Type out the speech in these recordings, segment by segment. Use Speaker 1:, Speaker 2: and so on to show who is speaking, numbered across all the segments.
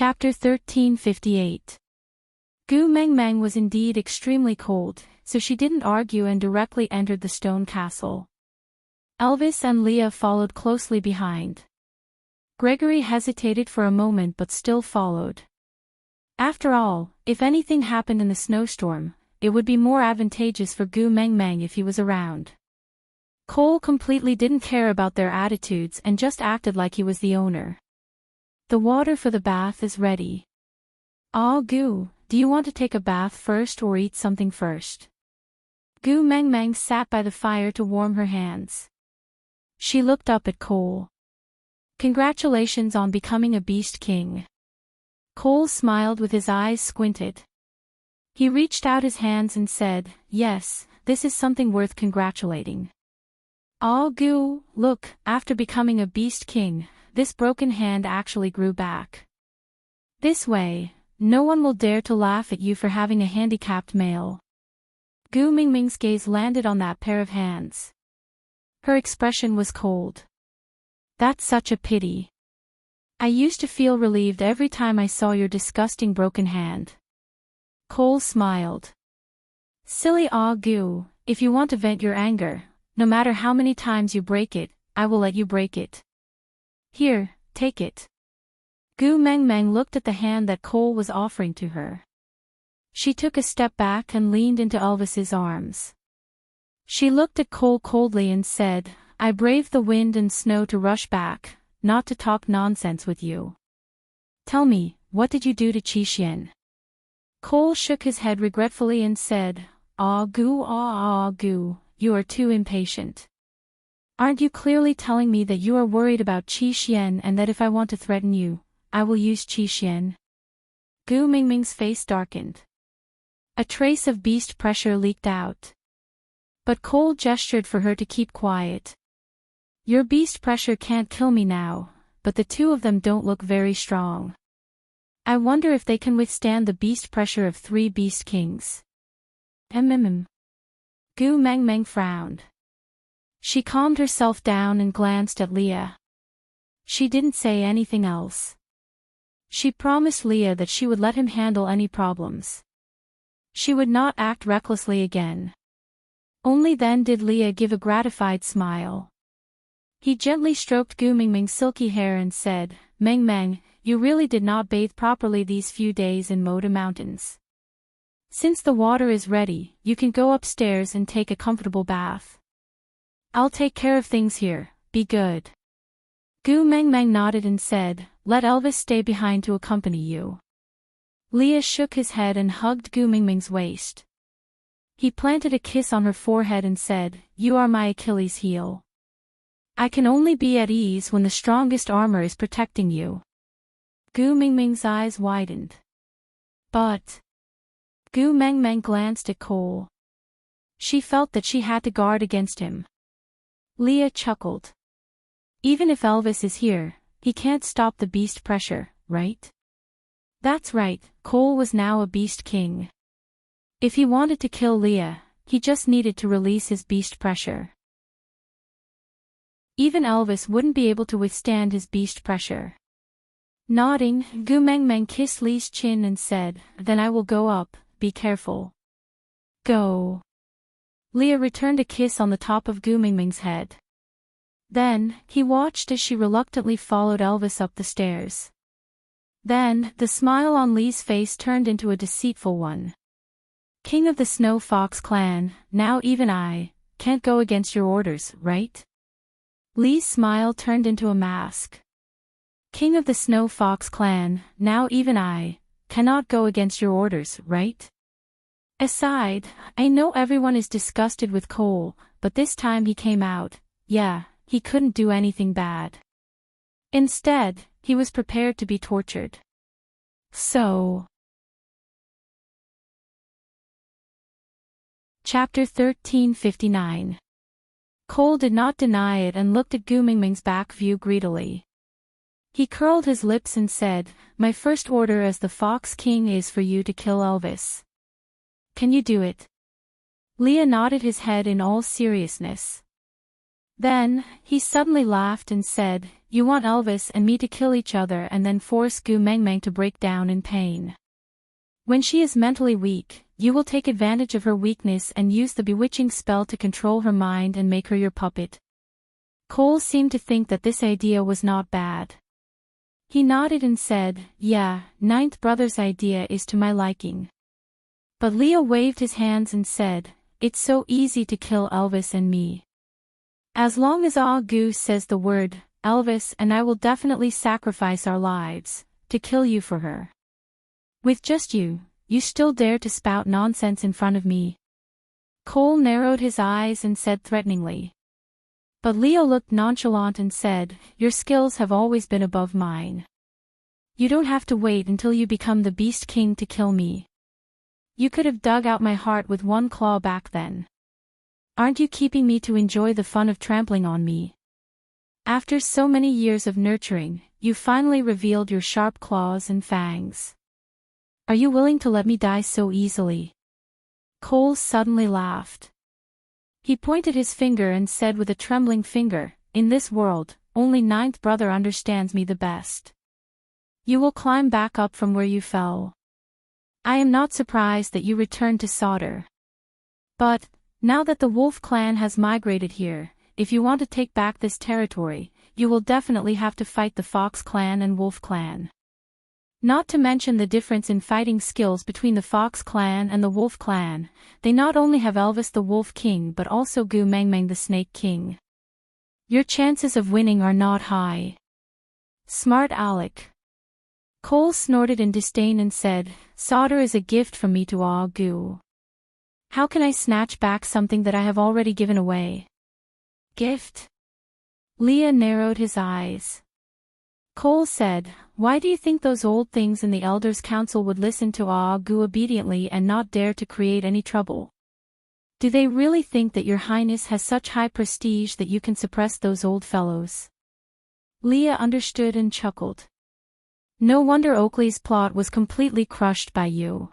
Speaker 1: Chapter 1358. Gu Mengmeng was indeed extremely cold, so she didn't argue and directly entered the stone castle. Elvis and Leah followed closely behind. Gregory hesitated for a moment but still followed. After all, if anything happened in the snowstorm, it would be more advantageous for Gu Mengmeng if he was around. Cole completely didn't care about their attitudes and just acted like he was the owner. The water for the bath is ready. Ah, Gu, do you want to take a bath first or eat something first? Gu Mengmeng sat by the fire to warm her hands. She looked up at Cole. Congratulations on becoming a beast king. Cole smiled with his eyes squinted. He reached out his hands and said, yes, this is something worth congratulating. Ah, Gu, look, after becoming a beast king, this broken hand actually grew back. This way, no one will dare to laugh at you for having a handicapped male. Gu Mingming's gaze landed on that pair of hands. Her expression was cold. That's such a pity. I used to feel relieved every time I saw your disgusting broken hand. Cole smiled. Silly Ah Gu, if you want to vent your anger, no matter how many times you break it, I will let you break it. Here, take it. Gu Mengmeng looked at the hand that Cole was offering to her. She took a step back and leaned into Elvis's arms. She looked at Cole coldly and said, I braved the wind and snow to rush back, not to talk nonsense with you. Tell me, what did you do to Qixuan? Cole shook his head regretfully and said, Ah Gu, you are too impatient. Aren't you clearly telling me that you are worried about Qixuan and that if I want to threaten you, I will use Qixuan? Gu Mingming's face darkened. A trace of beast pressure leaked out. But Cole gestured for her to keep quiet. Your beast pressure can't kill me now, but the two of them don't look very strong. I wonder if they can withstand the beast pressure of 3 beast kings. Gu Mengmeng frowned. She calmed herself down and glanced at Leah. She didn't say anything else. She promised Leah that she would let him handle any problems. She would not act recklessly again. Only then did Leah give a gratified smile. He gently stroked Gu Mingming's silky hair and said, Mengmeng, you really did not bathe properly these few days in Moda Mountains. Since the water is ready, you can go upstairs and take a comfortable bath. I'll take care of things here, be good. Gu Mengmeng nodded and said, let Elvis stay behind to accompany you. Leah shook his head and hugged Gu Mingming's waist. He planted a kiss on her forehead and said, you are my Achilles heel. I can only be at ease when the strongest armor is protecting you. Gu Mingming's eyes widened. But... Gu Mengmeng glanced at Cole. She felt that she had to guard against him. Leah chuckled. Even if Elvis is here, he can't stop the beast pressure, right? That's right, Cole was now a beast king. If he wanted to kill Leah, he just needed to release his beast pressure. Even Elvis wouldn't be able to withstand his beast pressure. Nodding, Gu Mengmeng kissed Lee's chin and said, then I will go up, be careful. Go. Leah returned a kiss on the top of Gu Mingming's head. Then, he watched as she reluctantly followed Elvis up the stairs. Then, the smile on Lee's face turned into a deceitful one. King of the Snow Fox clan, now even I, can't go against your orders, right? Lee's smile turned into a mask. King of the Snow Fox clan, now even I, cannot go against your orders, right? Aside, I know everyone is disgusted with Cole, but this time he came out, yeah, he couldn't do anything bad. Instead, he was prepared to be tortured. So... Chapter 1359. Cole did not deny it and looked at Gu Mingming's back view greedily. He curled his lips and said, my first order as the Fox King is for you to kill Elvis. Can you do it? Leah nodded his head in all seriousness. Then, he suddenly laughed and said, "You want Elvis and me to kill each other and then force Gu Mengmeng to break down in pain. When she is mentally weak, you will take advantage of her weakness and use the bewitching spell to control her mind and make her your puppet." Cole seemed to think that this idea was not bad. He nodded and said, "Yeah, Ninth Brother's idea is to my liking." But Leo waved his hands and said, "It's so easy to kill Elvis and me. As long as Gu says the word, Elvis and I will definitely sacrifice our lives, to kill you for her. With just you still dare to spout nonsense in front of me?" Cole narrowed his eyes and said threateningly. But Leo looked nonchalant and said, "Your skills have always been above mine. You don't have to wait until you become the Beast King to kill me. You could have dug out my heart with one claw back then. Aren't you keeping me to enjoy the fun of trampling on me? After so many years of nurturing, you finally revealed your sharp claws and fangs. Are you willing to let me die so easily?" Cole suddenly laughed. He pointed his finger and said with a trembling finger, "In this world, only Ninth Brother understands me the best. You will climb back up from where you fell. I am not surprised that you returned to Solder. But, now that the Wolf clan has migrated here, if you want to take back this territory, you will definitely have to fight the Fox clan and Wolf clan. Not to mention the difference in fighting skills between the Fox clan and the Wolf clan, they not only have Elvis the Wolf King but also Gu Mengmeng the Snake King. Your chances of winning are not high. Smart Alec." Cole snorted in disdain and said, "Solder is a gift from me to Gu. How can I snatch back something that I have already given away?" "Gift?" Leah narrowed his eyes. Cole said, "Why do you think those old things in the Elders' Council would listen to Gu obediently and not dare to create any trouble? Do they really think that your highness has such high prestige that you can suppress those old fellows?" Leah understood and chuckled. "No wonder Oakley's plot was completely crushed by you.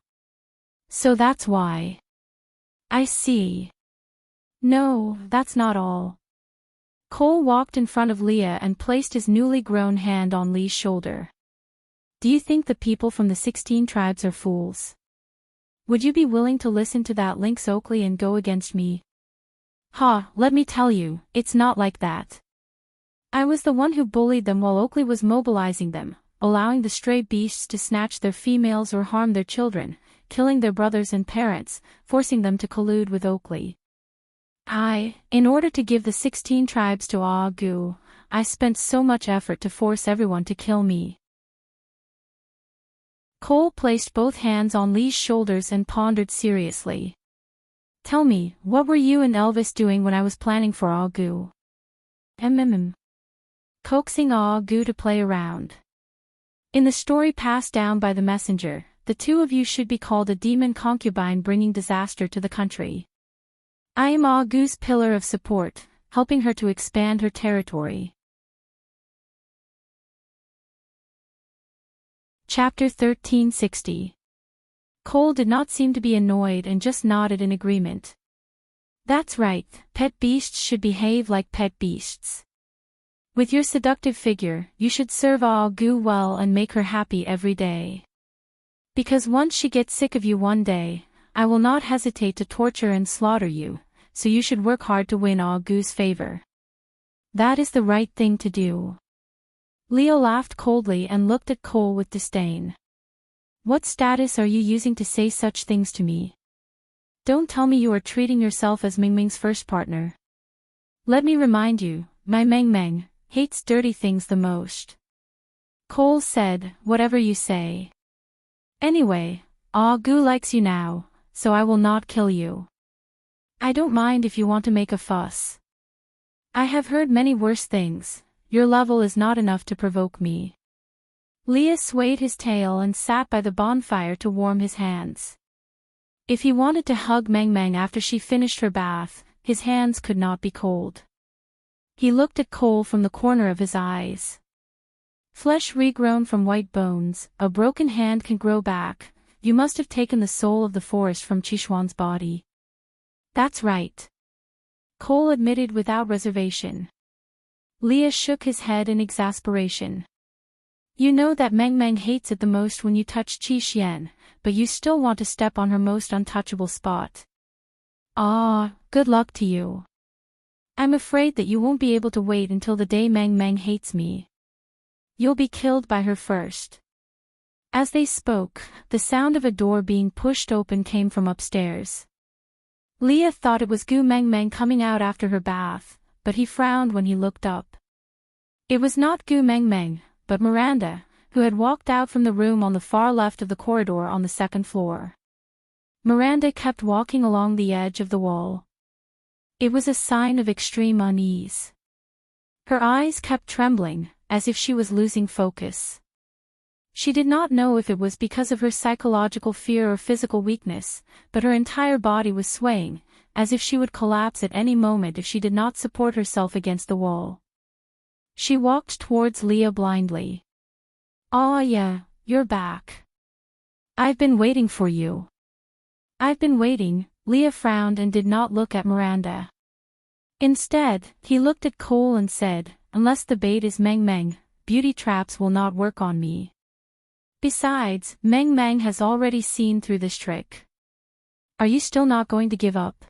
Speaker 1: So that's why. I see. No, that's not all." Cole walked in front of Leah and placed his newly grown hand on Lee's shoulder. "Do you think the people from the 16 tribes are fools? Would you be willing to listen to that Lynx Oakley and go against me? Let me tell you, it's not like that. I was the one who bullied them while Oakley was mobilizing them, allowing the stray beasts to snatch their females or harm their children, killing their brothers and parents, forcing them to collude with Oakley. In order to give the 16 tribes to Gu, I spent so much effort to force everyone to kill me." Cole placed both hands on Lee's shoulders and pondered seriously. "Tell me, what were you and Elvis doing when I was planning for Gu?" Coaxing Gu to play around. In the story passed down by the messenger, the two of you should be called a demon concubine bringing disaster to the country. I am Gu's pillar of support, helping her to expand her territory. Chapter 1360. Cole did not seem to be annoyed and just nodded in agreement. "That's right, pet beasts should behave like pet beasts. With your seductive figure, you should serve Gu well and make her happy every day. Because once she gets sick of you one day, I will not hesitate to torture and slaughter you, so you should work hard to win Gu's favor. That is the right thing to do." Leo laughed coldly and looked at Cole with disdain. "What status are you using to say such things to me? Don't tell me you are treating yourself as Mengmeng's first partner. Let me remind you, my Mengmeng hates dirty things the most." Cole said, "Whatever you say. Anyway, Gu likes you now, so I will not kill you. I don't mind if you want to make a fuss. I have heard many worse things. Your level is not enough to provoke me." Leah swayed his tail and sat by the bonfire to warm his hands. If he wanted to hug Mengmeng after she finished her bath, his hands could not be cold. He looked at Cole from the corner of his eyes. "Flesh regrown from white bones, a broken hand can grow back. You must have taken the soul of the forest from Chishuan's body." "That's right. Cole admitted without reservation. Leah shook his head in exasperation. You know that Meng Meng hates it the most when you touch Qi Xian, but you still want to step on her most untouchable spot. Ah, good luck to you. I'm afraid that you won't be able to wait until the day Meng Meng hates me. You'll be killed by her first. As they spoke, the sound of a door being pushed open came from upstairs. Leah thought it was Gu Meng Meng coming out after her bath, but he frowned when he looked up. It was not Gu Meng Meng, but Miranda, who had walked out from the room on the far left of the corridor on the second floor. Miranda kept walking along the edge of the wall. It was a sign of extreme unease. Her eyes kept trembling, as if she was losing focus. She did not know if it was because of her psychological fear or physical weakness, but her entire body was swaying, as if she would collapse at any moment if she did not support herself against the wall. She walked towards Leah blindly. "Oh yeah, you're back. I've been waiting for you." "I've been waiting," Leah frowned and did not look at Miranda. Instead, he looked at Cole and said, "Unless the bait is Meng Meng, beauty traps will not work on me. Besides, Meng Meng has already seen through this trick. Are you still not going to give up?"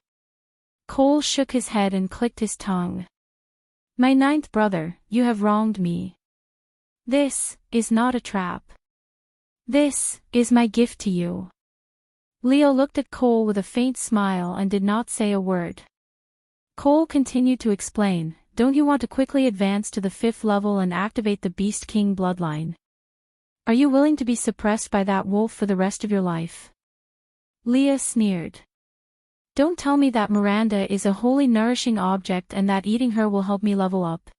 Speaker 1: Cole shook his head and clicked his tongue. "My ninth brother, you have wronged me. This is not a trap. This is my gift to you." Leo looked at Cole with a faint smile and did not say a word. Cole continued to explain, "Don't you want to quickly advance to the 5th level and activate the Beast King bloodline? Are you willing to be suppressed by that wolf for the rest of your life?" Leah sneered. "Don't tell me that Miranda is a wholly nourishing object and that eating her will help me level up."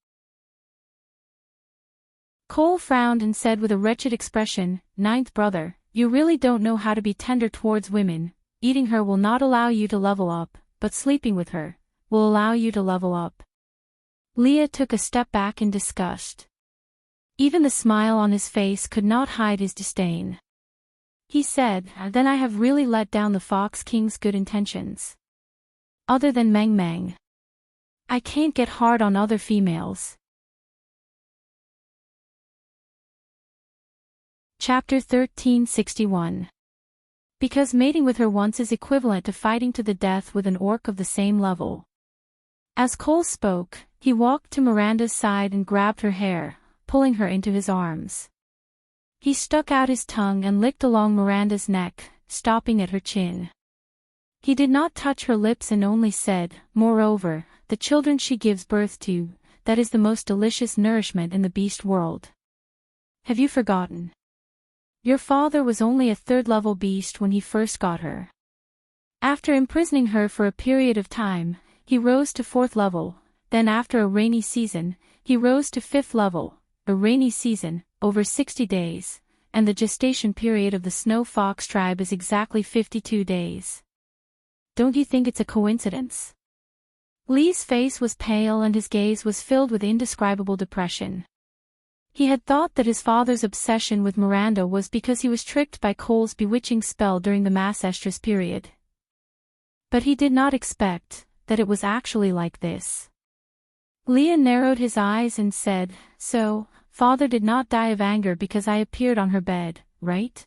Speaker 1: Cole frowned and said with a wretched expression, "Ninth brother, you really don't know how to be tender towards women. Eating her will not allow you to level up, but sleeping with her will allow you to level up." Leah took a step back in disgust. Even the smile on his face could not hide his disdain. He said, "Then I have really let down the Fox King's good intentions. Other than Meng Meng, I can't get hard on other females." Chapter 1361. Because mating with her once is equivalent to fighting to the death with an orc of the same level. As Cole spoke, he walked to Miranda's side and grabbed her hair, pulling her into his arms. He stuck out his tongue and licked along Miranda's neck, stopping at her chin. He did not touch her lips and only said, "Moreover, the children she gives birth to, that is the most delicious nourishment in the beast world. Have you forgotten? Your father was only a 3rd-level beast when he first got her. After imprisoning her for a period of time, he rose to 4th level, then after a rainy season, he rose to 5th level, a rainy season, over 60 days, and the gestation period of the Snow Fox tribe is exactly 52 days. Don't you think it's a coincidence?" Lee's face was pale and his gaze was filled with indescribable depression. He had thought that his father's obsession with Miranda was because he was tricked by Cole's bewitching spell during the mass estrus period. But he did not expect that it was actually like this. Leah narrowed his eyes and said, "So, father did not die of anger because I appeared on her bed, right?"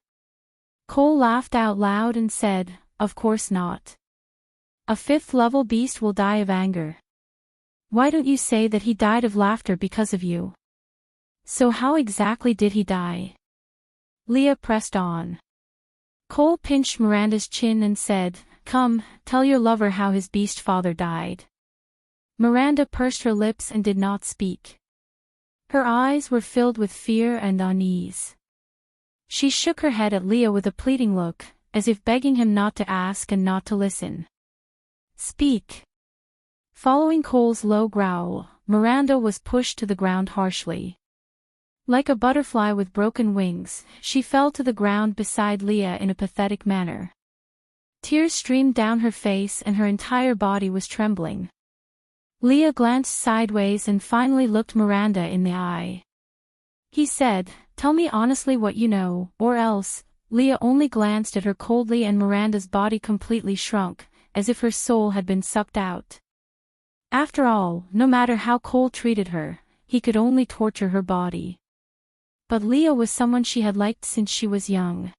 Speaker 1: Cole laughed out loud and said, "Of course not. A 5th-level beast will die of anger. Why don't you say that he died of laughter because of you?" "So how exactly did he die?" Leah pressed on. Cole pinched Miranda's chin and said, "Come, tell your lover how his beast father died." Miranda pursed her lips and did not speak. Her eyes were filled with fear and unease. She shook her head at Leah with a pleading look, as if begging him not to ask and not to listen. "Speak." Following Cole's low growl, Miranda was pushed to the ground harshly. Like a butterfly with broken wings, she fell to the ground beside Leah in a pathetic manner. Tears streamed down her face and her entire body was trembling. Leah glanced sideways and finally looked Miranda in the eye. He said, "Tell me honestly what you know, or else." Leah only glanced at her coldly and Miranda's body completely shrunk, as if her soul had been sucked out. After all, no matter how Cole treated her, he could only torture her body. But Leah was someone she had liked since she was young.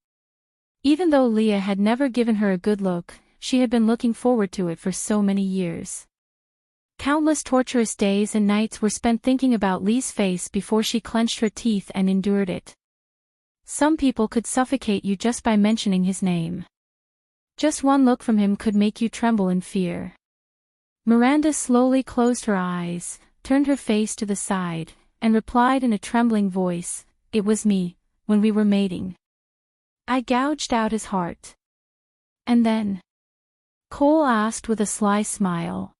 Speaker 1: Even though Leah had never given her a good look, she had been looking forward to it for so many years. Countless torturous days and nights were spent thinking about Lee's face before she clenched her teeth and endured it. Some people could suffocate you just by mentioning his name. Just one look from him could make you tremble in fear. Miranda slowly closed her eyes, turned her face to the side, and replied in a trembling voice, "It was me, when we were mating. I gouged out his heart." "And then?" Cole asked with a sly smile.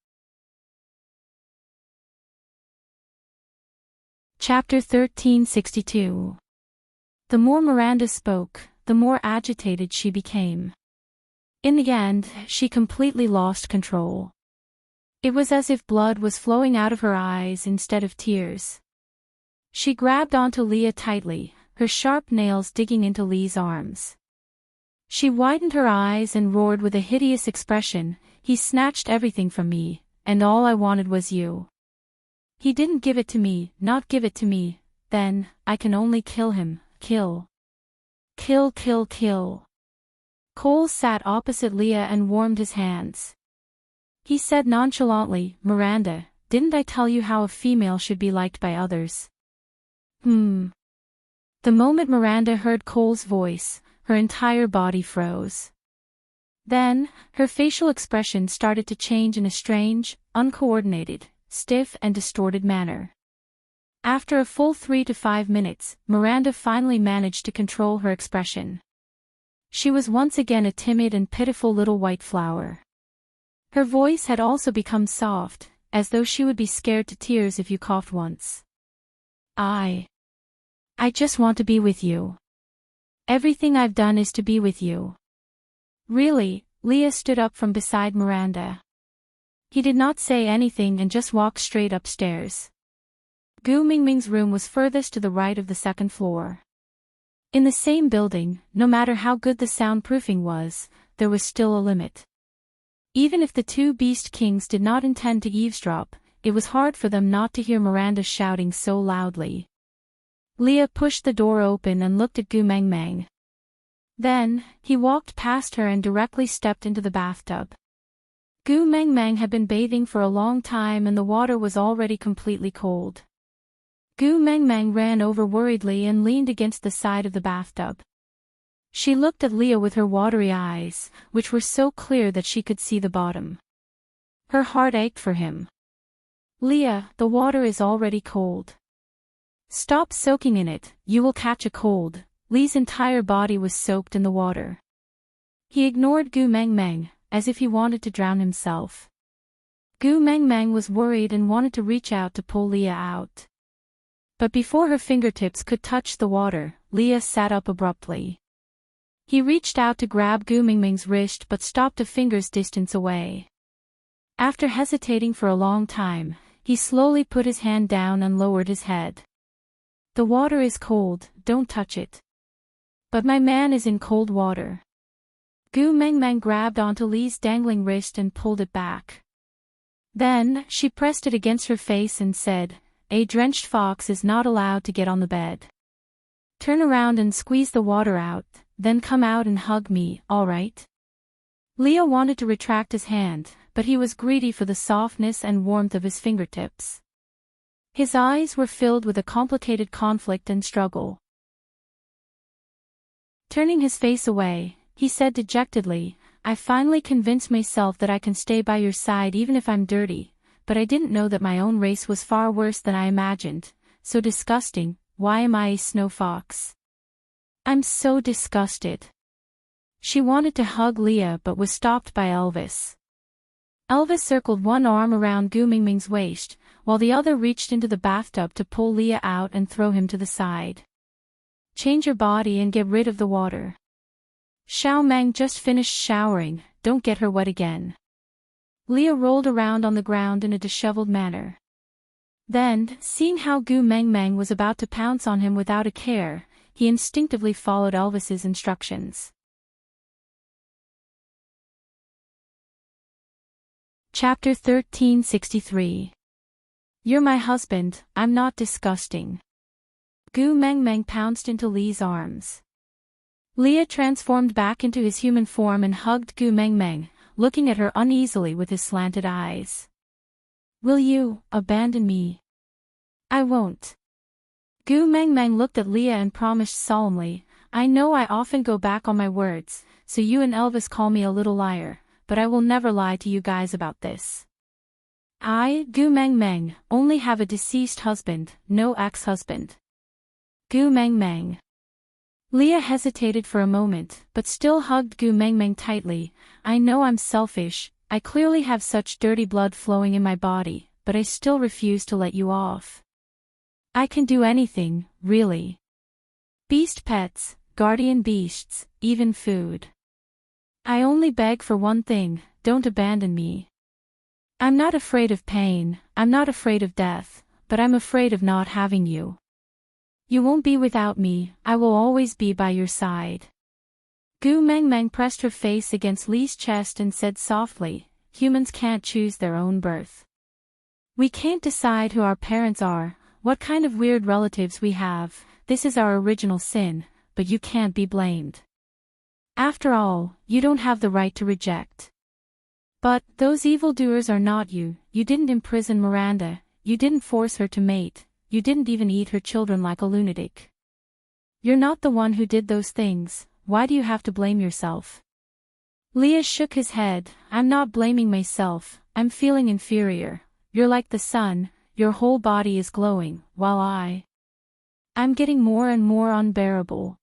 Speaker 1: Chapter 1362. The more Miranda spoke, the more agitated she became. In the end, she completely lost control. It was as if blood was flowing out of her eyes instead of tears. She grabbed onto Leah tightly, her sharp nails digging into Lee's arms. She widened her eyes and roared with a hideous expression, "He snatched everything from me, and all I wanted was you. He didn't give it to me, not give it to me, then, I can only kill him, kill. Kill, kill, kill." Cole sat opposite Leah and warmed his hands. He said nonchalantly, "Miranda, didn't I tell you how a female should be liked by others?" The moment Miranda heard Cole's voice, her entire body froze. Then, her facial expression started to change in a strange, uncoordinated, stiff and distorted manner. After a full 3 to 5 minutes, Miranda finally managed to control her expression. She was once again a timid and pitiful little white flower. Her voice had also become soft, as though she would be scared to tears if you coughed once. I just want to be with you. Everything I've done is to be with you." "Really?" Leah stood up from beside Miranda. He did not say anything and just walked straight upstairs. Gu Mingming's room was furthest to the right of the second floor. In the same building, no matter how good the soundproofing was, there was still a limit. Even if the two Beast Kings did not intend to eavesdrop, it was hard for them not to hear Miranda shouting so loudly. Leah pushed the door open and looked at Gu Mengmeng. Then, he walked past her and directly stepped into the bathtub. Gu Mengmeng had been bathing for a long time and the water was already completely cold. Gu Mengmeng ran over worriedly and leaned against the side of the bathtub. She looked at Leah with her watery eyes, which were so clear that she could see the bottom. Her heart ached for him. "Leah, the water is already cold. Stop soaking in it, you will catch a cold." Lee's entire body was soaked in the water. He ignored Gu Mengmeng, as if he wanted to drown himself. Gu Mengmeng was worried and wanted to reach out to pull Leah out. But before her fingertips could touch the water, Leah sat up abruptly. He reached out to grab Gu Mingming's wrist but stopped a finger's distance away. After hesitating for a long time, he slowly put his hand down and lowered his head. "The water is cold, don't touch it." "But my man is in cold water." Gu Mengmeng grabbed onto Lee's dangling wrist and pulled it back. Then, she pressed it against her face and said, "A drenched fox is not allowed to get on the bed. Turn around and squeeze the water out, then come out and hug me, all right?" Leah wanted to retract his hand, but he was greedy for the softness and warmth of his fingertips. His eyes were filled with a complicated conflict and struggle. Turning his face away, he said dejectedly, "I finally convinced myself that I can stay by your side even if I'm dirty, but I didn't know that my own race was far worse than I imagined, so disgusting. Why am I a snow fox? I'm so disgusted." She wanted to hug Leah but was stopped by Elvis. Elvis circled one arm around Gu Mingming's waist, while the other reached into the bathtub to pull Leah out and throw him to the side. "Change your body and get rid of the water. Xiao Meng just finished showering, don't get her wet again." Leah rolled around on the ground in a disheveled manner. Then, seeing how Gu Mengmeng was about to pounce on him without a care, he instinctively followed Elvis's instructions. Chapter 1363. You're my husband, I'm not disgusting. Gu Meng Meng pounced into Li's arms. Leah transformed back into his human form and hugged Gu Meng Meng, looking at her uneasily with his slanted eyes. Will you abandon me? I won't. Gu Meng Meng looked at Leah and promised solemnly, I know I often go back on my words, so you and Elvis call me a little liar, but I will never lie to you guys about this. I, Gu Meng Meng, only have a deceased husband, no ex-husband. Gu Meng Meng. Leah hesitated for a moment, but still hugged Gu Meng Meng tightly. I know I'm selfish, I clearly have such dirty blood flowing in my body, but I still refuse to let you off. I can do anything, really. Beast pets, guardian beasts, even food. I only beg for one thing, don't abandon me. I'm not afraid of pain, I'm not afraid of death, but I'm afraid of not having you. You won't be without me, I will always be by your side. Gu Meng Meng pressed her face against Li's chest and said softly, humans can't choose their own birth. We can't decide who our parents are, what kind of weird relatives we have, this is our original sin, but you can't be blamed. After all, you don't have the right to reject. But, those evildoers are not you, you didn't imprison Miranda, you didn't force her to mate, you didn't even eat her children like a lunatic. You're not the one who did those things, why do you have to blame yourself? Leah shook his head, I'm not blaming myself, I'm feeling inferior, you're like the sun, your whole body is glowing, while I'm getting more and more unbearable.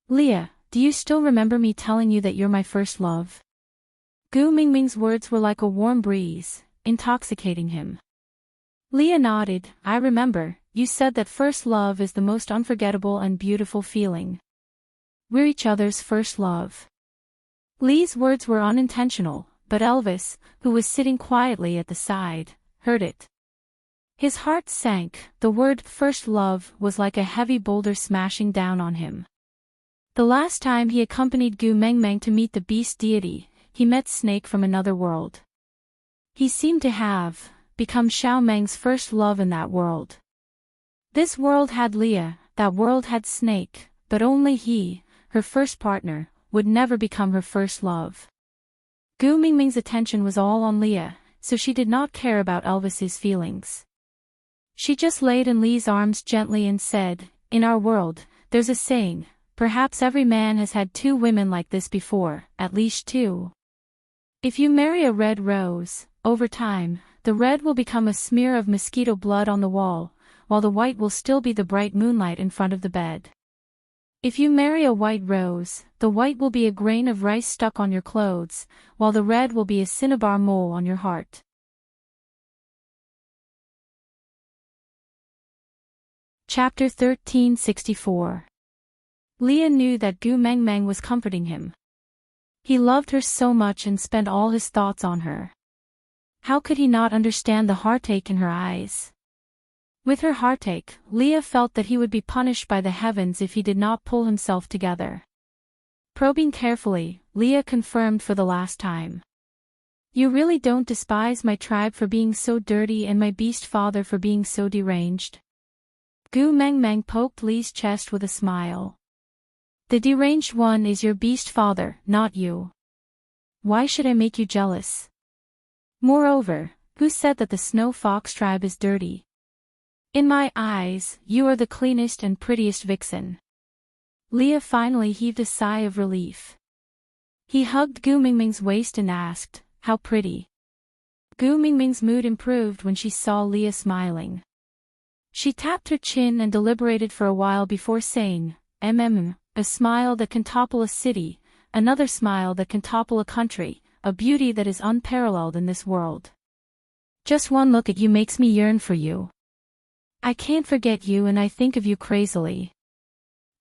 Speaker 1: Leah, do you still remember me telling you that you're my first love? Gu Mingming's words were like a warm breeze, intoxicating him. Leah nodded, I remember, you said that first love is the most unforgettable and beautiful feeling. We're each other's first love. Li's words were unintentional, but Elvis, who was sitting quietly at the side, heard it. His heart sank, the word first love was like a heavy boulder smashing down on him. The last time he accompanied Gu Meng Meng to meet the beast deity, he met Snake from another world. He seemed to have become Xiao Meng's first love in that world. This world had Leah, that world had Snake, but only he, her first partner, would never become her first love. Gu Mingming's attention was all on Leah, so she did not care about Elvis's feelings. She just laid in Li's arms gently and said, in our world, there's a saying, perhaps every man has had 2 women like this before, at least 2. If you marry a red rose, over time, the red will become a smear of mosquito blood on the wall, while the white will still be the bright moonlight in front of the bed. If you marry a white rose, the white will be a grain of rice stuck on your clothes, while the red will be a cinnabar mole on your heart. Chapter 1364. Leah knew that Gu Meng Meng was comforting him. He loved her so much and spent all his thoughts on her. How could he not understand the heartache in her eyes? With her heartache, Leah felt that he would be punished by the heavens if he did not pull himself together. Probing carefully, Leah confirmed for the last time. You really don't despise my tribe for being so dirty and my beast father for being so deranged? Gu Meng Meng poked Li's chest with a smile. The deranged one is your beast father, not you. Why should I make you jealous? Moreover, who said that the Snow Fox tribe is dirty? In my eyes, you are the cleanest and prettiest vixen. Leah finally heaved a sigh of relief. He hugged Gu Mingming's waist and asked, how pretty? Gu Mingming's mood improved when she saw Leah smiling. She tapped her chin and deliberated for a while before saying, a smile that can topple a city, another smile that can topple a country, a beauty that is unparalleled in this world. Just one look at you makes me yearn for you. I can't forget you and I think of you crazily.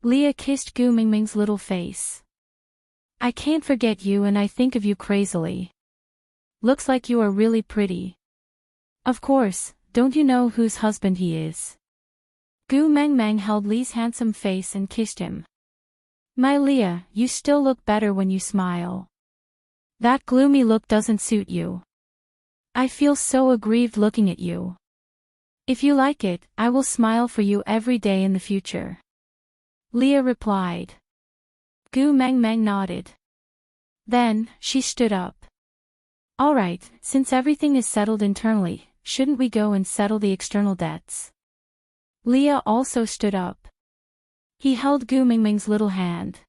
Speaker 1: Leah kissed Gu Mingming's little face. I can't forget you and I think of you crazily. Looks like you are really pretty. Of course, don't you know whose husband he is? Gu Meng Meng held Li's handsome face and kissed him. My Leah, you still look better when you smile. That gloomy look doesn't suit you. I feel so aggrieved looking at you. If you like it, I will smile for you every day in the future. Leah replied. Gu Meng Meng nodded. Then, she stood up. Alright, since everything is settled internally, shouldn't we go and settle the external debts? Leah also stood up. He held Gu Mingming's little hand.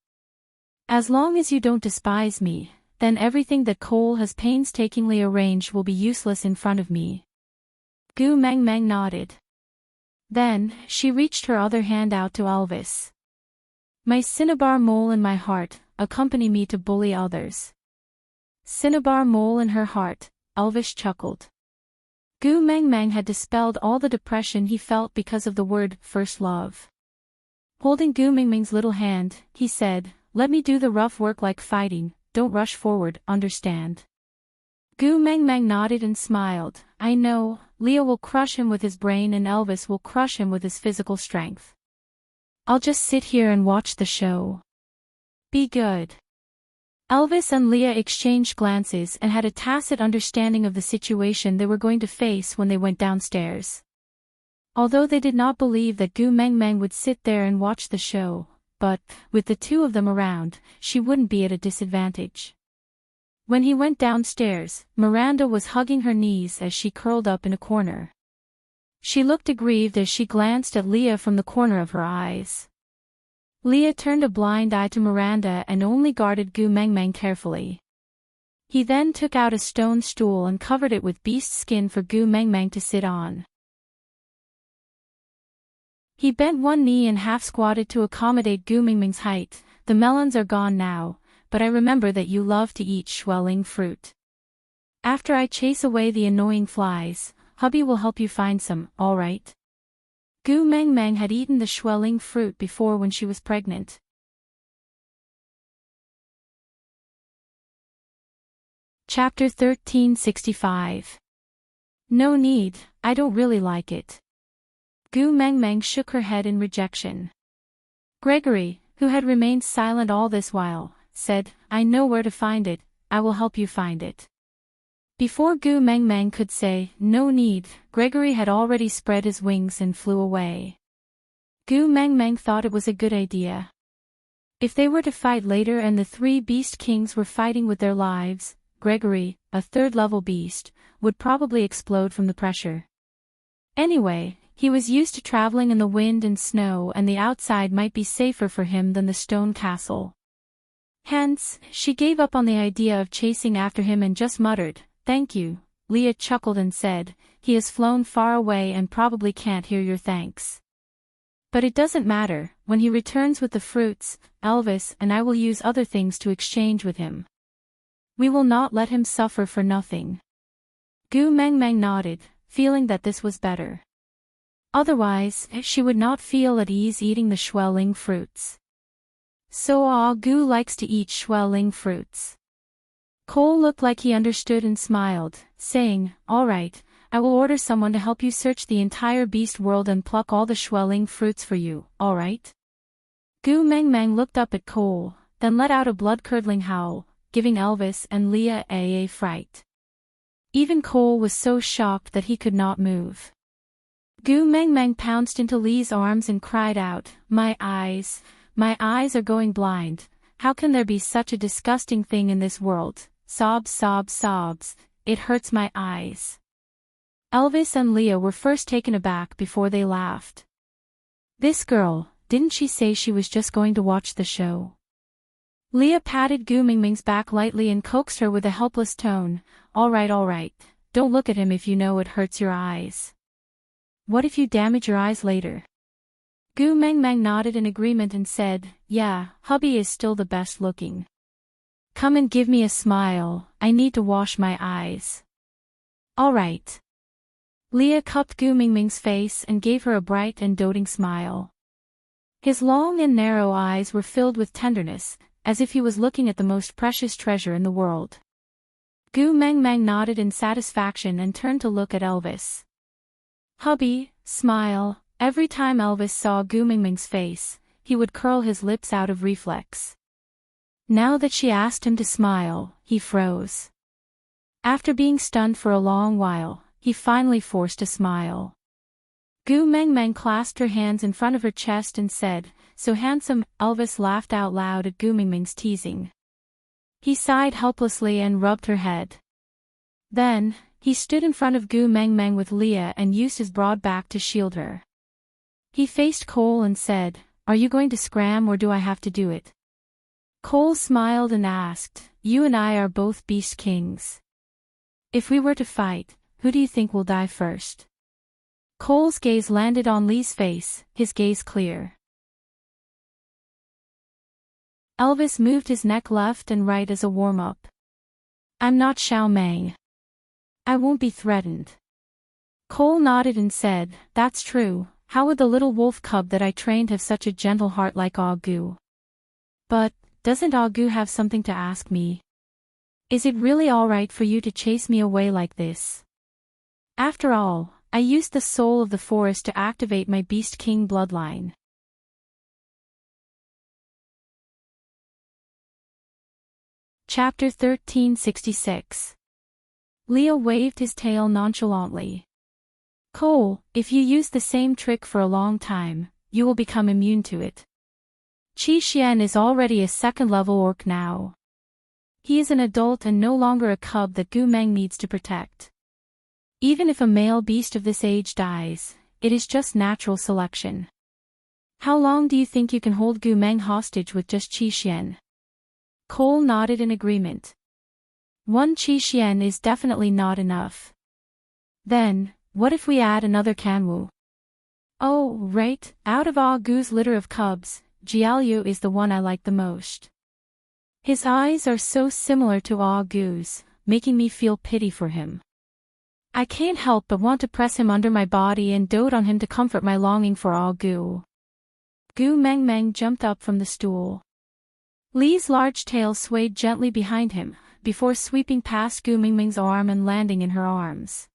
Speaker 1: As long as you don't despise me, then everything that Cole has painstakingly arranged will be useless in front of me. Gu Meng Meng nodded. Then, she reached her other hand out to Elvis. My cinnabar mole in my heart, accompany me to bully others. Cinnabar mole in her heart, Elvis chuckled. Gu Meng Meng had dispelled all the depression he felt because of the word first love. Holding Gu Mingming's little hand, he said, let me do the rough work like fighting, don't rush forward, understand? Gu Meng Meng nodded and smiled. I know, Leah will crush him with his brain and Elvis will crush him with his physical strength. I'll just sit here and watch the show. Be good. Elvis and Leah exchanged glances and had a tacit understanding of the situation they were going to face when they went downstairs. Although they did not believe that Gu Meng Meng would sit there and watch the show, but, with the two of them around, she wouldn't be at a disadvantage. When he went downstairs, Miranda was hugging her knees as she curled up in a corner. She looked aggrieved as she glanced at Leah from the corner of her eyes. Leah turned a blind eye to Miranda and only guarded Gu Meng Meng carefully. He then took out a stone stool and covered it with beast skin for Gu Meng Meng to sit on. He bent one knee and half-squatted to accommodate Gu Mingming's height. The melons are gone now, but I remember that you love to eat swelling fruit. After I chase away the annoying flies, hubby will help you find some, alright? Gu Meng Meng had eaten the swelling fruit before when she was pregnant. Chapter 1365. No need, I don't really like it. Gu Meng Meng shook her head in rejection. Gregory, who had remained silent all this while, said, I know where to find it, I will help you find it. Before Gu Meng Meng could say, no need, Gregory had already spread his wings and flew away. Gu Meng Meng thought it was a good idea. If they were to fight later and the three beast kings were fighting with their lives, Gregory, a third-level beast, would probably explode from the pressure. Anyway, he was used to traveling in the wind and snow and the outside might be safer for him than the stone castle. Hence, she gave up on the idea of chasing after him and just muttered, thank you. Leah chuckled and said, he has flown far away and probably can't hear your thanks. But it doesn't matter, when he returns with the fruits, Elvis and I will use other things to exchange with him. We will not let him suffer for nothing. Gu Meng Meng nodded, feeling that this was better. Otherwise, she would not feel at ease eating the swelling fruits. So Gu likes to eat swelling fruits. Cole looked like he understood and smiled, saying, all right, I will order someone to help you search the entire beast world and pluck all the swelling fruits for you, all right? Gu Meng Meng looked up at Cole, then let out a blood-curdling howl, giving Elvis and Leah a fright. Even Cole was so shocked that he could not move. Gu Meng Meng pounced into Lee's arms and cried out, my eyes are going blind, how can there be such a disgusting thing in this world, sobs, sobs, sobs, it hurts my eyes. Elvis and Leah were first taken aback before they laughed. This girl, didn't she say she was just going to watch the show? Leah patted Gu Mingming's back lightly and coaxed her with a helpless tone, all right, don't look at him if you know it hurts your eyes. What if you damage your eyes later? Gu Meng Meng nodded in agreement and said, yeah, hubby is still the best looking. Come and give me a smile, I need to wash my eyes. All right. Leah cupped Gu Mingming's face and gave her a bright and doting smile. His long and narrow eyes were filled with tenderness, as if he was looking at the most precious treasure in the world. Gu Meng Meng nodded in satisfaction and turned to look at Elvis. Hubby, smile. Every time Elvis saw Gu Mingming's face, he would curl his lips out of reflex. Now that she asked him to smile, he froze. After being stunned for a long while, he finally forced a smile. Gu Mengmeng clasped her hands in front of her chest and said, "So handsome." Elvis laughed out loud at Gu Mengmeng's teasing. He sighed helplessly and rubbed her head. Then, he stood in front of Gu Mengmeng with Leah and used his broad back to shield her. He faced Cole and said, "Are you going to scram or do I have to do it?" Cole smiled and asked, "You and I are both beast kings. If we were to fight, who do you think will die first?" Cole's gaze landed on Lee's face, his gaze clear. Elvis moved his neck left and right as a warm-up. "I'm not Xiao Meng. I won't be threatened." Cole nodded and said, "That's true. How would the little wolf cub that I trained have such a gentle heart like Agu? But, doesn't Agu have something to ask me? Is it really alright for you to chase me away like this? After all, I used the soul of the forest to activate my Beast King bloodline." Chapter 1366. Leo waved his tail nonchalantly. "Cole, if you use the same trick for a long time, you will become immune to it. Qi Xian is already a second-level orc now. He is an adult and no longer a cub that Gu Meng needs to protect. Even if a male beast of this age dies, it is just natural selection. How long do you think you can hold Gu Meng hostage with just Qi Xian?" Cole nodded in agreement. "One Qi Xian is definitely not enough. Then, what if we add another Kanwu?" "Oh, right, out of Agu's litter of cubs, Jiaoliu is the one I like the most. His eyes are so similar to Agu's, making me feel pity for him. I can't help but want to press him under my body and dote on him to comfort my longing for Agu." Gu Mengmeng jumped up from the stool. Lee's large tail swayed gently behind him, before sweeping past Gu Mengmeng's arm and landing in her arms.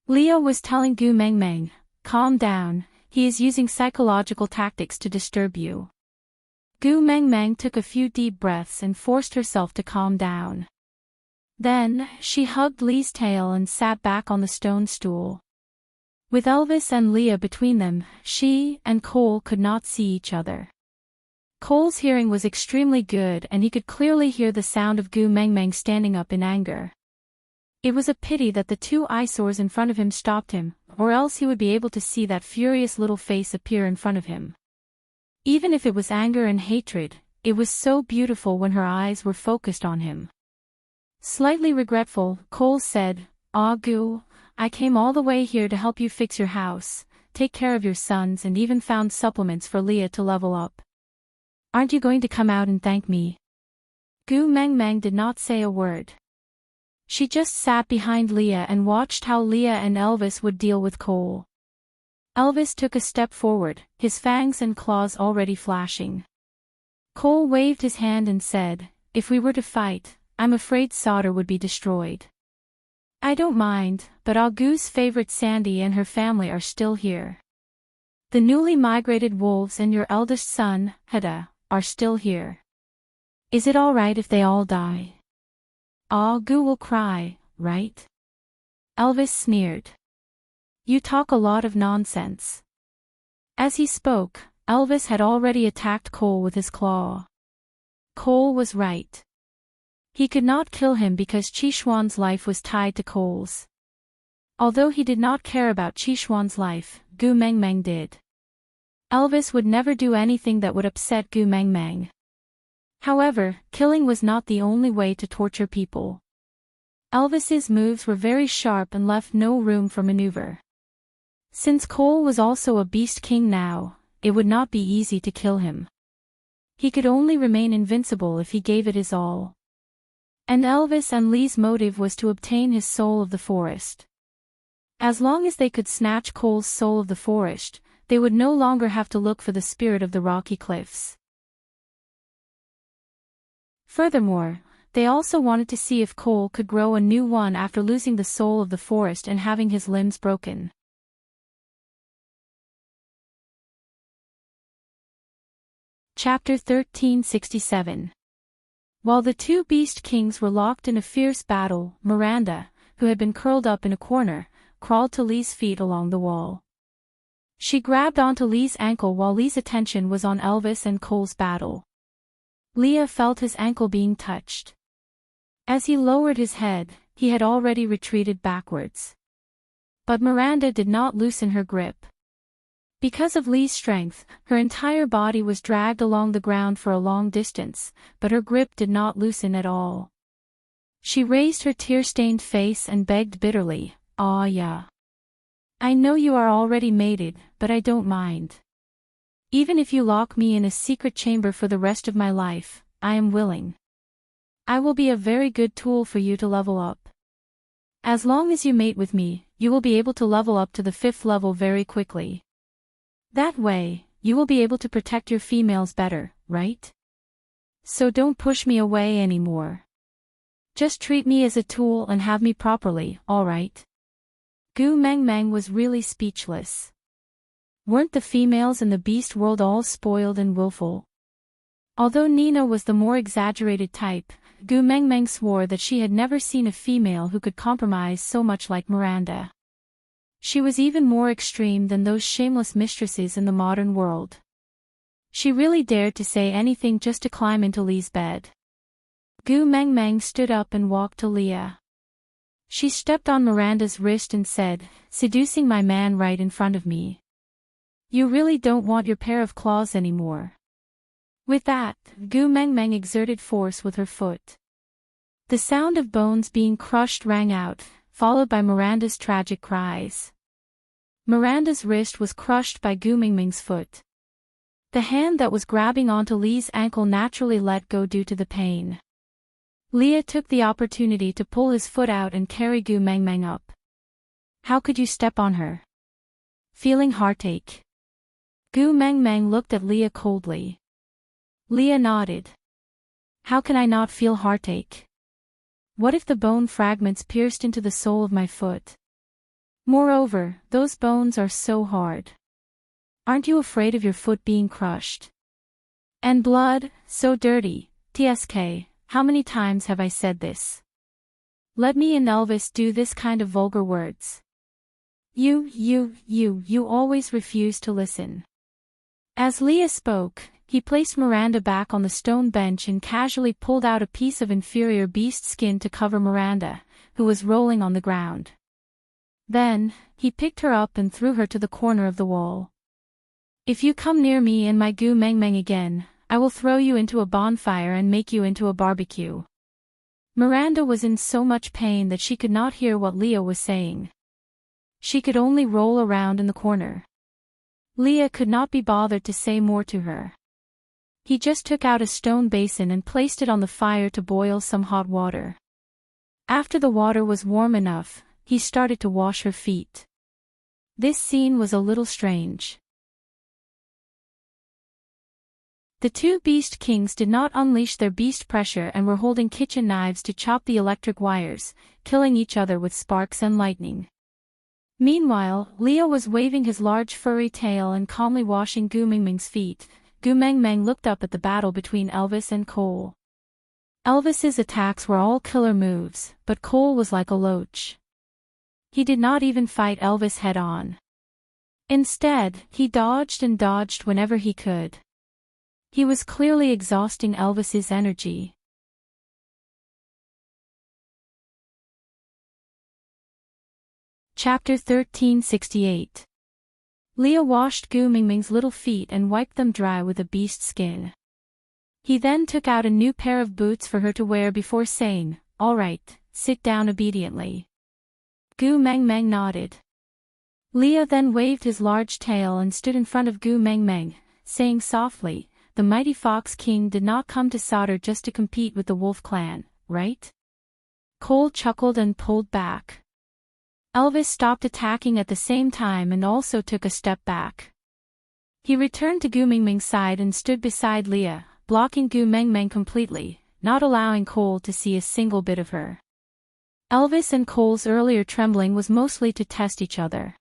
Speaker 1: Leo was telling Gu Mengmeng, "Calm down, he is using psychological tactics to disturb you." Gu Mengmeng took a few deep breaths and forced herself to calm down. Then, she hugged Lee's tail and sat back on the stone stool. With Elvis and Leah between them, she and Cole could not see each other. Cole's hearing was extremely good and he could clearly hear the sound of Gu Mengmeng standing up in anger. It was a pity that the two eyesores in front of him stopped him, or else he would be able to see that furious little face appear in front of him. Even if it was anger and hatred, it was so beautiful when her eyes were focused on him. Slightly regretful, Cole said, "Agu, I came all the way here to help you fix your house, take care of your sons and even found supplements for Leah to level up. Aren't you going to come out and thank me?" Gu Mengmeng did not say a word. She just sat behind Leah and watched how Leah and Elvis would deal with Cole. Elvis took a step forward, his fangs and claws already flashing. Cole waved his hand and said, "If we were to fight, I'm afraid Solder would be destroyed. I don't mind, but Agu's favorite Sandy and her family are still here. The newly migrated wolves and your eldest son, Hada, are still here. Is it all right if they all die? Agu will cry, right?" Elvis sneered. "You talk a lot of nonsense." As he spoke, Elvis had already attacked Cole with his claw. Cole was right. He could not kill him because Qishuan's life was tied to Cole's. Although he did not care about Qishuan's life, Gu Mengmeng did. Elvis would never do anything that would upset Gu Mengmeng. However, killing was not the only way to torture people. Elvis's moves were very sharp and left no room for maneuver. Since Cole was also a Beast King now, it would not be easy to kill him. He could only remain invincible if he gave it his all. And Elvis and Lee's motive was to obtain his soul of the forest. As long as they could snatch Cole's soul of the forest, they would no longer have to look for the spirit of the rocky cliffs. Furthermore, they also wanted to see if Cole could grow a new one after losing the soul of the forest and having his limbs broken. Chapter 1367. While the two beast kings were locked in a fierce battle, Miranda, who had been curled up in a corner, crawled to Lee's feet along the wall. She grabbed onto Lee's ankle while Lee's attention was on Elvis and Cole's battle. Leah felt his ankle being touched. As he lowered his head, he had already retreated backwards. But Miranda did not loosen her grip. Because of Lee's strength, her entire body was dragged along the ground for a long distance, but her grip did not loosen at all. She raised her tear-stained face and begged bitterly, "Ah yeah. I know you are already mated, but I don't mind. Even if you lock me in a secret chamber for the rest of my life, I am willing. I will be a very good tool for you to level up. As long as you mate with me, you will be able to level up to the 5th level very quickly. That way, you will be able to protect your females better, right? So don't push me away anymore. Just treat me as a tool and have me properly, alright?" Gu Meng Meng was really speechless. Weren't the females in the beast world all spoiled and willful? Although Nina was the more exaggerated type, Gu Meng Meng swore that she had never seen a female who could compromise so much like Miranda. She was even more extreme than those shameless mistresses in the modern world. She really dared to say anything just to climb into Lee's bed. Gu Meng Meng stood up and walked to Leah. She stepped on Miranda's wrist and said, "Seducing my man right in front of me. You really don't want your pair of claws anymore." With that, Gu Meng Meng exerted force with her foot. The sound of bones being crushed rang out, followed by Miranda's tragic cries. Miranda's wrist was crushed by Gu Meng Meng's foot. The hand that was grabbing onto Lee's ankle naturally let go due to the pain. Leah took the opportunity to pull his foot out and carry Gu Meng Meng up. "How could you step on her? Feeling heartache?" Gu Meng Meng looked at Leah coldly. Leah nodded. "How can I not feel heartache? What if the bone fragments pierced into the sole of my foot? Moreover, those bones are so hard. Aren't you afraid of your foot being crushed? And blood, so dirty, TSK, how many times have I said this? Let me and Elvis do this kind of vulgar words. You always refuse to listen." As Leah spoke, he placed Miranda back on the stone bench and casually pulled out a piece of inferior beast skin to cover Miranda, who was rolling on the ground. Then, he picked her up and threw her to the corner of the wall. "If you come near me and my Gu Meng Meng again, I will throw you into a bonfire and make you into a barbecue." Miranda was in so much pain that she could not hear what Leah was saying. She could only roll around in the corner. Leah could not be bothered to say more to her. He just took out a stone basin and placed it on the fire to boil some hot water. After the water was warm enough, he started to wash her feet. This scene was a little strange. The two beast kings did not unleash their beast pressure and were holding kitchen knives to chop the electric wires, killing each other with sparks and lightning. Meanwhile, Leo was waving his large furry tail and calmly washing Gu Meng Meng's feet. Gu Meng Meng looked up at the battle between Elvis and Cole. Elvis's attacks were all killer moves, but Cole was like a loach. He did not even fight Elvis head-on. Instead, he dodged and dodged whenever he could. He was clearly exhausting Elvis's energy. Chapter 1368. Leah washed Gu Meng Meng's little feet and wiped them dry with a beast skin. He then took out a new pair of boots for her to wear before saying, "All right, sit down obediently." Gu Meng Meng nodded. Leah then waved his large tail and stood in front of Gu Meng Meng, saying softly, "The mighty Fox King did not come to Sauter just to compete with the Wolf Clan, right?" Cole chuckled and pulled back. Elvis stopped attacking at the same time and also took a step back. He returned to Gu Meng Meng's side and stood beside Leah, blocking Gu Meng Meng completely, not allowing Cole to see a single bit of her. Elvis and Cole's earlier trembling was mostly to test each other.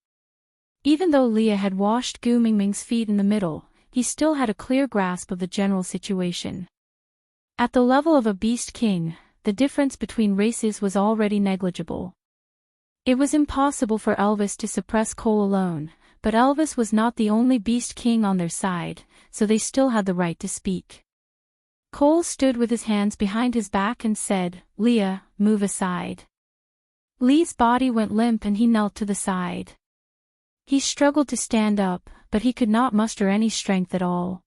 Speaker 1: Even though Leah had washed Gu Meng Meng's feet in the middle, he still had a clear grasp of the general situation. At the level of a beast king, the difference between races was already negligible. It was impossible for Elvis to suppress Cole alone, but Elvis was not the only beast king on their side, so they still had the right to speak. Cole stood with his hands behind his back and said, "Leah, move aside." Lee's body went limp and he knelt to the side. He struggled to stand up, but he could not muster any strength at all.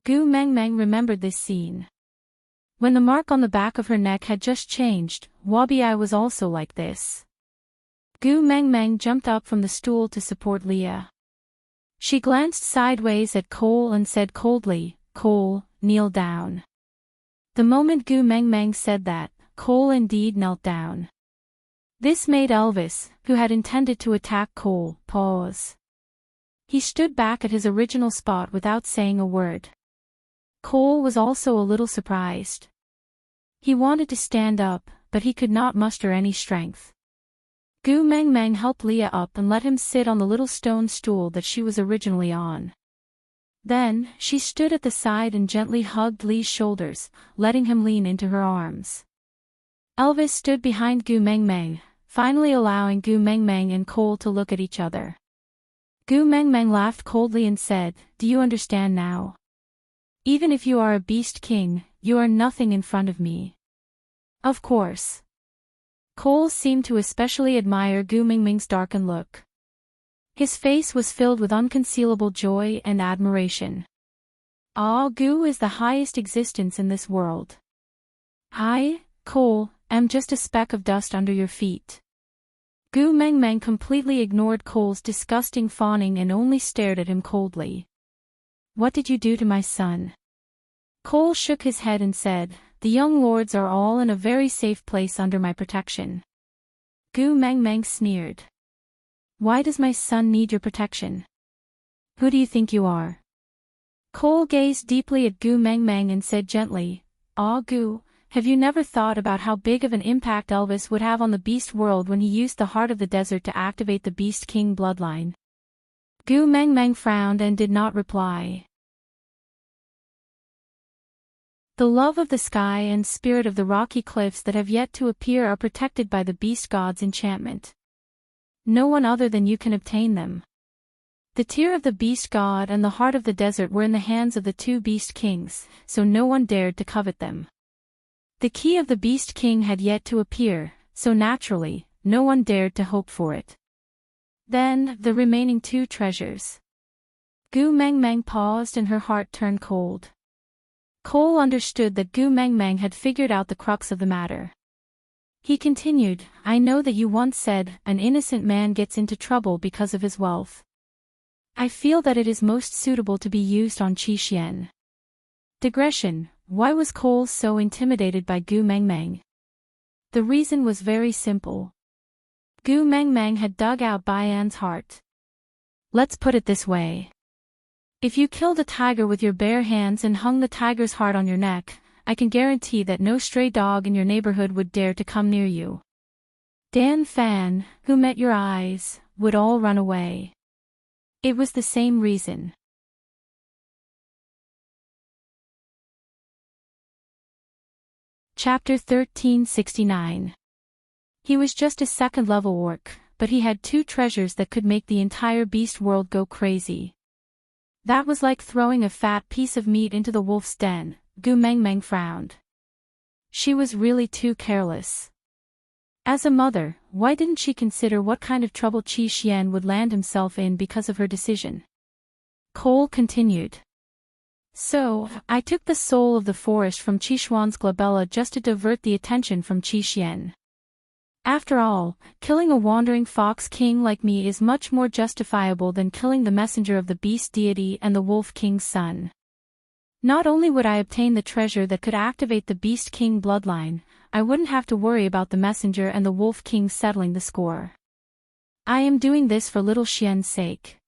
Speaker 1: Gu Meng Meng remembered this scene. When the mark on the back of her neck had just changed, Wabi was also like this. Gu Meng Meng jumped up from the stool to support Leah. She glanced sideways at Cole and said coldly, "Cole, kneel down." The moment Gu Meng Meng said that, Cole indeed knelt down. This made Elvis, who had intended to attack Cole, pause. He stood back at his original spot without saying a word. Cole was also a little surprised. He wanted to stand up, but he could not muster any strength. Gu Meng Meng helped Leah up and let him sit on the little stone stool that she was originally on. Then, she stood at the side and gently hugged Lee's shoulders, letting him lean into her arms. Elvis stood behind Gu Meng Meng, finally allowing Gu Meng Meng and Cole to look at each other. Gu Meng Meng laughed coldly and said, "Do you understand now? Even if you are a beast king, you are nothing in front of me." Of course. Cole seemed to especially admire Gu Meng Meng's darkened look. His face was filled with unconcealable joy and admiration. Ah, Gu is the highest existence in this world. I, Cole, am just a speck of dust under your feet. Gu Meng Meng completely ignored Cole's disgusting fawning and only stared at him coldly. "What did you do to my son?" Cole shook his head and said, "The young lords are all in a very safe place under my protection." Gu Meng Meng sneered. "Why does my son need your protection? Who do you think you are?" Cole gazed deeply at Gu Meng Meng and said gently, "Ah, Gu, have you never thought about how big of an impact Elvis would have on the beast world when he used the heart of the desert to activate the Beast King bloodline?" Gu Meng Meng frowned and did not reply. The love of the sky and spirit of the rocky cliffs that have yet to appear are protected by the beast god's enchantment. No one other than you can obtain them. The tear of the beast god and the heart of the desert were in the hands of the two beast kings, so no one dared to covet them. The key of the beast king had yet to appear, so naturally, no one dared to hope for it. Then, the remaining two treasures. Gu Meng Meng paused and her heart turned cold. Cole understood that Gu Meng Meng had figured out the crux of the matter. He continued, "I know that you once said, an innocent man gets into trouble because of his wealth. I feel that it is most suitable to be used on Qi Xian." Digression: why was Cole so intimidated by Gu Meng Meng? The reason was very simple. Gu Meng Meng had dug out Baian's heart. Let's put it this way. If you killed a tiger with your bare hands and hung the tiger's heart on your neck, I can guarantee that no stray dog in your neighborhood would dare to come near you. Dan Fan, who met your eyes, would all run away. It was the same reason. Chapter 1369. He was just a second-level orc, but he had two treasures that could make the entire beast world go crazy. That was like throwing a fat piece of meat into the wolf's den. Gu Meng Meng frowned. She was really too careless. As a mother, why didn't she consider what kind of trouble Qi Xian would land himself in because of her decision? Cole continued. So, I took the soul of the forest from Qishuan's glabella just to divert the attention from Qi Xian. After all, killing a wandering fox king like me is much more justifiable than killing the messenger of the beast deity and the wolf king's son. Not only would I obtain the treasure that could activate the beast king bloodline, I wouldn't have to worry about the messenger and the wolf king settling the score. I am doing this for little Xian's sake.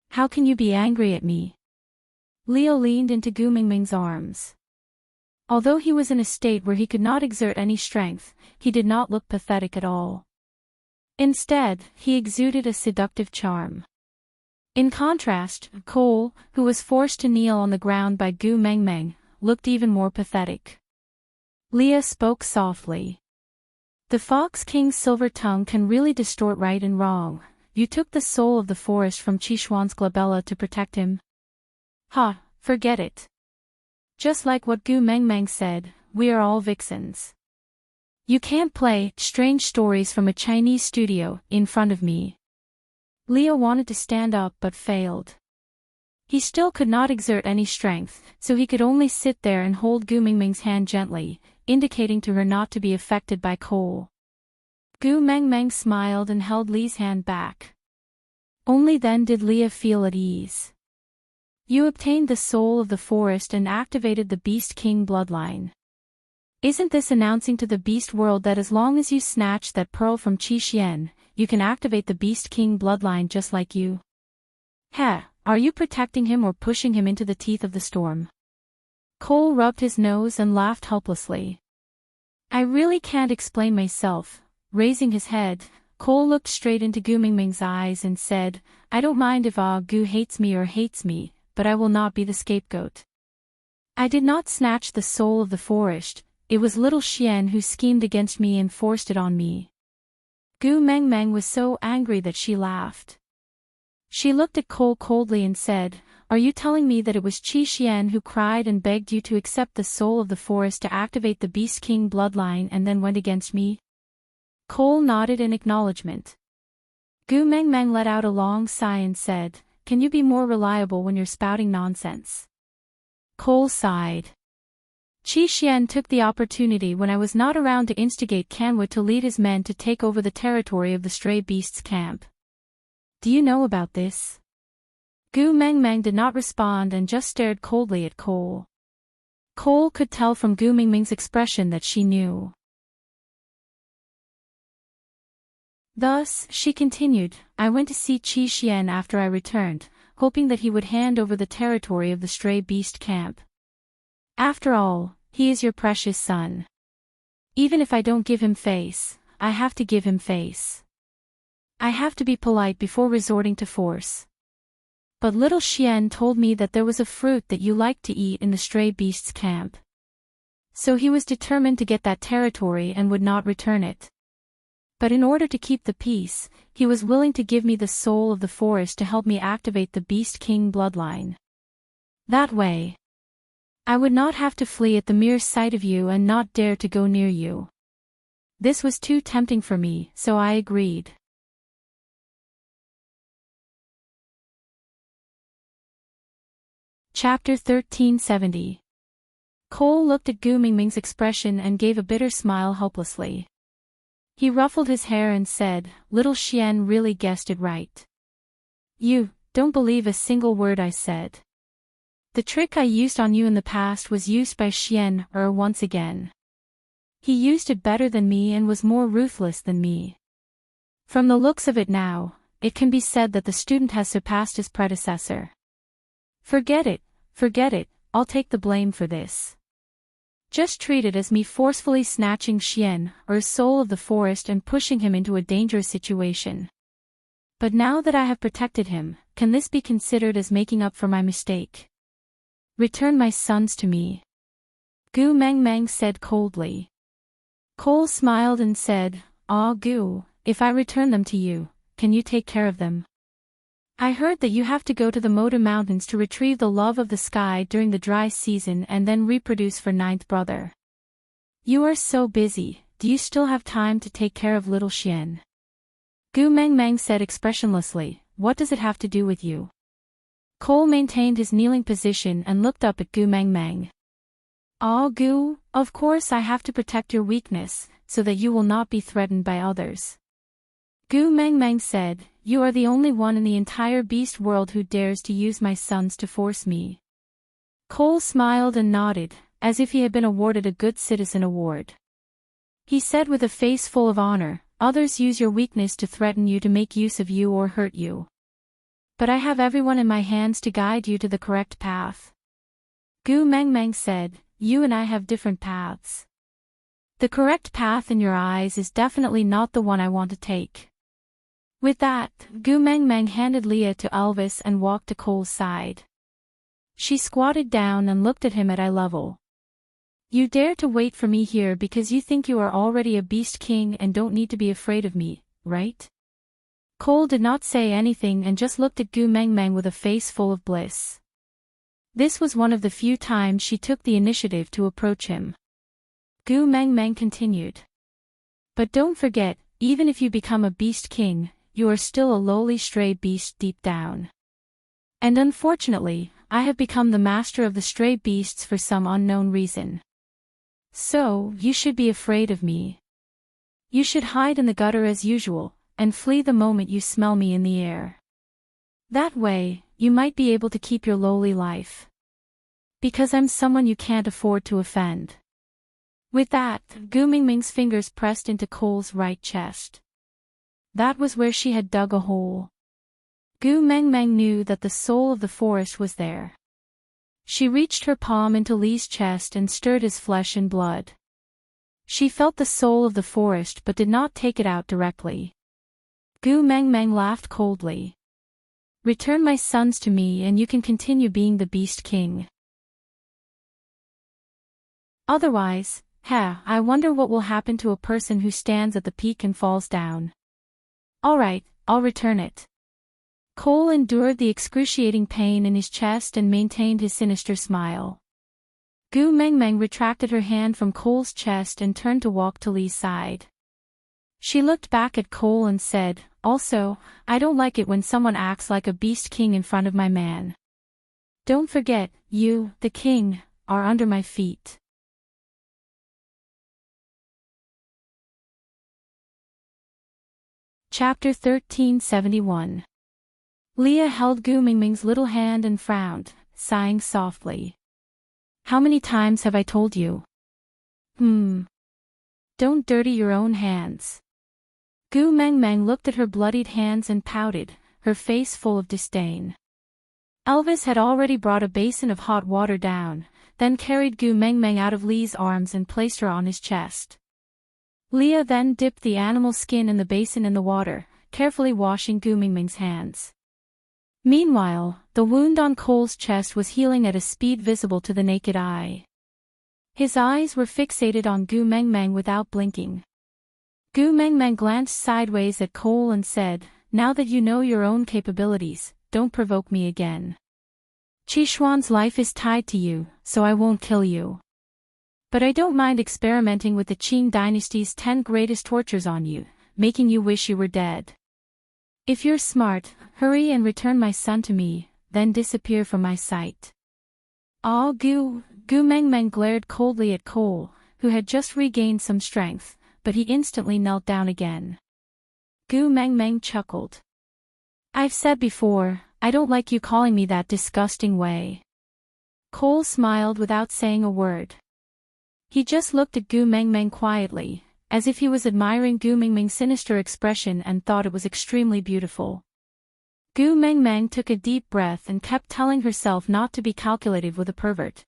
Speaker 1: How can you be angry at me? Leo leaned into Gu Mingming's arms. Although he was in a state where he could not exert any strength, he did not look pathetic at all. Instead, he exuded a seductive charm. In contrast, Cole, who was forced to kneel on the ground by Gu Mengmeng, looked even more pathetic. Leah spoke softly. The Fox King's silver tongue can really distort right and wrong. You took the soul of the forest from Chishuan's glabella to protect him. Ha, forget it. Just like what Gu Mengmeng said, we are all vixens. You can't play strange stories from a Chinese studio in front of me. Leah wanted to stand up but failed. He still could not exert any strength, so he could only sit there and hold Gu Mengmeng's hand gently, indicating to her not to be affected by Cole. Gu Mengmeng smiled and held Lee's hand back. Only then did Leah feel at ease. You obtained the soul of the forest and activated the Beast King bloodline. Isn't this announcing to the beast world that as long as you snatch that pearl from Qi Xian, you can activate the Beast King bloodline just like you? Heh, are you protecting him or pushing him into the teeth of the storm? Cole rubbed his nose and laughed helplessly. I really can't explain myself. Raising his head, Cole looked straight into Gu Mingming's eyes and said, I don't mind if Gu hates me or hates me, but I will not be the scapegoat. I did not snatch the soul of the forest. It was little Xian who schemed against me and forced it on me. Gu Mengmeng was so angry that she laughed. She looked at Cole coldly and said, Are you telling me that it was Qi Xian who cried and begged you to accept the soul of the forest to activate the Beast King bloodline and then went against me? Cole nodded in acknowledgement. Gu Mengmeng let out a long sigh and said, Can you be more reliable when you're spouting nonsense? Cole sighed. Qi Xian took the opportunity when I was not around to instigate Kanwa to lead his men to take over the territory of the stray beasts camp. Do you know about this? Gu Mengmeng did not respond and just stared coldly at Cole. Cole could tell from Gu Mingming's expression that she knew. Thus, she continued, I went to see Qi Xian after I returned, hoping that he would hand over the territory of the stray beast camp. After all, he is your precious son. Even if I don't give him face, I have to give him face. I have to be polite before resorting to force. But little Xian told me that there was a fruit that you liked to eat in the stray beasts camp. So he was determined to get that territory and would not return it. But in order to keep the peace, he was willing to give me the soul of the forest to help me activate the Beast King bloodline. That way, I would not have to flee at the mere sight of you and not dare to go near you. This was too tempting for me, so I agreed. Chapter 1370. Cole looked at Gu Mingming's expression and gave a bitter smile helplessly. He ruffled his hair and said, Little Xian really guessed it right. You don't believe a single word I said. The trick I used on you in the past was used by Xian once again. He used it better than me and was more ruthless than me. From the looks of it now, it can be said that the student has surpassed his predecessor. Forget it, I'll take the blame for this. Just treat it as me forcefully snatching Xian, soul of the forest and pushing him into a dangerous situation. But now that I have protected him, can this be considered as making up for my mistake? Return my sons to me. Gu Mengmeng said coldly. Cole smiled and said, Gu, if I return them to you, can you take care of them? I heard that you have to go to the Moda Mountains to retrieve the love of the sky during the dry season and then reproduce for ninth brother. You are so busy, do you still have time to take care of little Xian? Gu Mengmeng said expressionlessly, What does it have to do with you? Cole maintained his kneeling position and looked up at Gu Mengmeng. Gu, of course I have to protect your weakness, so that you will not be threatened by others. Gu Mengmeng said, You are the only one in the entire beast world who dares to use my sons to force me. Cole smiled and nodded, as if he had been awarded a Good Citizen award. He said with a face full of honor, Others use your weakness to threaten you to make use of you or hurt you. But I have everyone in my hands to guide you to the correct path. Gu Mengmeng said, You and I have different paths. The correct path in your eyes is definitely not the one I want to take. With that, Gu Mengmeng handed Leah to Elvis and walked to Cole's side. She squatted down and looked at him at eye level. You dare to wait for me here because you think you are already a beast king and don't need to be afraid of me, right? Cole did not say anything and just looked at Gu Mengmeng with a face full of bliss. This was one of the few times she took the initiative to approach him. Gu Mengmeng continued. But don't forget, even if you become a beast king, you are still a lowly stray beast deep down. And unfortunately, I have become the master of the stray beasts for some unknown reason. So, you should be afraid of me. You should hide in the gutter as usual, and flee the moment you smell me in the air. That way, you might be able to keep your lowly life. Because I'm someone you can't afford to offend. With that, Gu Mingming's fingers pressed into Cole's right chest. That was where she had dug a hole. Gu Mengmeng knew that the soul of the forest was there. She reached her palm into Li's chest and stirred his flesh and blood. She felt the soul of the forest but did not take it out directly. Gu Mengmeng laughed coldly. Return my sons to me and you can continue being the Beast King. Otherwise, I wonder what will happen to a person who stands at the peak and falls down. Alright, I'll return it. Cole endured the excruciating pain in his chest and maintained his sinister smile. Gu Mengmeng retracted her hand from Cole's chest and turned to walk to Li's side. She looked back at Cole and said, Also, I don't like it when someone acts like a beast king in front of my man. Don't forget, you, the king, are under my feet. Chapter 1371. Leah held Gu Mingming's little hand and frowned, sighing softly. How many times have I told you? Don't dirty your own hands. Gu Mengmeng looked at her bloodied hands and pouted, her face full of disdain. Elvis had already brought a basin of hot water down, then carried Gu Mengmeng out of Li's arms and placed her on his chest. Leah then dipped the animal skin in the basin in the water, carefully washing Gu Mingming's hands. Meanwhile, the wound on Cole's chest was healing at a speed visible to the naked eye. His eyes were fixated on Gu Mengmeng without blinking. Gu Mengmeng glanced sideways at Cole and said, Now that you know your own capabilities, don't provoke me again. Qishuan's life is tied to you, so I won't kill you. But I don't mind experimenting with the Qing dynasty's 10 greatest tortures on you, making you wish you were dead. If you're smart, hurry and return my son to me, then disappear from my sight. Gu Mengmeng glared coldly at Cole, who had just regained some strength, but he instantly knelt down again. Gu Mengmeng chuckled. I've said before, I don't like you calling me that disgusting way. Cole smiled without saying a word. He just looked at Gu Mengmeng quietly, as if he was admiring Gu Mingming's sinister expression and thought it was extremely beautiful. Gu Mengmeng took a deep breath and kept telling herself not to be calculative with a pervert.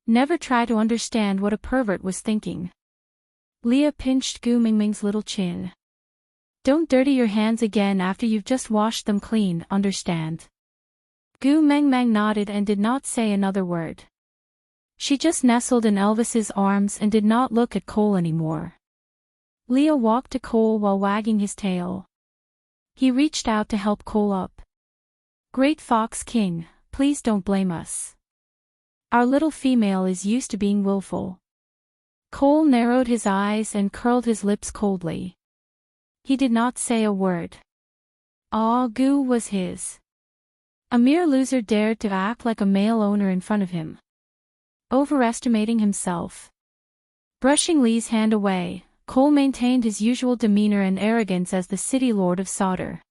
Speaker 1: Never try to understand what a pervert was thinking. Leah pinched Gu Mingming's little chin. Don't dirty your hands again after you've just washed them clean, understand? Gu Mengmeng nodded and did not say another word. She just nestled in Elvis's arms and did not look at Cole anymore. Leah walked to Cole while wagging his tail. He reached out to help Cole up. Great Fox King, please don't blame us. Our little female is used to being willful. Cole narrowed his eyes and curled his lips coldly. He did not say a word. Gu was his. A mere loser dared to act like a male owner in front of him. Overestimating himself. Brushing Li's hand away, Cole maintained his usual demeanor and arrogance as the city lord of Sauter.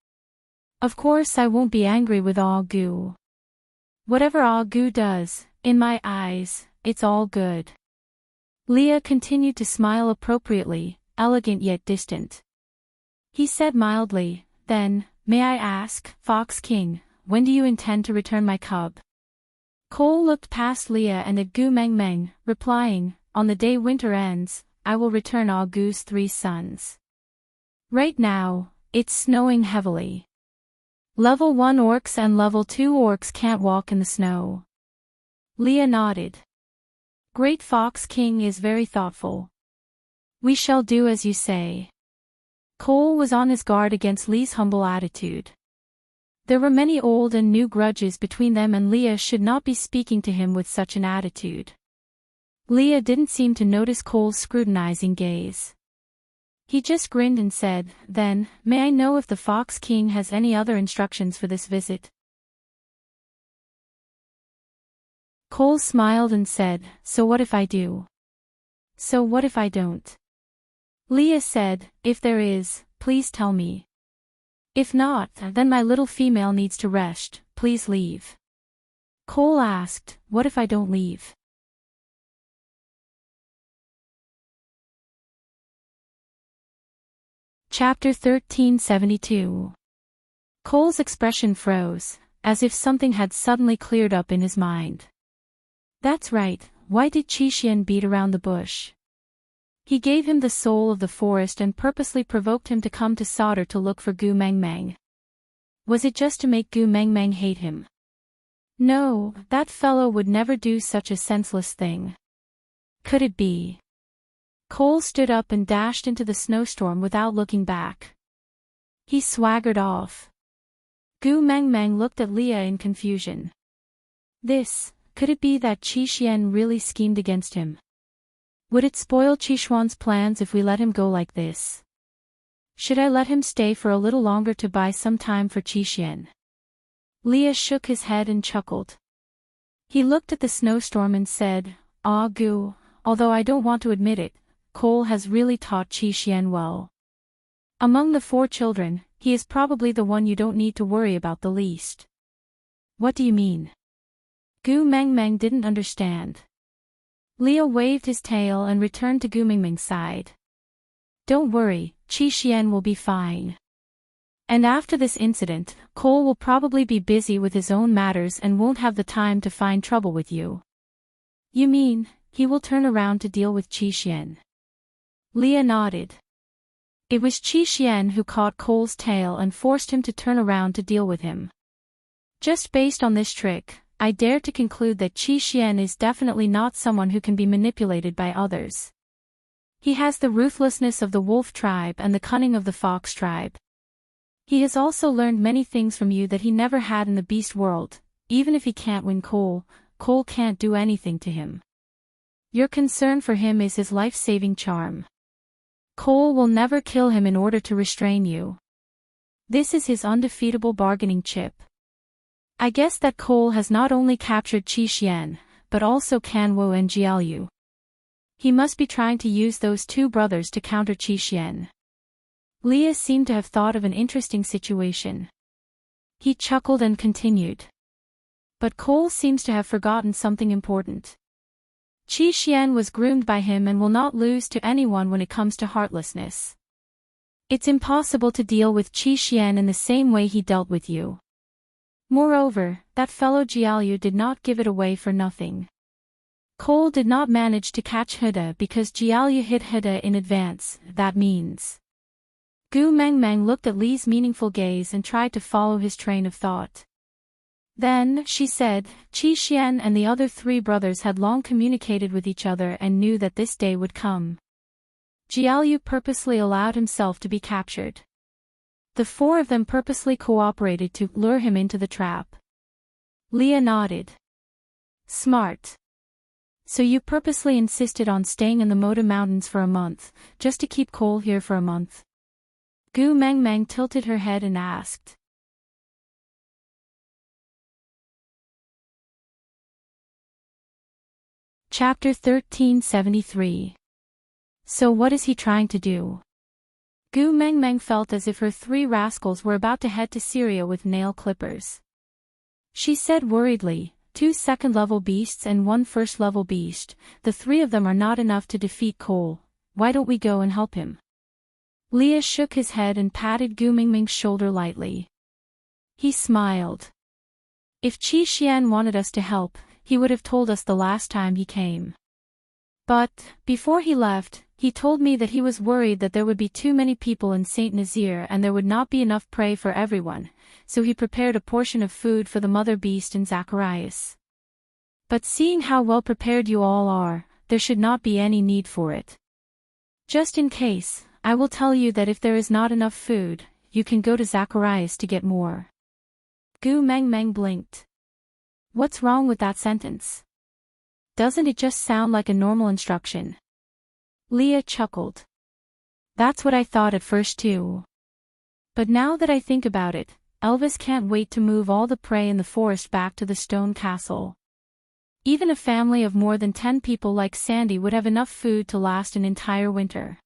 Speaker 1: Of course I won't be angry with Gu. Whatever Gu does, in my eyes, it's all good. Leah continued to smile appropriately, elegant yet distant. He said mildly, Then, may I ask, Fox King, when do you intend to return my cub? Cole looked past Leah and at Gu Mengmeng, replying, On the day winter ends, I will return Gu's 3 sons. Right now, it's snowing heavily. Level 1 orcs and level 2 orcs can't walk in the snow. Leah nodded. Great Fox King is very thoughtful. We shall do as you say. Cole was on his guard against Lee's humble attitude. There were many old and new grudges between them, and Leah should not be speaking to him with such an attitude. Leah didn't seem to notice Cole's scrutinizing gaze. He just grinned and said, "Then, may I know if the Fox King has any other instructions for this visit?" Cole smiled and said, "So what if I do?" "So what if I don't?" Leah said, "If there is, please tell me. If not, then my little female needs to rest, please leave." Cole asked, "What if I don't leave?" Chapter 1372. Cole's expression froze, as if something had suddenly cleared up in his mind. That's right, why did Qi beat around the bush? He gave him the soul of the forest and purposely provoked him to come to Sauter to look for Gu Mengmeng. Was it just to make Gu Mengmeng hate him? No, that fellow would never do such a senseless thing. Could it be? Cole stood up and dashed into the snowstorm without looking back. He swaggered off. Gu Mengmeng looked at Leah in confusion. Could it be that Qi really schemed against him? Would it spoil Qishuan's plans if we let him go like this? Should I let him stay for a little longer to buy some time for Qi? Leah shook his head and chuckled. He looked at the snowstorm and said, "Ah Gu, although I don't want to admit it, Cole has really taught Qi well. Among the 4 children, he is probably the one you don't need to worry about the least." "What do you mean?" Gu Mengmeng didn't understand. Leah waved his tail and returned to Gu Mengmeng's side. "Don't worry, Qi will be fine. And after this incident, Cole will probably be busy with his own matters and won't have the time to find trouble with you." "You mean, he will turn around to deal with Qi?" Leah nodded. It was Qi who caught Cole's tail and forced him to turn around to deal with him. Just based on this trick, I dare to conclude that Qi is definitely not someone who can be manipulated by others. He has the ruthlessness of the wolf tribe and the cunning of the fox tribe. He has also learned many things from you that he never had in the beast world. Even if he can't win Cole, Cole can't do anything to him. Your concern for him is his life-saving charm. Cole will never kill him in order to restrain you. This is his undefeatable bargaining chip. I guess that Cole has not only captured Qi, but also Kanwo and Jiaoyu. He must be trying to use those 2 brothers to counter Qi. Leah seemed to have thought of an interesting situation. He chuckled and continued. But Cole seems to have forgotten something important. Qi was groomed by him and will not lose to anyone when it comes to heartlessness. It's impossible to deal with Qi in the same way he dealt with you. Moreover, that fellow Jiaoyu did not give it away for nothing. Cole did not manage to catch Huda because Jiaoyu hit Huda in advance, that means. Gu Mengmeng looked at Li's meaningful gaze and tried to follow his train of thought. Then, she said, Qi and the other 3 brothers had long communicated with each other and knew that this day would come. Jiaoyu purposely allowed himself to be captured. The 4 of them purposely cooperated to lure him into the trap. Leah nodded. Smart. So you purposely insisted on staying in the Moda Mountains for a month, just to keep Cole here for a month? Gu Mengmeng tilted her head and asked. Chapter 1373. So what is he trying to do? Gu Mengmeng felt as if her 3 rascals were about to head to Syria with nail clippers. She said worriedly, 2 second-level beasts and 1 first-level beast, the 3 of them are not enough to defeat Cole. Why don't we go and help him? Leah shook his head and patted Gu Mengmeng's shoulder lightly. He smiled. If Qi wanted us to help, he would have told us the last time he came. But, before he left, he told me that he was worried that there would be too many people in Saint Nazaire and there would not be enough prey for everyone, so he prepared a portion of food for the mother beast and Zacharias. But seeing how well prepared you all are, there should not be any need for it. Just in case, I will tell you that if there is not enough food, you can go to Zacharias to get more. Gu Meng Meng blinked. What's wrong with that sentence? Doesn't it just sound like a normal instruction? Leah chuckled. That's what I thought at first too. But now that I think about it, Elvis can't wait to move all the prey in the forest back to the stone castle. Even a family of more than 10 people like Sandy would have enough food to last an entire winter.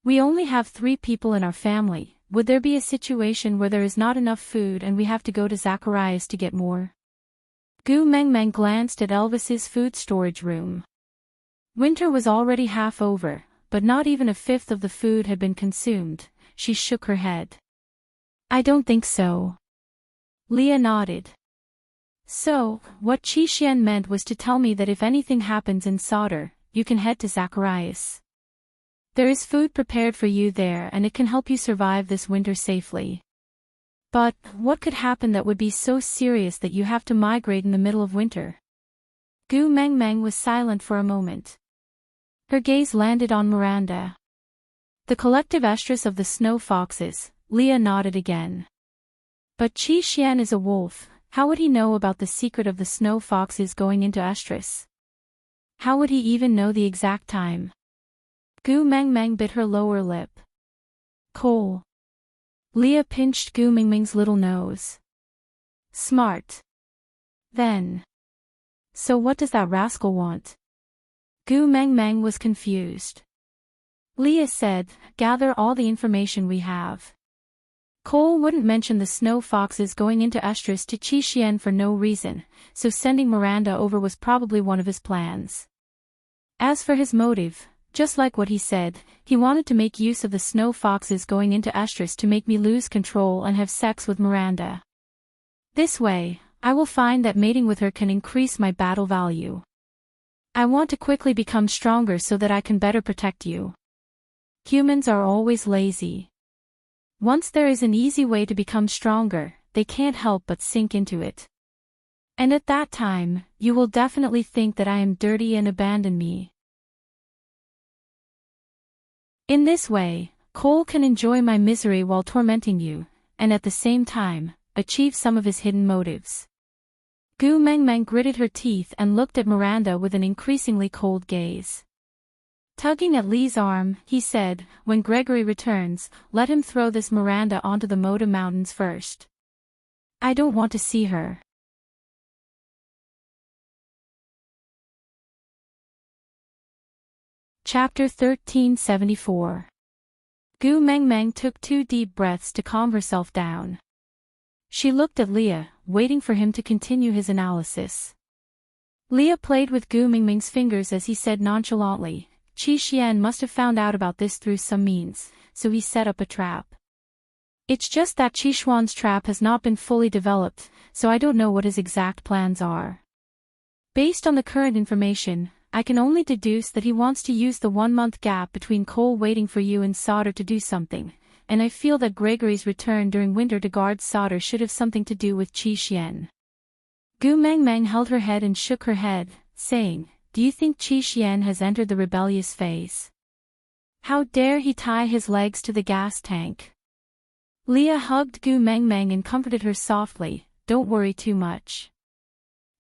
Speaker 1: We only have 3 people in our family. Would there be a situation where there is not enough food and we have to go to Zacharias to get more? Gu Meng Meng glanced at Elvis's food storage room. Winter was already half over, but not even a fifth of the food had been consumed. She shook her head. I don't think so. Leah nodded. So, what Qi Xian meant was to tell me that if anything happens in Sauder, you can head to Zacharias. There is food prepared for you there and it can help you survive this winter safely. But, what could happen that would be so serious that you have to migrate in the middle of winter? Gu Meng Meng was silent for a moment. Her gaze landed on Miranda. The collective estrus of the snow foxes, Leah nodded again. But Qi Xian is a wolf, how would he know about the secret of the snow foxes going into estrus? How would he even know the exact time? Gu Meng Meng bit her lower lip. Cole. Leah pinched Gu Meng Meng's little nose. Smart. Then. So what does that rascal want? Gu Meng Meng was confused. Leah said, gather all the information we have. Cole wouldn't mention the snow foxes going into estrus to Qi Xian for no reason, so sending Miranda over was probably one of his plans. As for his motive, just like what he said, he wanted to make use of the snow foxes going into estrus to make me lose control and have sex with Miranda. This way, I will find that mating with her can increase my battle value. I want to quickly become stronger so that I can better protect you. Humans are always lazy. Once there is an easy way to become stronger, they can't help but sink into it. And at that time, you will definitely think that I am dirty and abandon me. In this way, Cole can enjoy my misery while tormenting you, and at the same time, achieve some of his hidden motives. Gu Meng Meng gritted her teeth and looked at Miranda with an increasingly cold gaze. Tugging at Lee's arm, he said, when Gregory returns, let him throw this Miranda onto the Moda Mountains first. I don't want to see her. Chapter 1374. Gu Meng Meng took 2 deep breaths to calm herself down. She looked at Leah, waiting for him to continue his analysis. Leah played with Gu Meng Meng's fingers as he said nonchalantly, Qi Xian must have found out about this through some means, so he set up a trap. It's just that Qi Xuan's trap has not been fully developed, so I don't know what his exact plans are. Based on the current information, I can only deduce that he wants to use the 1-month gap between Cole waiting for you and Sauder to do something, and I feel that Gregory's return during winter to guard Sauder should have something to do with Qi Xian. Gu Meng Meng held her head and shook her head, saying, do you think Qi Xian has entered the rebellious phase? How dare he tie his legs to the gas tank? Leah hugged Gu Meng Meng and comforted her softly, don't worry too much.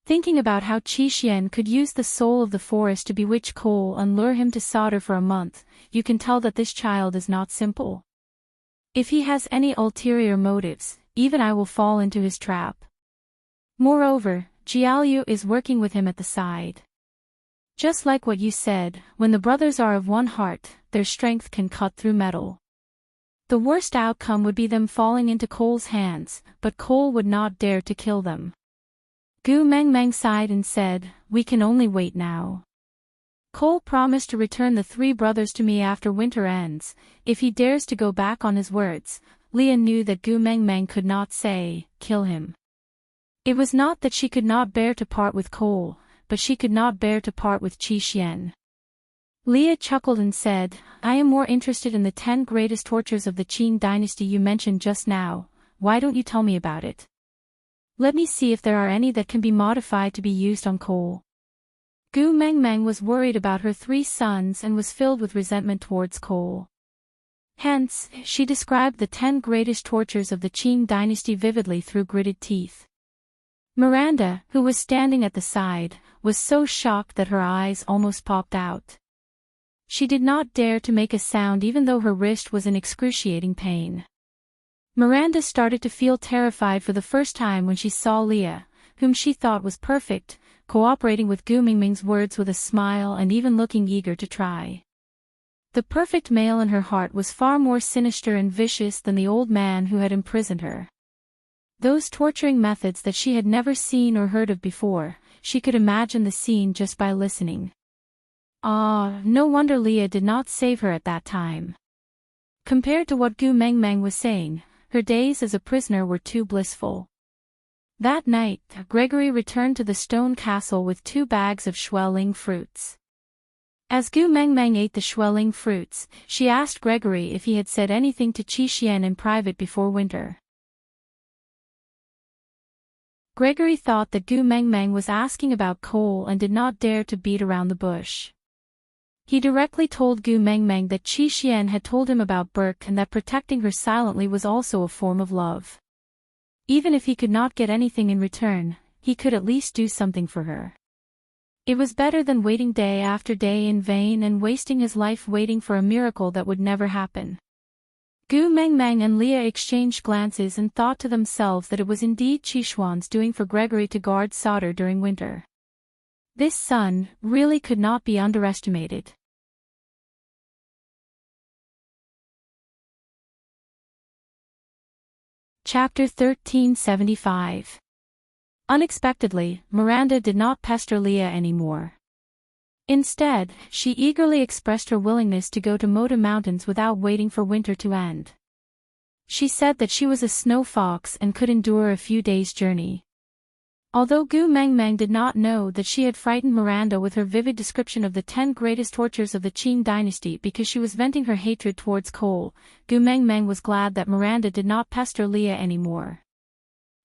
Speaker 1: Thinking about how Qi Xian could use the soul of the forest to bewitch Cole and lure him to Sauder for a month, you can tell that this child is not simple. If he has any ulterior motives, even I will fall into his trap. Moreover, Jiaoyu is working with him at the side. Just like what you said, when the brothers are of one heart, their strength can cut through metal. The worst outcome would be them falling into Cole's hands, but Cole would not dare to kill them. Gu Meng Meng sighed and said, we can only wait now. Cole promised to return the 3 brothers to me after winter ends. If he dares to go back on his words, Leah knew that Gu Meng Meng could not say, kill him. It was not that she could not bear to part with Cole, but she could not bear to part with Qi Xian. Leah chuckled and said, I am more interested in the 10 greatest tortures of the Qing dynasty you mentioned just now, why don't you tell me about it? Let me see if there are any that can be modified to be used on coal. Gu Mengmeng was worried about her 3 sons and was filled with resentment towards coal. Hence, she described the 10 greatest tortures of the Qing dynasty vividly through gritted teeth. Miranda, who was standing at the side, was so shocked that her eyes almost popped out. She did not dare to make a sound even though her wrist was in excruciating pain. Miranda started to feel terrified for the first time when she saw Leah, whom she thought was perfect, cooperating with Gu Mingming's words with a smile and even looking eager to try. The perfect male in her heart was far more sinister and vicious than the old man who had imprisoned her. Those torturing methods that she had never seen or heard of before, she could imagine the scene just by listening. Ah, no wonder Leah did not save her at that time. Compared to what Gu Mengmeng was saying, her days as a prisoner were too blissful. That night, Gregory returned to the stone castle with 2 bags of Xueling fruits. As Gu Mengmeng ate the Xueling fruits, she asked Gregory if he had said anything to Qi Xian in private before winter. Gregory thought that Gu Mengmeng was asking about coal and did not dare to beat around the bush. He directly told Gu Mengmeng that Qi Xian had told him about Burke and that protecting her silently was also a form of love. Even if he could not get anything in return, he could at least do something for her. It was better than waiting day after day in vain and wasting his life waiting for a miracle that would never happen. Gu Mengmeng and Leah exchanged glances and thought to themselves that it was indeed Qishuan's doing for Gregory to guard solder during winter. This son really could not be underestimated. Chapter 1375. Unexpectedly, Miranda did not pester Leah anymore. Instead, she eagerly expressed her willingness to go to Moda Mountains without waiting for winter to end. She said that she was a snow fox and could endure a few days' journey. Although Gu Mengmeng did not know that she had frightened Miranda with her vivid description of the 10 greatest tortures of the Qing dynasty because she was venting her hatred towards coal, Gu Mengmeng was glad that Miranda did not pester Leah anymore.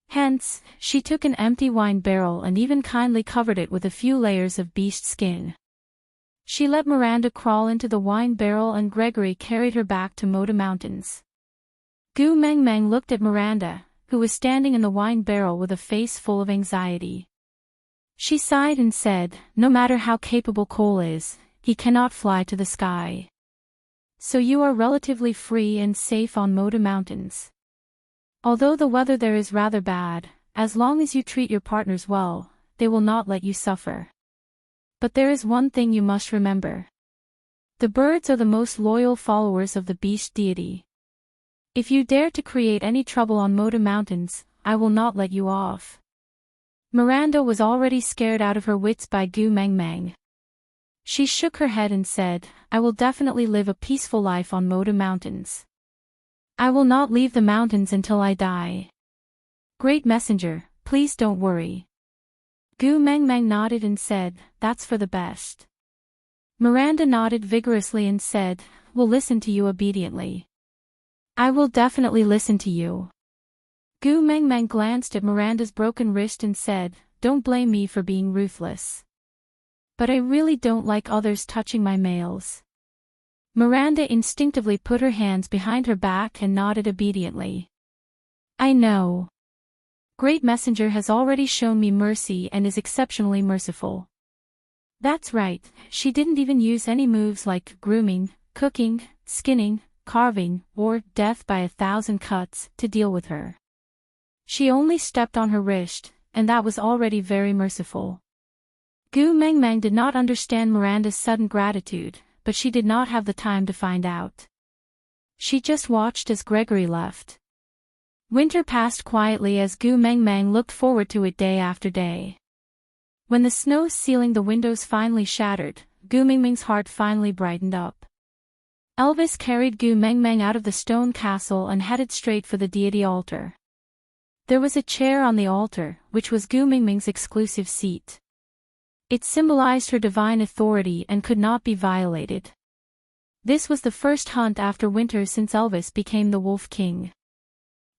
Speaker 1: Hence, she took an empty wine barrel and even kindly covered it with a few layers of beast skin. She let Miranda crawl into the wine barrel and Gregory carried her back to Moda Mountains. Gu Mengmeng looked at Miranda, who was standing in the wine barrel with a face full of anxiety. She sighed and said, "No matter how capable Cole is, he cannot fly to the sky. So you are relatively free and safe on Moda Mountains. Although the weather there is rather bad, as long as you treat your partners well, they will not let you suffer. But there is one thing you must remember. The birds are the most loyal followers of the beast deity. If you dare to create any trouble on Moda Mountains, I will not let you off." Miranda was already scared out of her wits by Gu Mengmeng. She shook her head and said, "I will definitely live a peaceful life on Moda Mountains. I will not leave the mountains until I die. Great Messenger, please don't worry." Gu Mengmeng nodded and said, "That's for the best." Miranda nodded vigorously and said, "We'll listen to you obediently." "I will definitely listen to you." Gu Mengmeng glanced at Miranda's broken wrist and said, "Don't blame me for being ruthless. But I really don't like others touching my males." Miranda instinctively put her hands behind her back and nodded obediently. "I know. Great Messenger has already shown me mercy and is exceptionally merciful." That's right, she didn't even use any moves like grooming, cooking, skinning, carving, or death by 1,000 cuts to deal with her. She only stepped on her wrist, and that was already very merciful. Gu Mengmeng did not understand Miranda's sudden gratitude, but she did not have the time to find out. She just watched as Gregory left. Winter passed quietly as Gu Mengmeng looked forward to it day after day. When the snow sealing the windows finally shattered, Gu Mengmeng's heart finally brightened up. Elvis carried Gu Mengmeng out of the stone castle and headed straight for the deity altar. There was a chair on the altar, which was Gu Mengmeng's exclusive seat. It symbolized her divine authority and could not be violated. This was the first hunt after winter since Elvis became the Wolf King.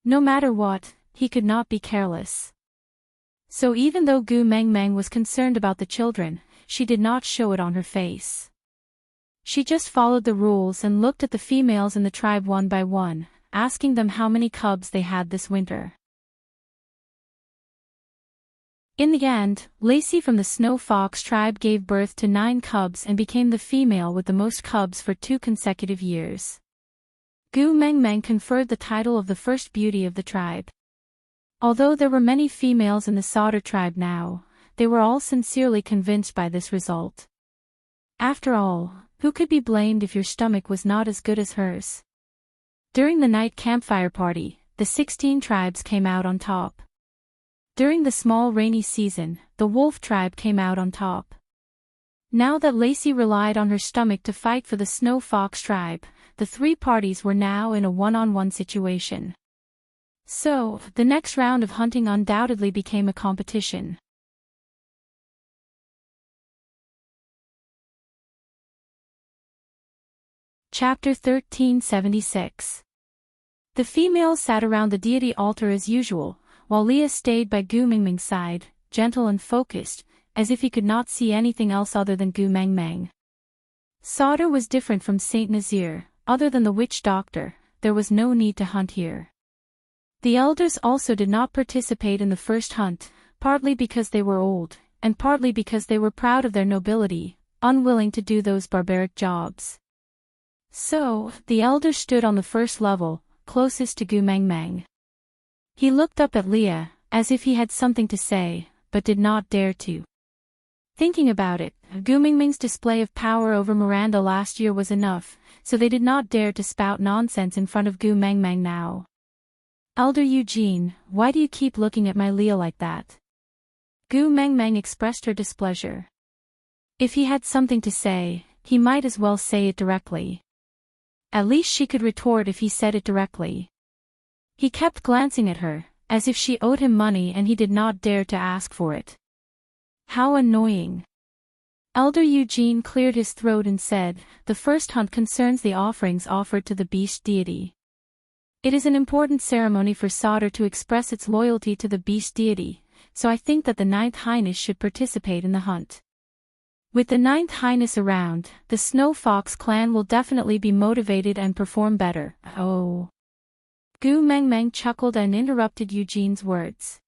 Speaker 1: No matter what, he could not be careless. So even though Gu Meng Meng was concerned about the children, she did not show it on her face. She just followed the rules and looked at the females in the tribe one by one, asking them how many cubs they had this winter. In the end, Lacey from the Snow Fox tribe gave birth to 9 cubs and became the female with the most cubs for 2 consecutive years. Gu Meng Meng conferred the title of the first beauty of the tribe. Although there were many females in the Sauter tribe now, they were all sincerely convinced by this result. After all, who could be blamed if your stomach was not as good as hers? During the night campfire party, the 16 tribes came out on top. During the small rainy season, the Wolf tribe came out on top. Now that Lacey relied on her stomach to fight for the Snow Fox tribe, the 3 parties were now in a one-on-one situation. So, the next round of hunting undoubtedly became a competition. Chapter 1376. The females sat around the deity altar as usual, while Leah stayed by Gu Mengmeng's side, gentle and focused, as if he could not see anything else other than Gu Mengmeng. Sauter was different from Saint Nazir. Other than the witch doctor, there was no need to hunt here. The elders also did not participate in the first hunt, partly because they were old, and partly because they were proud of their nobility, unwilling to do those barbaric jobs. So, the elder stood on the first level, closest to Gu Mengmeng. He looked up at Leah, as if he had something to say, but did not dare to. Thinking about it, Gu Mengmeng's display of power over Miranda last year was enough, so they did not dare to spout nonsense in front of Gu Mengmeng now. Elder Eugene, why do you keep looking at my Leah like that? Gu Mengmeng expressed her displeasure. If he had something to say, he might as well say it directly. At least she could retort if he said it directly. He kept glancing at her, as if she owed him money and he did not dare to ask for it. How annoying. Elder Eugene cleared his throat and said, "The first hunt concerns the offerings offered to the beast deity. It is an important ceremony for Sauter to express its loyalty to the beast deity, so I think that the 9th Highness should participate in the hunt. With the 9th Highness around, the Snow Fox clan will definitely be motivated and perform better." Oh. Gu Mengmeng chuckled and interrupted Eugene's words.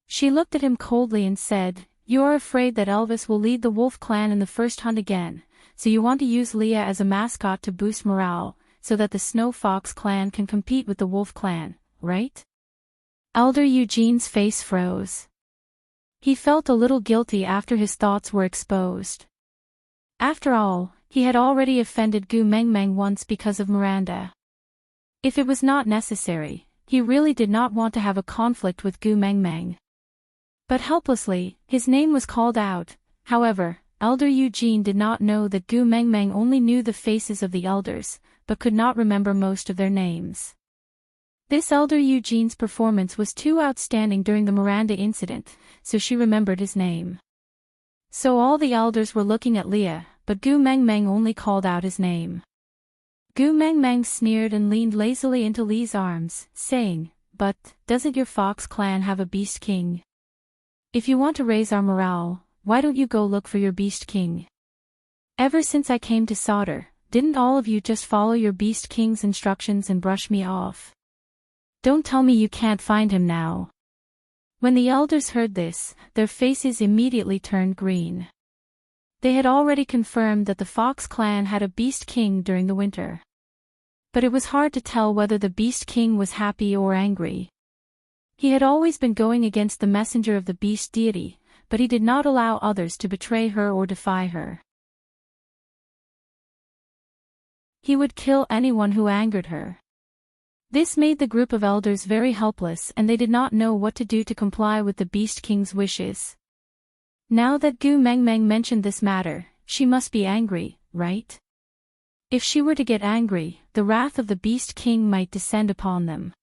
Speaker 1: She looked at him coldly and said, "You are afraid that Elvis will lead the Wolf clan in the first hunt again, so you want to use Leah as a mascot to boost morale, so that the Snow Fox clan can compete with the Wolf clan, right?" Elder Eugene's face froze. He felt a little guilty after his thoughts were exposed. After all, he had already offended Gu Mengmeng once because of Miranda. If it was not necessary, he really did not want to have a conflict with Gu Mengmeng. But helplessly, his name was called out. However, Elder Eugene did not know that Gu Mengmeng only knew the faces of the elders, but could not remember most of their names. This Elder Eugene's performance was too outstanding during the Miranda incident, so she remembered his name. So all the elders were looking at Leah, but Gu Mengmeng only called out his name. Gu Mengmeng sneered and leaned lazily into Lee's arms, saying, "But, doesn't your Fox clan have a beast king? If you want to raise our morale, why don't you go look for your beast king? Ever since I came to Sauter, didn't all of you just follow your beast king's instructions and brush me off? Don't tell me you can't find him now." When the elders heard this, their faces immediately turned green. They had already confirmed that the Fox clan had a beast king during the winter. But it was hard to tell whether the beast king was happy or angry. He had always been going against the messenger of the beast deity, but he did not allow others to betray her or defy her. He would kill anyone who angered her. This made the group of elders very helpless and they did not know what to do to comply with the Beast King's wishes. Now that Gu Mengmeng mentioned this matter, she must be angry, right? If she were to get angry, the wrath of the Beast King might descend upon them.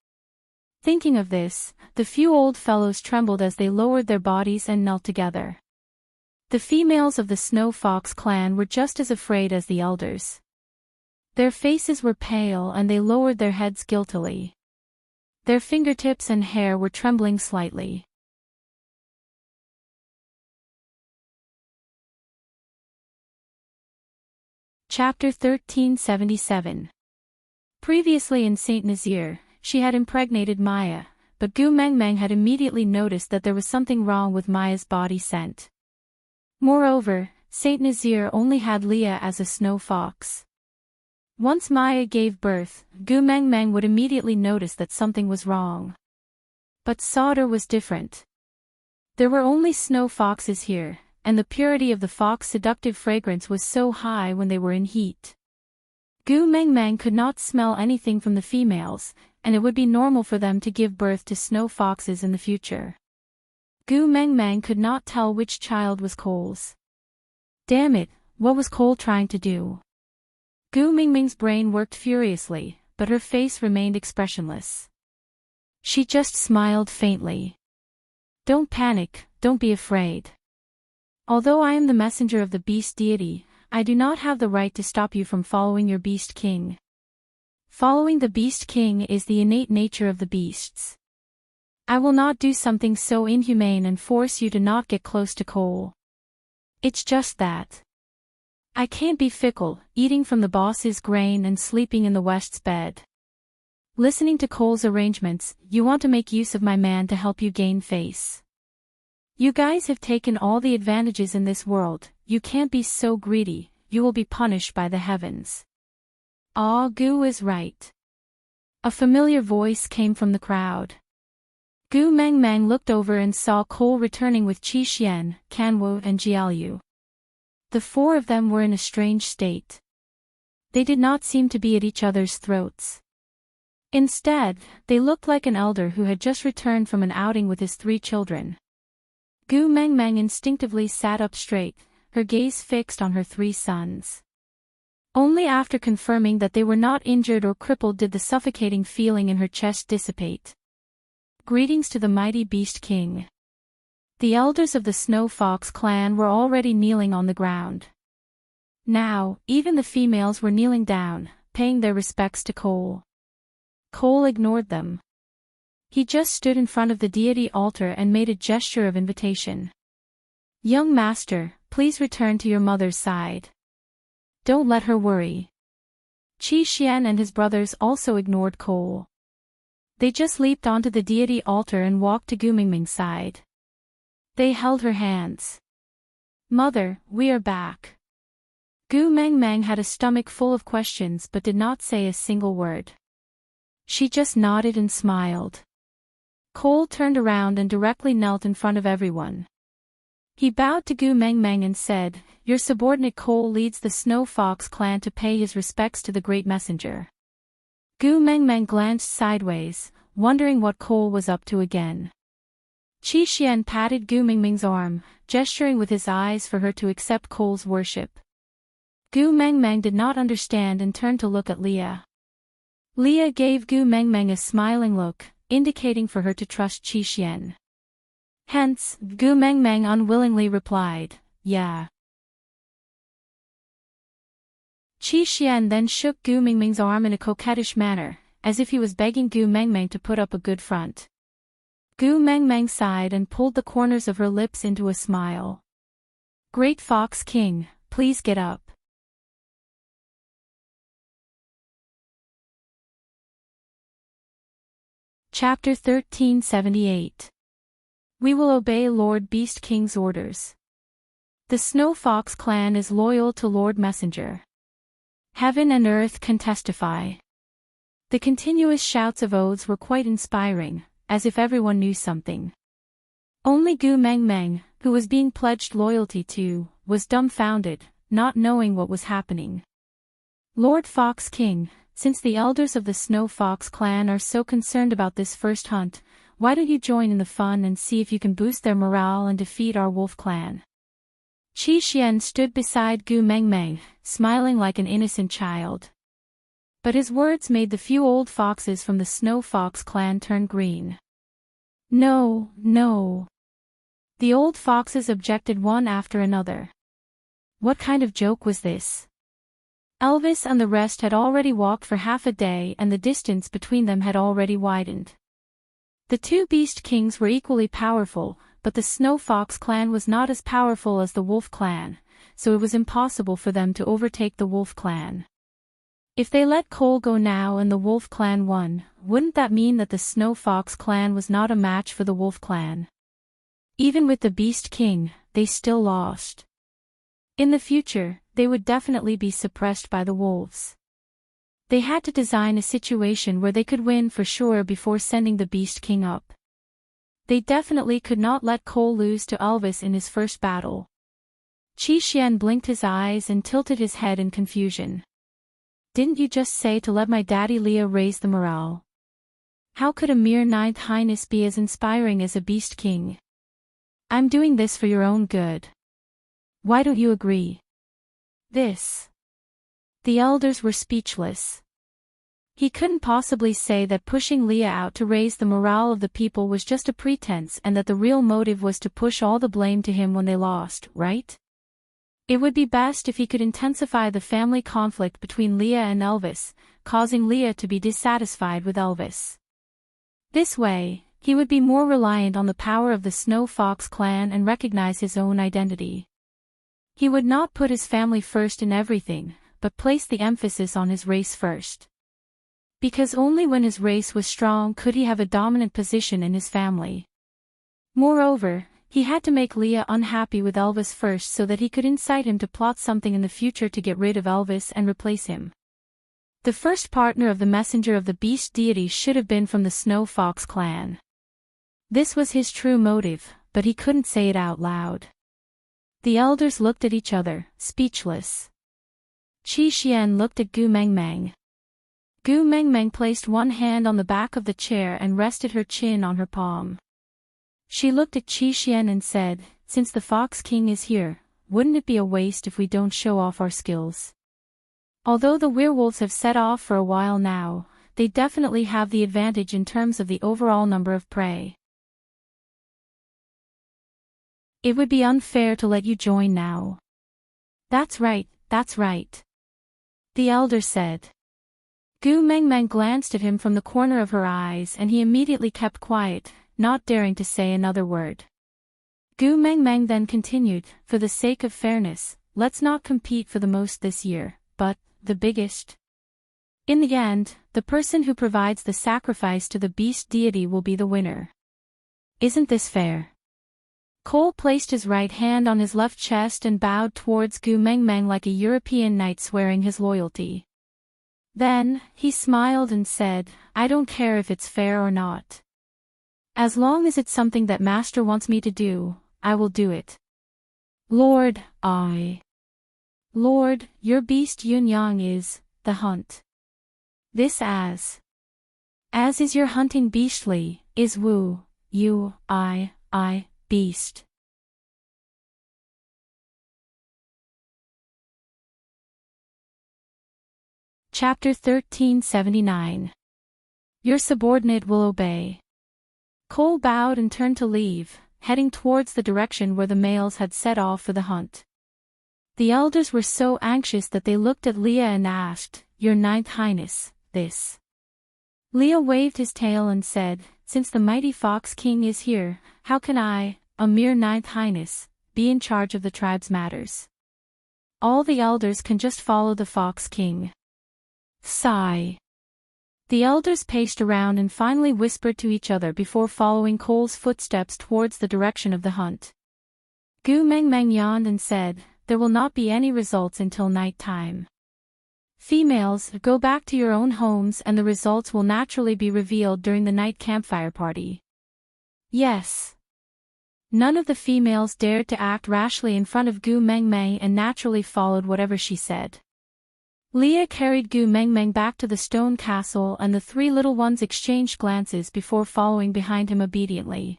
Speaker 1: Thinking of this, the few old fellows trembled as they lowered their bodies and knelt together. The females of the Snow Fox clan were just as afraid as the elders. Their faces were pale and they lowered their heads guiltily. Their fingertips and hair were trembling slightly. Chapter 1377. Previously in Saint Nazaire, she had impregnated Maya, but Gu Mengmeng had immediately noticed that there was something wrong with Maya's body scent. Moreover, Saint Nazaire only had Leah as a snow fox. Once Maya gave birth, Gu Mengmeng would immediately notice that something was wrong. But Sauter was different. There were only snow foxes here, and the purity of the fox seductive fragrance was so high when they were in heat. Gu Mengmeng could not smell anything from the females, and it would be normal for them to give birth to snow foxes in the future. Gu Mengmeng could not tell which child was Cole's. Damn it, what was Cole trying to do? Gu Mingming's brain worked furiously, but her face remained expressionless. She just smiled faintly. Don't panic, don't be afraid. Although I am the messenger of the beast deity, I do not have the right to stop you from following your beast king. Following the beast king is the innate nature of the beasts. I will not do something so inhumane and force you to not get close to Cole. It's just that. I can't be fickle, eating from the boss's grain and sleeping in the West's bed. Listening to Cole's arrangements, you want to make use of my man to help you gain face. You guys have taken all the advantages in this world, you can't be so greedy, you will be punished by the heavens. Ah, Gu is right. A familiar voice came from the crowd. Gu Mengmeng looked over and saw Cole returning with Qi Xian, Kanwu and Jiaoyu. The four of them were in a strange state. They did not seem to be at each other's throats. Instead, they looked like an elder who had just returned from an outing with his 3 children. Gu Mengmeng instinctively sat up straight, her gaze fixed on her 3 sons. Only after confirming that they were not injured or crippled did the suffocating feeling in her chest dissipate. Greetings to the mighty Beast King. The elders of the Snow Fox clan were already kneeling on the ground. Now, even the females were kneeling down, paying their respects to Cole. Cole ignored them. He just stood in front of the deity altar and made a gesture of invitation. Young master, please return to your mother's side. Don't let her worry. Qi Xian and his brothers also ignored Cole. They just leaped onto the deity altar and walked to Gu Mingming's side. They held her hands. Mother, we are back. Gu Mengmeng had a stomach full of questions but did not say a single word. She just nodded and smiled. Cole turned around and directly knelt in front of everyone. He bowed to Gu Mengmeng and said, "Your subordinate Cole leads the Snow Fox clan to pay his respects to the great messenger." Gu Mengmeng glanced sideways, wondering what Cole was up to again. Qi Xian patted Gu Mingming's arm, gesturing with his eyes for her to accept Cole's worship. Gu Mengmeng did not understand and turned to look at Leah. Leah gave Gu Mengmeng a smiling look, indicating for her to trust Qi Xian. Hence, Gu Mengmeng unwillingly replied, "Yeah." Qi Xian then shook Gu Mingming's arm in a coquettish manner, as if he was begging Gu Mengmeng to put up a good front. Gu Mengmeng sighed and pulled the corners of her lips into a smile. "Great Fox King, please get up." Chapter 1378. We will obey Lord Beast King's orders. The Snow Fox clan is loyal to Lord Messenger. Heaven and earth can testify. The continuous shouts of oaths were quite inspiring, as if everyone knew something. Only Gu Mengmeng, who was being pledged loyalty to, was dumbfounded, not knowing what was happening. Lord Fox King, since the elders of the Snow Fox clan are so concerned about this first hunt, why don't you join in the fun and see if you can boost their morale and defeat our wolf clan? Qi Xian stood beside Gu Mengmeng, smiling like an innocent child. But his words made the few old foxes from the Snow Fox clan turn green. No, no. The old foxes objected one after another. What kind of joke was this? Elvis and the rest had already walked for half a day and the distance between them had already widened. The 2 Beast Kings were equally powerful, but the Snow Fox clan was not as powerful as the Wolf clan, so it was impossible for them to overtake the wolf clan. If they let Cole go now and the wolf clan won, wouldn't that mean that the Snow Fox clan was not a match for the wolf clan? Even with the Beast King, they still lost. In the future, they would definitely be suppressed by the wolves. They had to design a situation where they could win for sure before sending the Beast King up. They definitely could not let Cole lose to Elvis in his first battle. Qi Xian blinked his eyes and tilted his head in confusion. Didn't you just say to let my daddy Leah raise the morale? How could a mere Ninth Highness be as inspiring as a Beast King? I'm doing this for your own good. Why don't you agree? This. The elders were speechless. He couldn't possibly say that pushing Leah out to raise the morale of the people was just a pretense and that the real motive was to push all the blame to him when they lost, right? It would be best if he could intensify the family conflict between Leah and Elvis, causing Leah to be dissatisfied with Elvis. This way, he would be more reliant on the power of the Snow Fox clan and recognize his own identity. He would not put his family first in everything, but place the emphasis on his race first. Because only when his race was strong could he have a dominant position in his family. Moreover, he had to make Leah unhappy with Elvis first so that he could incite him to plot something in the future to get rid of Elvis and replace him. The first partner of the messenger of the beast deity should have been from the Snow Fox clan. This was his true motive, but he couldn't say it out loud. The elders looked at each other, speechless. Qi Xian looked at Gu Mengmeng. Gu Mengmeng placed one hand on the back of the chair and rested her chin on her palm. She looked at Qi Xian and said, since the Fox King is here, wouldn't it be a waste if we don't show off our skills? Although the werewolves have set off for a while now, they definitely have the advantage in terms of the overall number of prey. It would be unfair to let you join now. That's right, that's right. The elder said. Gu Mengmeng glanced at him from the corner of her eyes and he immediately kept quiet, not daring to say another word. Gu Mengmeng then continued, for the sake of fairness, let's not compete for the most this year, but the biggest. In the end, the person who provides the sacrifice to the beast deity will be the winner. Isn't this fair? Cole placed his right hand on his left chest and bowed towards Gu Mengmeng like a European knight swearing his loyalty. Then, he smiled and said, I don't care if it's fair or not. As long as it's something that Master wants me to do, I will do it. Lord, your beast Yun Yang is, the hunt. This as is your hunting beastly, is Wu, you, I, beast. Chapter 1379. Your subordinate will obey. Cole bowed and turned to leave, heading towards the direction where the males had set off for the hunt. The elders were so anxious that they looked at Leah and asked, Your Ninth Highness, this. Leah waved his tail and said, Since the mighty Fox King is here, how can I, a mere Ninth Highness, be in charge of the tribe's matters? All the elders can just follow the Fox King. Sigh. The elders paced around and finally whispered to each other before following Cole's footsteps towards the direction of the hunt. Gu Mengmeng yawned and said, There will not be any results until night time. Females, go back to your own homes and the results will naturally be revealed during the night campfire party. Yes. None of the females dared to act rashly in front of Gu Mengmeng and naturally followed whatever she said. Leah carried Gu Mengmeng back to the stone castle and the three little ones exchanged glances before following behind him obediently.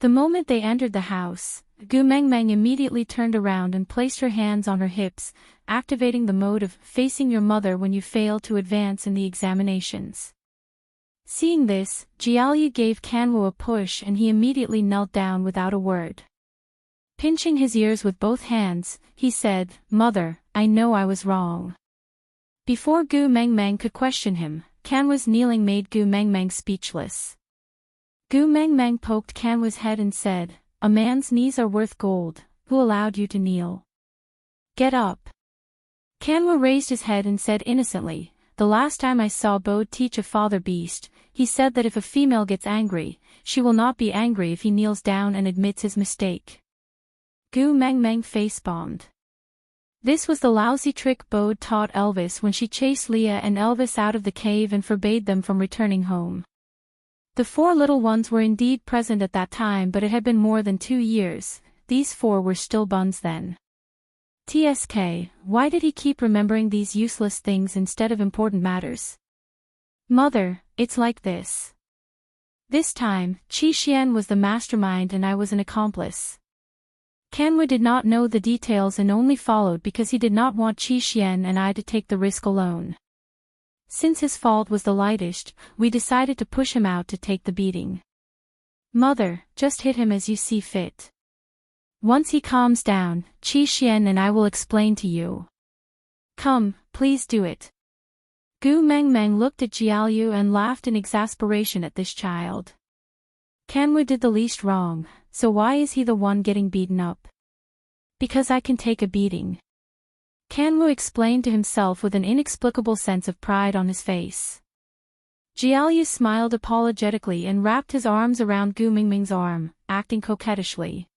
Speaker 1: The moment they entered the house, Gu Mengmeng immediately turned around and placed her hands on her hips, activating the mode of facing your mother when you fail to advance in the examinations. Seeing this, Jiaoyu gave Kanwo a push and he immediately knelt down without a word. Pinching his ears with both hands, he said, Mother, I know I was wrong. Before Gu Mengmeng could question him, Kanwa's kneeling made Gu Mengmeng speechless. Gu Mengmeng poked Kanwa's head and said, A man's knees are worth gold, who allowed you to kneel? Get up. Kanwa raised his head and said innocently, the last time I saw Bode teach a father beast, he said that if a female gets angry, she will not be angry if he kneels down and admits his mistake. Gu Meng Meng face-bombed. This was the lousy trick Bode taught Elvis when she chased Leah and Elvis out of the cave and forbade them from returning home. The 4 little ones were indeed present at that time, but it had been more than 2 years. These 4 were still buns then. TSK, why did he keep remembering these useless things instead of important matters? Mother, it's like this. This time, Qi Xian was the mastermind and I was an accomplice. Kanwa did not know the details and only followed because he did not want Qi Xian and I to take the risk alone. Since his fault was the lightest, we decided to push him out to take the beating. Mother, just hit him as you see fit. Once he calms down, Qi Xian and I will explain to you. Come, please do it. Gu Meng Meng looked at Jiaoyu and laughed in exasperation at this child. Kanwa did the least wrong, so why is he the one getting beaten up? Because I can take a beating. Kanwa explained to himself with an inexplicable sense of pride on his face. Jiaoyu smiled apologetically and wrapped his arms around Gu Mingming's arm, acting coquettishly.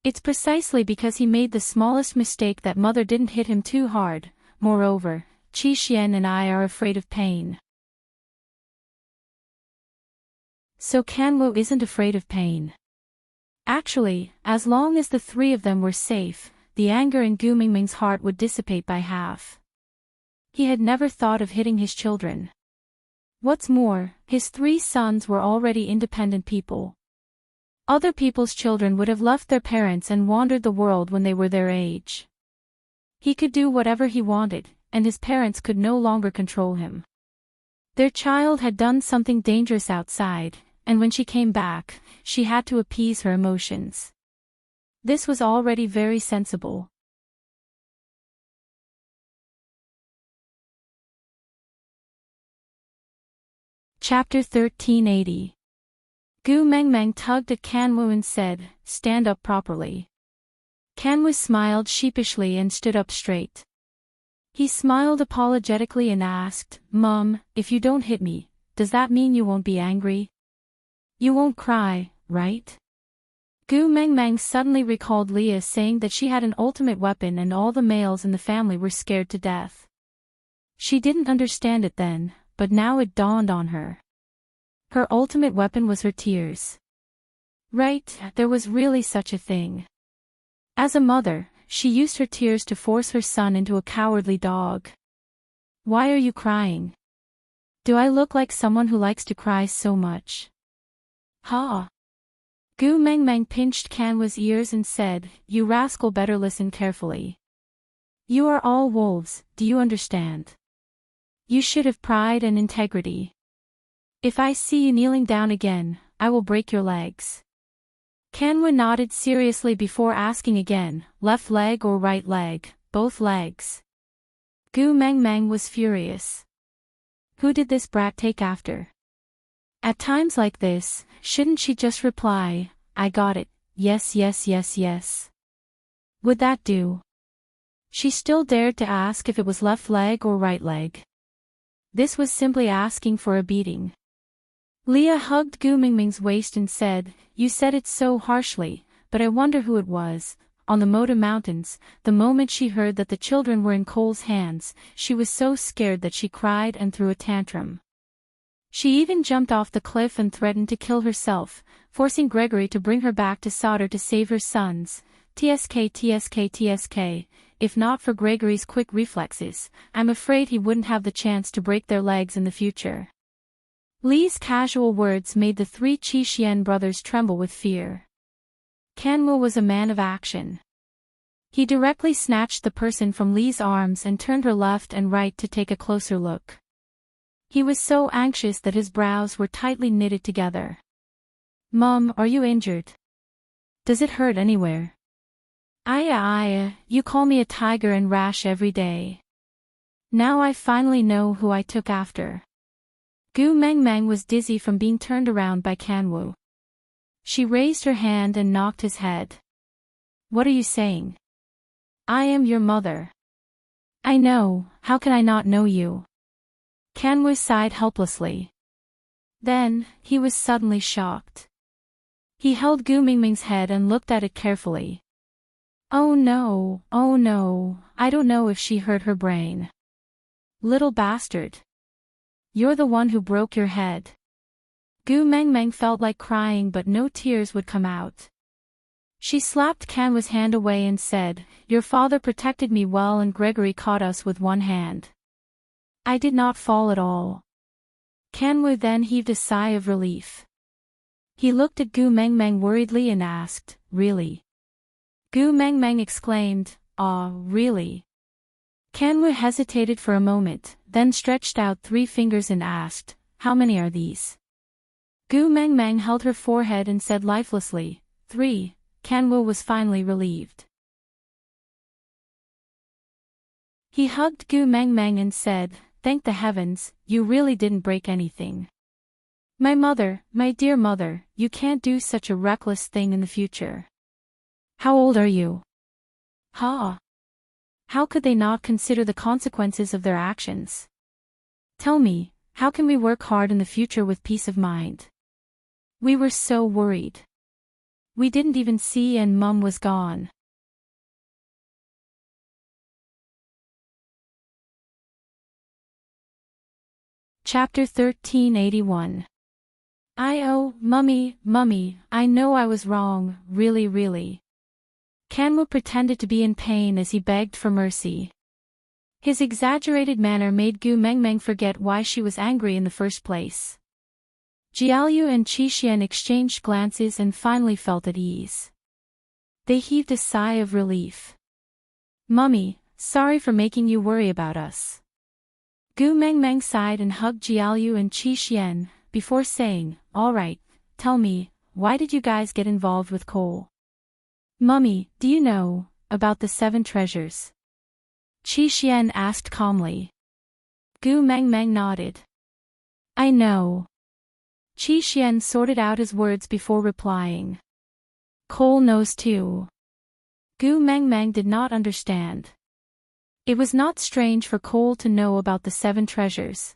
Speaker 1: It's precisely because he made the smallest mistake that mother didn't hit him too hard. Moreover, Qi Xian and I are afraid of pain. So Kanwo isn't afraid of pain. Actually, as long as the 3 of them were safe, the anger in Gu Mingming's heart would dissipate by half. He had never thought of hitting his children. What's more, his 3 sons were already independent people. Other people's children would have left their parents and wandered the world when they were their age. He could do whatever he wanted, and his parents could no longer control him. Their child had done something dangerous outside, and when she came back, she had to appease her emotions. This was already very sensible. Chapter 1380. Gu Meng Meng tugged at Kanwu and said, stand up properly. Kanwu smiled sheepishly and stood up straight. He smiled apologetically and asked, Mom, if you don't hit me, does that mean you won't be angry? You won't cry, right? Gu Meng Meng suddenly recalled Leah saying that she had an ultimate weapon and all the males in the family were scared to death. She didn't understand it then, but now it dawned on her. Her ultimate weapon was her tears. Right, there was really such a thing. As a mother, she used her tears to force her son into a cowardly dog. Why are you crying? Do I look like someone who likes to cry so much? Ha! Gu Meng Meng pinched Kanwa's ears and said, you rascal, better listen carefully. You are all wolves, do you understand? You should have pride and integrity. If I see you kneeling down again, I will break your legs. Kanwa nodded seriously before asking again, left leg or right leg? Both legs. Gu Meng Meng was furious. Who did this brat take after? At times like this, shouldn't she just reply, I got it, yes yes yes yes. Would that do? She still dared to ask if it was left leg or right leg. This was simply asking for a beating. Leah hugged Gu Mingming's waist and said, you said it so harshly, but I wonder who it was. On the Moda Mountains, the moment she heard that the children were in Cole's hands, she was so scared that she cried and threw a tantrum. She even jumped off the cliff and threatened to kill herself, forcing Gregory to bring her back to Solder to save her sons. TSK TSK TSK, if not for Gregory's quick reflexes, I'm afraid he wouldn't have the chance to break their legs in the future. Li's casual words made the 3 Qi Xian brothers tremble with fear. Kanwa was a man of action. He directly snatched the person from Li's arms and turned her left and right to take a closer look. He was so anxious that his brows were tightly knitted together. Mom, are you injured? Does it hurt anywhere? Aya, you call me a tiger and rash every day. Now I finally know who I took after. Gu Meng Meng was dizzy from being turned around by Kanwu. She raised her hand and knocked his head. What are you saying? I am your mother. I know, how can I not know you? Kanwu sighed helplessly. Then, he was suddenly shocked. He held Gu Mingming's head and looked at it carefully. Oh no, I don't know if she hurt her brain. Little bastard. You're the one who broke your head. Gu Mengmeng felt like crying but no tears would come out. She slapped Kanwu's hand away and said, Your father protected me well and Gregory caught us with one hand. I did not fall at all. Kanwu then heaved a sigh of relief. He looked at Gu Mengmeng worriedly and asked, Really? Gu Mengmeng exclaimed, Ah, really? Kanwu hesitated for a moment, then stretched out 3 fingers and asked, How many are these? Gu Mengmeng held her forehead and said lifelessly, 3. Kanwu was finally relieved. He hugged Gu Mengmeng and said, Thank the heavens, you really didn't break anything. My mother, my dear mother, you can't do such a reckless thing in the future. How old are you? Ha! How could they not consider the consequences of their actions? Tell me, how can we work hard in the future with peace of mind? We were so worried. We didn't even see and Mum was gone. Chapter 1381. Mummy, I know I was wrong, really. Kanwu pretended to be in pain as he begged for mercy. His exaggerated manner made Gu Mengmeng forget why she was angry in the first place. Jiaoyu and Qixuan exchanged glances and finally felt at ease. They heaved a sigh of relief. Mummy, sorry for making you worry about us. Gu Mengmeng sighed and hugged Jiaoyu and Qixuan, before saying, All right, tell me, why did you guys get involved with coal? Mummy, do you know about the 7 treasures? Qixuan asked calmly. Gu Mengmeng nodded. I know. Qixuan sorted out his words before replying. Cole knows too. Gu Mengmeng did not understand. It was not strange for Cole to know about the 7 treasures.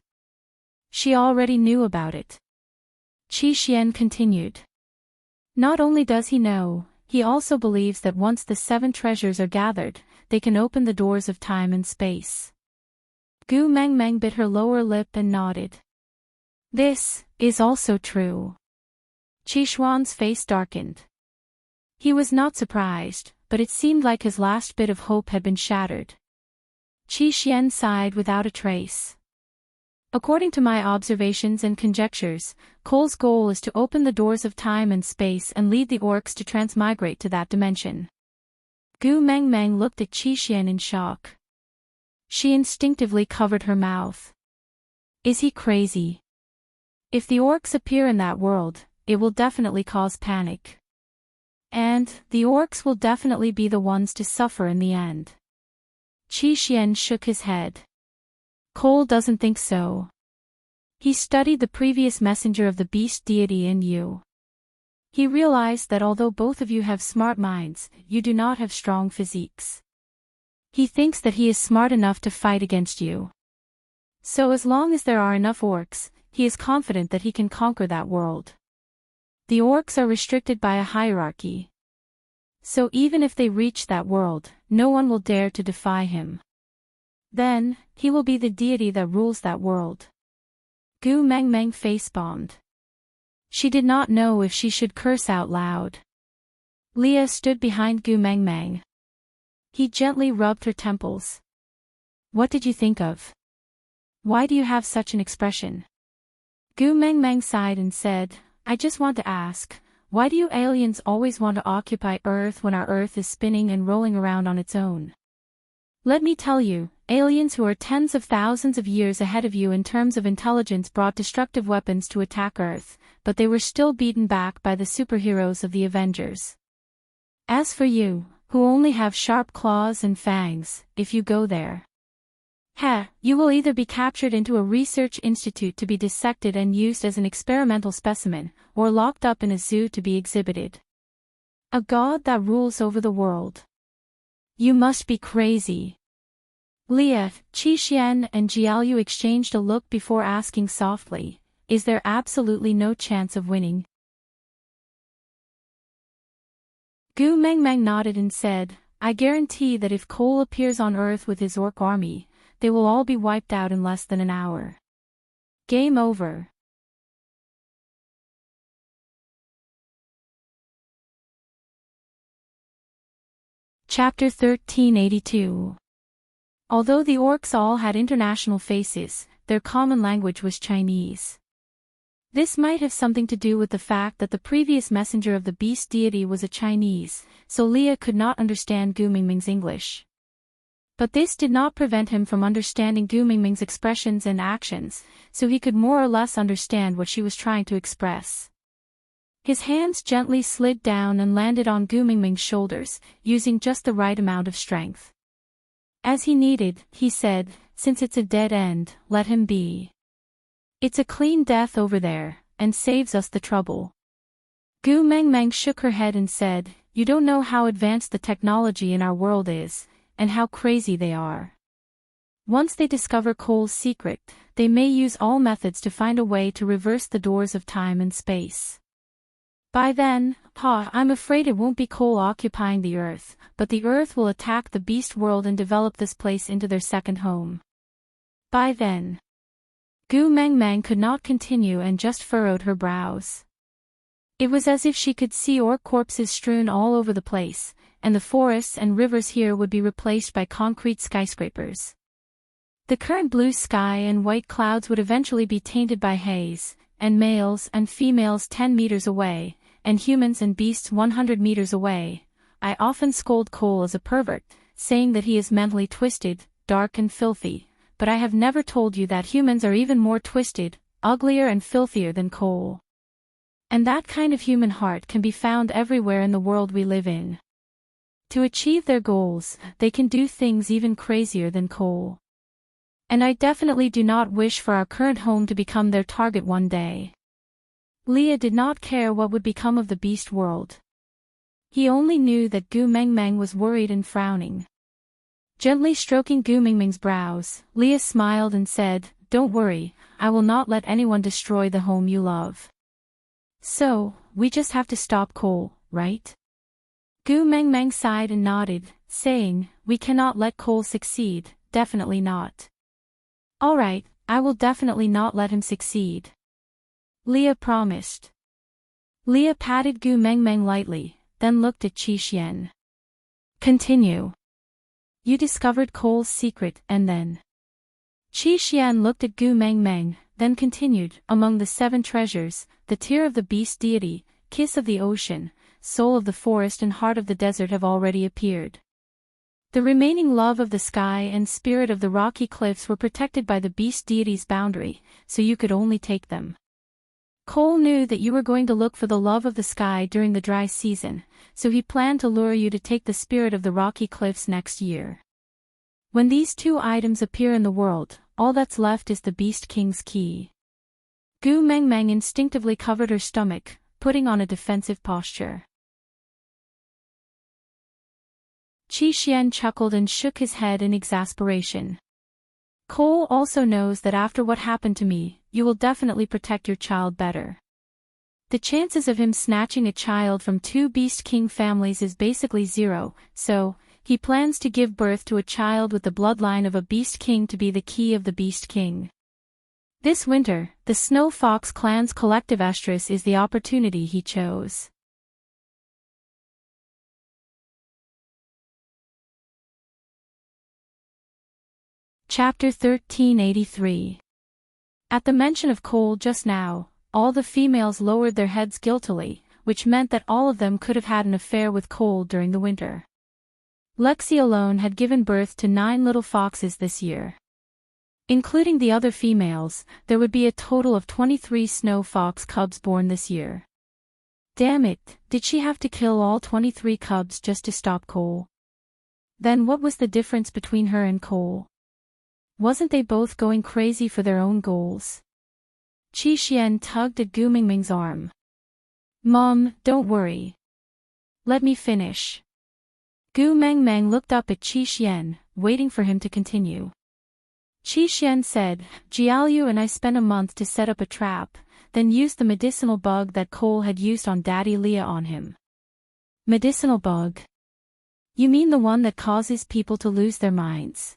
Speaker 1: She already knew about it. Qixuan continued. Not only does he know, he also believes that once the 7 treasures are gathered, they can open the doors of time and space. Gu Mengmeng bit her lower lip and nodded. This is also true. Qixuan's face darkened. He was not surprised, but it seemed like his last bit of hope had been shattered. Qixuan sighed without a trace. According to my observations and conjectures, Cole's goal is to open the doors of time and space and lead the orcs to transmigrate to that dimension. Gu Mengmeng looked at Qixuan in shock. She instinctively covered her mouth. Is he crazy? If the orcs appear in that world, it will definitely cause panic. And the orcs will definitely be the ones to suffer in the end. Qixuan shook his head. Cole doesn't think so. He studied the previous messenger of the beast deity in you. He realized that although both of you have smart minds, you do not have strong physiques. He thinks that he is smart enough to fight against you. So as long as there are enough orcs, he is confident that he can conquer that world. The orcs are restricted by a hierarchy. So even if they reach that world, no one will dare to defy him. Then, he will be the deity that rules that world. Gu Mengmeng face-bombed. She did not know if she should curse out loud. Leah stood behind Gu Mengmeng. He gently rubbed her temples. What did you think of? Why do you have such an expression? Gu Mengmeng sighed and said, I just want to ask, why do you aliens always want to occupy Earth when our Earth is spinning and rolling around on its own? Let me tell you, aliens who are tens of thousands of years ahead of you in terms of intelligence brought destructive weapons to attack Earth, but they were still beaten back by the superheroes of the Avengers. As for you, who only have sharp claws and fangs, if you go there, you will either be captured into a research institute to be dissected and used as an experimental specimen, or locked up in a zoo to be exhibited. A god that rules over the world. You must be crazy. Leah, Qi and Jiaoyu exchanged a look before asking softly, is there absolutely no chance of winning? Gu Mengmeng nodded and said, I guarantee that if Cole appears on Earth with his orc army, they will all be wiped out in less than an hour. Game over. Chapter 1382. Although the orcs all had international faces, their common language was Chinese. This might have something to do with the fact that the previous messenger of the beast deity was a Chinese, so Leah could not understand Gu Mingming's English. But this did not prevent him from understanding Gu Mingming's expressions and actions, so he could more or less understand what she was trying to express. His hands gently slid down and landed on Gu Mingming's shoulders, using just the right amount of strength. As he needed, he said, since it's a dead end, let him be. It's a clean death over there, and saves us the trouble. Gu Mengmeng shook her head and said, you don't know how advanced the technology in our world is, and how crazy they are. Once they discover Cole's secret, they may use all methods to find a way to reverse the doors of time and space. By then, I'm afraid it won't be Cole occupying the Earth, but the Earth will attack the beast world and develop this place into their second home. By then. Gu Mengmeng could not continue and just furrowed her brows. It was as if she could see orc corpses strewn all over the place, and the forests and rivers here would be replaced by concrete skyscrapers. The current blue sky and white clouds would eventually be tainted by haze, and males and females 10 meters away, and humans and beasts 100 meters away. I often scold Cole as a pervert, saying that he is mentally twisted, dark and filthy, but I have never told you that humans are even more twisted, uglier and filthier than Cole. And that kind of human heart can be found everywhere in the world we live in. To achieve their goals, they can do things even crazier than Cole. And I definitely do not wish for our current home to become their target one day. Leah did not care what would become of the beast world. He only knew that Gu Mengmeng was worried and frowning. Gently stroking Gu Mingming's brows, Leah smiled and said, don't worry, I will not let anyone destroy the home you love. So, we just have to stop Cole, right? Gu Mengmeng sighed and nodded, saying, we cannot let Cole succeed, definitely not. Alright, I will definitely not let him succeed. Leah promised. Leah patted Gu Mengmeng lightly, then looked at Qi Xian. Continue. You discovered Cole's secret, and then. Qi Xian looked at Gu Mengmeng, then continued, among the 7 treasures, the tear of the beast deity, kiss of the ocean, soul of the forest and heart of the desert have already appeared. The remaining love of the sky and spirit of the rocky cliffs were protected by the beast deity's boundary, so you could only take them. Cole knew that you were going to look for the love of the sky during the dry season, so he planned to lure you to take the spirit of the rocky cliffs next year. When these 2 items appear in the world, all that's left is the Beast King's key. Gu Mengmeng instinctively covered her stomach, putting on a defensive posture. Qi Xian chuckled and shook his head in exasperation. Cole also knows that after what happened to me, you will definitely protect your child better. The chances of him snatching a child from 2 Beast King families is basically 0, so, he plans to give birth to a child with the bloodline of a Beast King to be the key of the Beast King. This winter, the Snow Fox clan's collective estrus is the opportunity he chose. Chapter 1383. At the mention of Cole just now, all the females lowered their heads guiltily, which meant that all of them could have had an affair with Cole during the winter. Lexi alone had given birth to 9 little foxes this year. Including the other females, there would be a total of 23 snow fox cubs born this year. Damn it, did she have to kill all 23 cubs just to stop Cole? Then what was the difference between her and Cole? Wasn't they both going crazy for their own goals? Qi Xian tugged at Gu Mingming's arm. Mom, don't worry. Let me finish. Gu Mengmeng looked up at Qi Xian, waiting for him to continue. Qi Xian said, Jiaoyu and I spent a month to set up a trap, then used the medicinal bug that Cole had used on Daddy Leah on him. Medicinal bug? You mean the one that causes people to lose their minds?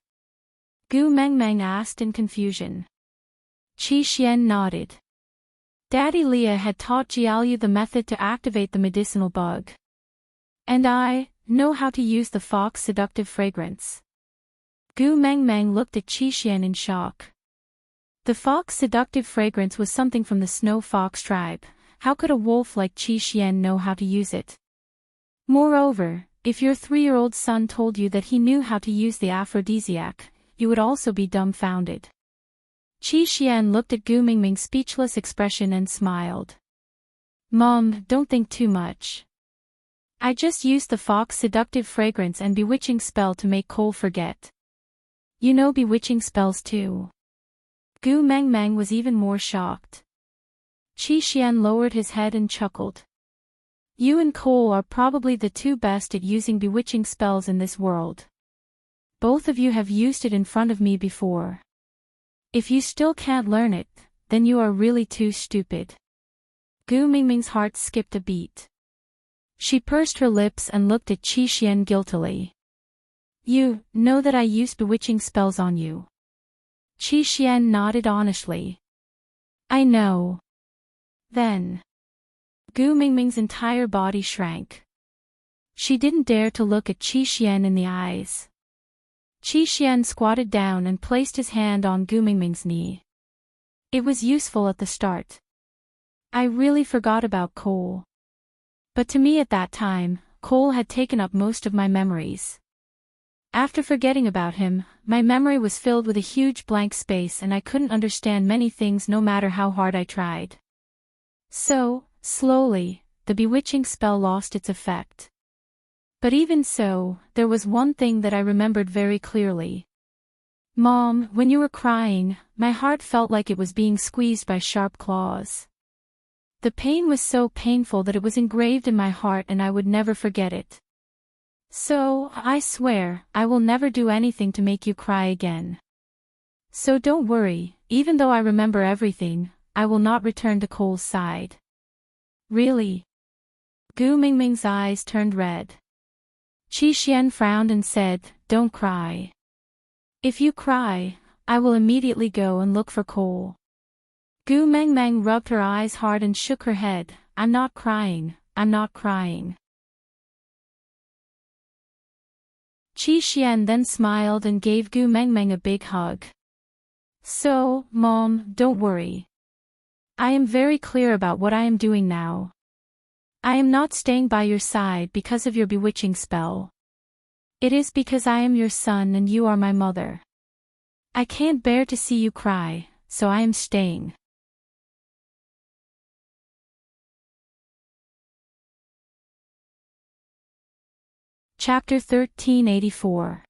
Speaker 1: Gu Mengmeng asked in confusion. Qi Xian nodded. Daddy Leah had taught Jiaoyu the method to activate the medicinal bug. And I know how to use the fox seductive fragrance. Gu Mengmeng looked at Qi Xian in shock. The fox seductive fragrance was something from the snow fox tribe. How could a wolf like Qi Xian know how to use it? Moreover, if your 3-year-old son told you that he knew how to use the aphrodisiac, you would also be dumbfounded. Qi Xian looked at Gu Mengmeng's speechless expression and smiled. Mom, don't think too much. I just used the fox seductive fragrance and bewitching spell to make Cole forget. You know bewitching spells too. Gu Mengmeng was even more shocked. Qi Xian lowered his head and chuckled. You and Cole are probably the 2 best at using bewitching spells in this world. Both of you have used it in front of me before. If you still can't learn it, then you are really too stupid. Gu Mengmeng's heart skipped a beat. She pursed her lips and looked at Qi Xian guiltily. You know that I used bewitching spells on you. Qi Xian nodded honestly. I know. Then. Gu Mengmeng's entire body shrank. She didn't dare to look at Qi Xian in the eyes. Qi Xian squatted down and placed his hand on Gu Mengmeng's knee. It was useful at the start. I really forgot about Cole. But to me at that time, Cole had taken up most of my memories. After forgetting about him, my memory was filled with a huge blank space and I couldn't understand many things no matter how hard I tried. So, slowly, the bewitching spell lost its effect. But even so, there was one thing that I remembered very clearly. Mom, when you were crying, my heart felt like it was being squeezed by sharp claws. The pain was so painful that it was engraved in my heart and I would never forget it. So, I swear, I will never do anything to make you cry again. So don't worry, even though I remember everything, I will not return to Cole's side. Really? Gu Mengmeng's eyes turned red. Qi Xian frowned and said, Don't cry. If you cry, I will immediately go and look for Cole. Gu Mengmeng rubbed her eyes hard and shook her head. I'm not crying, I'm not crying. Qi Xian then smiled and gave Gu Mengmeng a big hug. So, Mom, don't worry. I am very clear about what I am doing now. I am not staying by your side because of your bewitching spell. It is because I am your son and you are my mother. I can't bear to see you cry, so I am staying. Chapter 1384.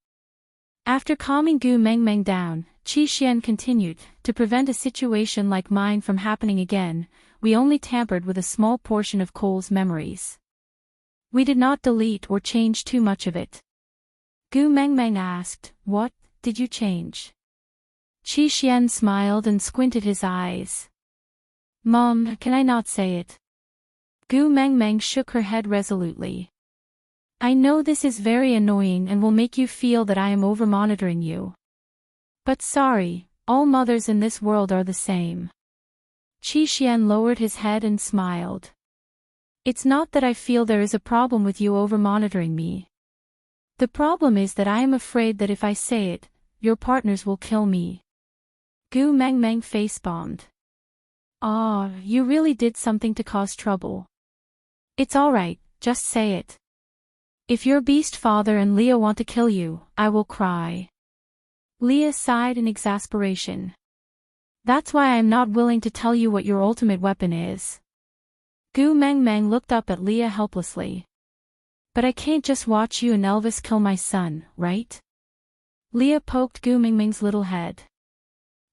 Speaker 1: After calming Gu Mengmeng down, Qi Xian continued, to prevent a situation like mine from happening again, we only tampered with a small portion of Cole's memories. We did not delete or change too much of it. Gu Mengmeng asked, What did you change? Qi Xian smiled and squinted his eyes. Mom, can I not say it? Gu Mengmeng shook her head resolutely. I know this is very annoying and will make you feel that I am over-monitoring you. But sorry, all mothers in this world are the same. Qi Xian lowered his head and smiled. It's not that I feel there is a problem with you over-monitoring me. The problem is that I am afraid that if I say it, your partners will kill me. Gu Mengmeng face-bombed. Ah, you really did something to cause trouble. It's alright, just say it. If your beast father and Leah want to kill you, I will cry. Leah sighed in exasperation. That's why I am not willing to tell you what your ultimate weapon is. Gu Mengmeng looked up at Leah helplessly. But I can't just watch you and Elvis kill my son, right? Leah poked Gu Mengmeng's little head.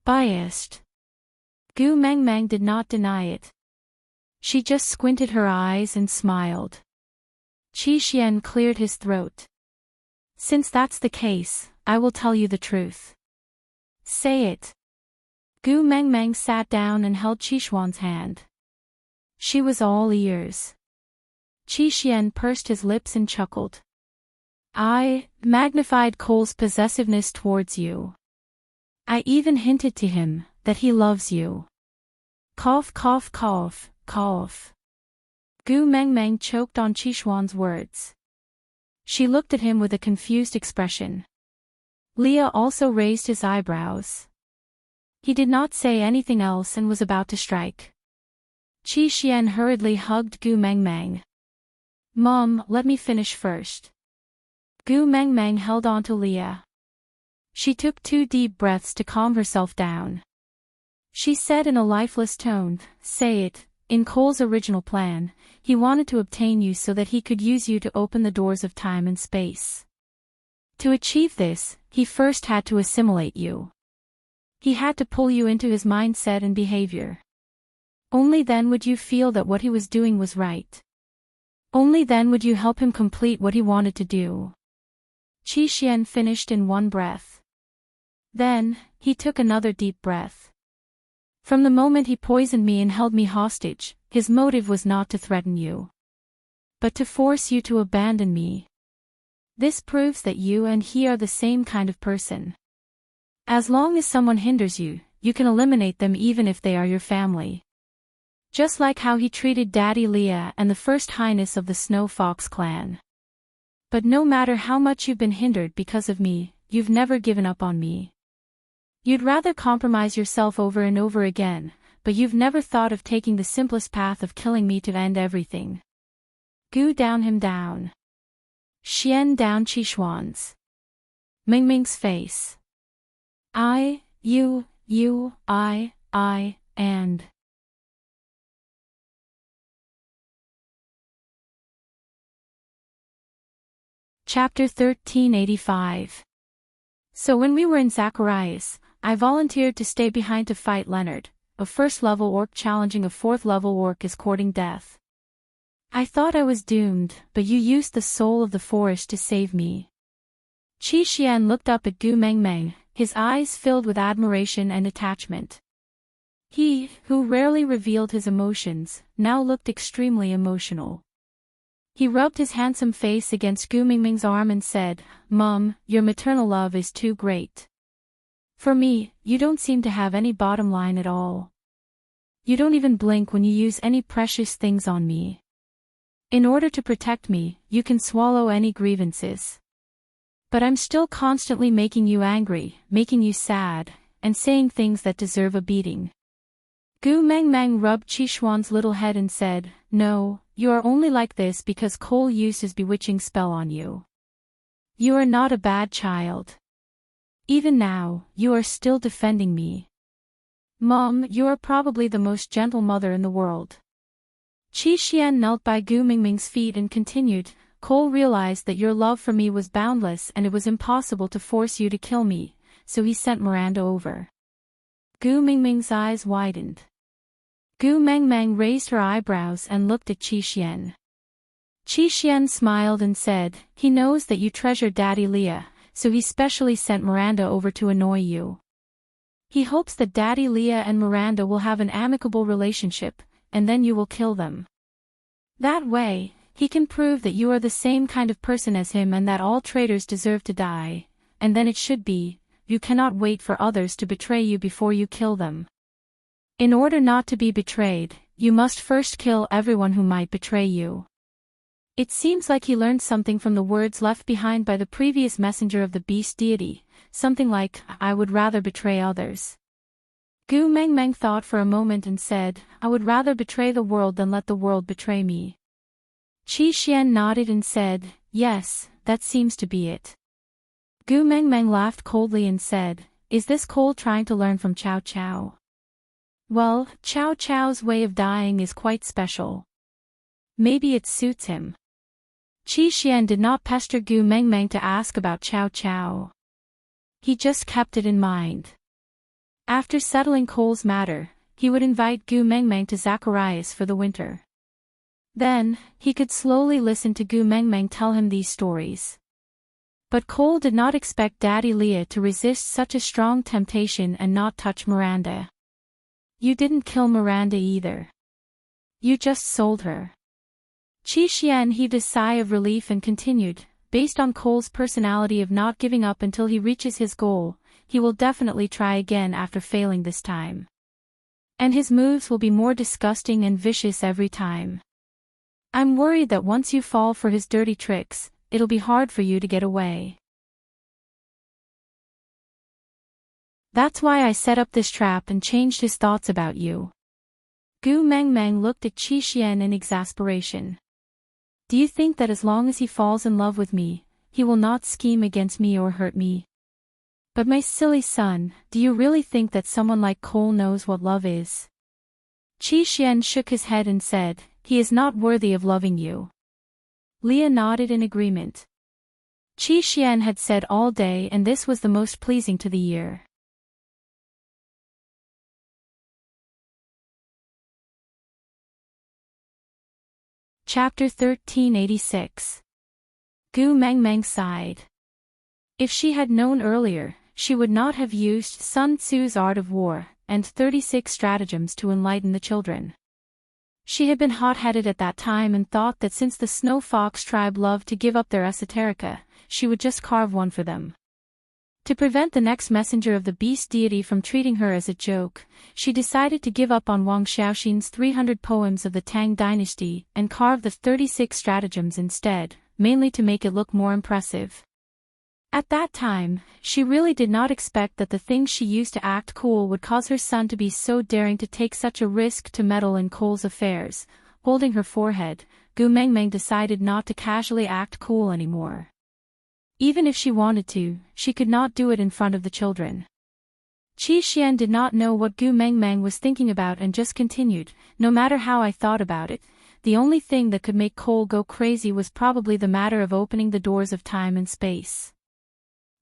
Speaker 1: Biased. Gu Mengmeng did not deny it. She just squinted her eyes and smiled. Qi Xian cleared his throat. Since that's the case, I will tell you the truth. Say it. Gu Mengmeng sat down and held Qixuan's hand. She was all ears. Qixuan pursed his lips and chuckled. I magnified Cole's possessiveness towards you. I even hinted to him that he loves you. Cough, cough, cough, cough. Gu Mengmeng choked on Qixuan's words. She looked at him with a confused expression. Leah also raised his eyebrows. He did not say anything else and was about to strike. Qixuan hurriedly hugged Gu Mengmeng. Mom, let me finish first. Gu Mengmeng held on to Leah. She took 2 deep breaths to calm herself down. She said in a lifeless tone, say it, in Cole's original plan, he wanted to obtain you so that he could use you to open the doors of time and space. To achieve this, he first had to assimilate you. He had to pull you into his mindset and behavior. Only then would you feel that what he was doing was right. Only then would you help him complete what he wanted to do. Qixuan finished in one breath. Then, he took another deep breath. From the moment he poisoned me and held me hostage, his motive was not to threaten you, but to force you to abandon me. This proves that you and he are the same kind of person. As long as someone hinders you, you can eliminate them even if they are your family. Just like how he treated Daddy Leah and the First Highness of the Snow Fox clan. But no matter how much you've been hindered because of me, you've never given up on me. You'd rather compromise yourself over and over again, but you've never thought of taking the simplest path of killing me to end everything. Gu down him down. Xian down Qixuan's. Mingming's face. I, you, I, and. Chapter 1385. So when we were in Zacharias, I volunteered to stay behind to fight Leonard, a first-level orc challenging a fourth-level orc is courting death. I thought I was doomed, but you used the soul of the forest to save me. Qixuan looked up at Gu Mengmeng, his eyes filled with admiration and attachment. He, who rarely revealed his emotions, now looked extremely emotional. He rubbed his handsome face against Gu Mengmeng's arm and said, Mom, your maternal love is too great. For me, you don't seem to have any bottom line at all. You don't even blink when you use any precious things on me. In order to protect me, you can swallow any grievances. But I'm still constantly making you angry, making you sad, and saying things that deserve a beating. Gu Mengmeng rubbed Qixuan's little head and said, No, you are only like this because Cole used his bewitching spell on you. You are not a bad child. Even now, you are still defending me. Mom, you are probably the most gentle mother in the world. Qixuan knelt by Gu Mengmeng's feet and continued, Cole realized that your love for me was boundless and it was impossible to force you to kill me, so he sent Miranda over. Gu Mengmeng's eyes widened. Gu Mengmeng raised her eyebrows and looked at Qixuan. Qixuan smiled and said, He knows that you treasure Daddy Leah, so he specially sent Miranda over to annoy you. He hopes that Daddy Leah and Miranda will have an amicable relationship, and then you will kill them. That way, he can prove that you are the same kind of person as him and that all traitors deserve to die, and then it should be, you cannot wait for others to betray you before you kill them. In order not to be betrayed, you must first kill everyone who might betray you. It seems like he learned something from the words left behind by the previous messenger of the beast deity, something like, I would rather betray others. Gu Mengmeng thought for a moment and said, I would rather betray the world than let the world betray me. Qixuan nodded and said, Yes, that seems to be it. Gu Mengmeng laughed coldly and said, Is this Cole trying to learn from Cao Cao? Well, Cao Cao's way of dying is quite special. Maybe it suits him. Qixuan did not pester Gu Mengmeng to ask about Cao Cao. He just kept it in mind. After settling Cole's matter, he would invite Gu Mengmeng to Zacharias for the winter. Then, he could slowly listen to Gu Mengmeng tell him these stories. But Cole did not expect Daddy Leah to resist such a strong temptation and not touch Miranda. You didn't kill Miranda either. You just sold her. Qi Xian heaved a sigh of relief and continued, based on Cole's personality of not giving up until he reaches his goal, he will definitely try again after failing this time. And his moves will be more disgusting and vicious every time. I'm worried that once you fall for his dirty tricks, it'll be hard for you to get away. That's why I set up this trap and changed his thoughts about you. Gu Mengmeng looked at Qi Xian in exasperation. Do you think that as long as he falls in love with me, he will not scheme against me or hurt me? But my silly son, do you really think that someone like Cole knows what love is? Qi Xian shook his head and said, he is not worthy of loving you. Leah nodded in agreement. Qi Xian had said all day, and this was the most pleasing to the ear. Chapter 1386. Gu Mengmeng sighed. If she had known earlier, she would not have used Sun Tzu's Art of War and 36 stratagems to enlighten the children. She had been hot-headed at that time and thought that since the Snow Fox tribe loved to give up their esoterica, she would just carve one for them. To prevent the next messenger of the beast deity from treating her as a joke, she decided to give up on Wang Xiaoxin's 300 poems of the Tang dynasty and carve the 36 stratagems instead, mainly to make it look more impressive. At that time, she really did not expect that the things she used to act cool would cause her son to be so daring to take such a risk to meddle in Cole's affairs. Holding her forehead, Gu Mengmeng decided not to casually act cool anymore. Even if she wanted to, she could not do it in front of the children. Qi Xian did not know what Gu Mengmeng was thinking about and just continued, no matter how I thought about it, the only thing that could make Cole go crazy was probably the matter of opening the doors of time and space.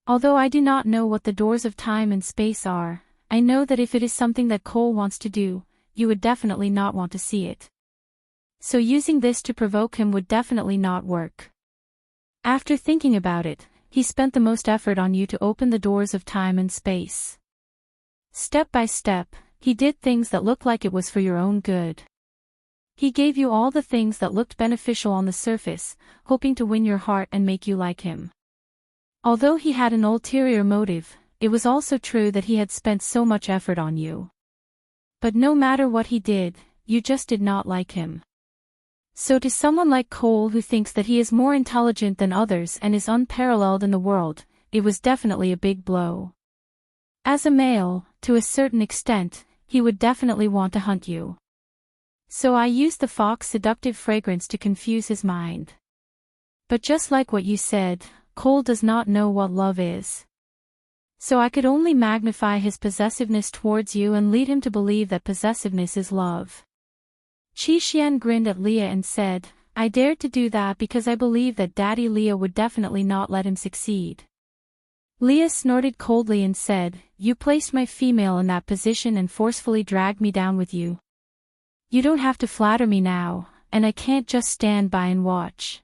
Speaker 1: Although I do not know what the doors of time and space are, I know that if it is something that Cole wants to do, you would definitely not want to see it. So using this to provoke him would definitely not work. After thinking about it, he spent the most effort on you to open the doors of time and space. Step by step, he did things that looked like it was for your own good. He gave you all the things that looked beneficial on the surface, hoping to win your heart and make you like him. Although he had an ulterior motive, it was also true that he had spent so much effort on you. But no matter what he did, you just did not like him. So to someone like Cole who thinks that he is more intelligent than others and is unparalleled in the world, it was definitely a big blow. As a male, to a certain extent, he would definitely want to hunt you. So I used the fox seductive fragrance to confuse his mind. But just like what you said, Cole does not know what love is. So I could only magnify his possessiveness towards you and lead him to believe that possessiveness is love. Qi Xian grinned at Leah and said, I dared to do that because I believe that Daddy Leah would definitely not let him succeed. Leah snorted coldly and said, you placed my female in that position and forcefully dragged me down with you. You don't have to flatter me now, and I can't just stand by and watch.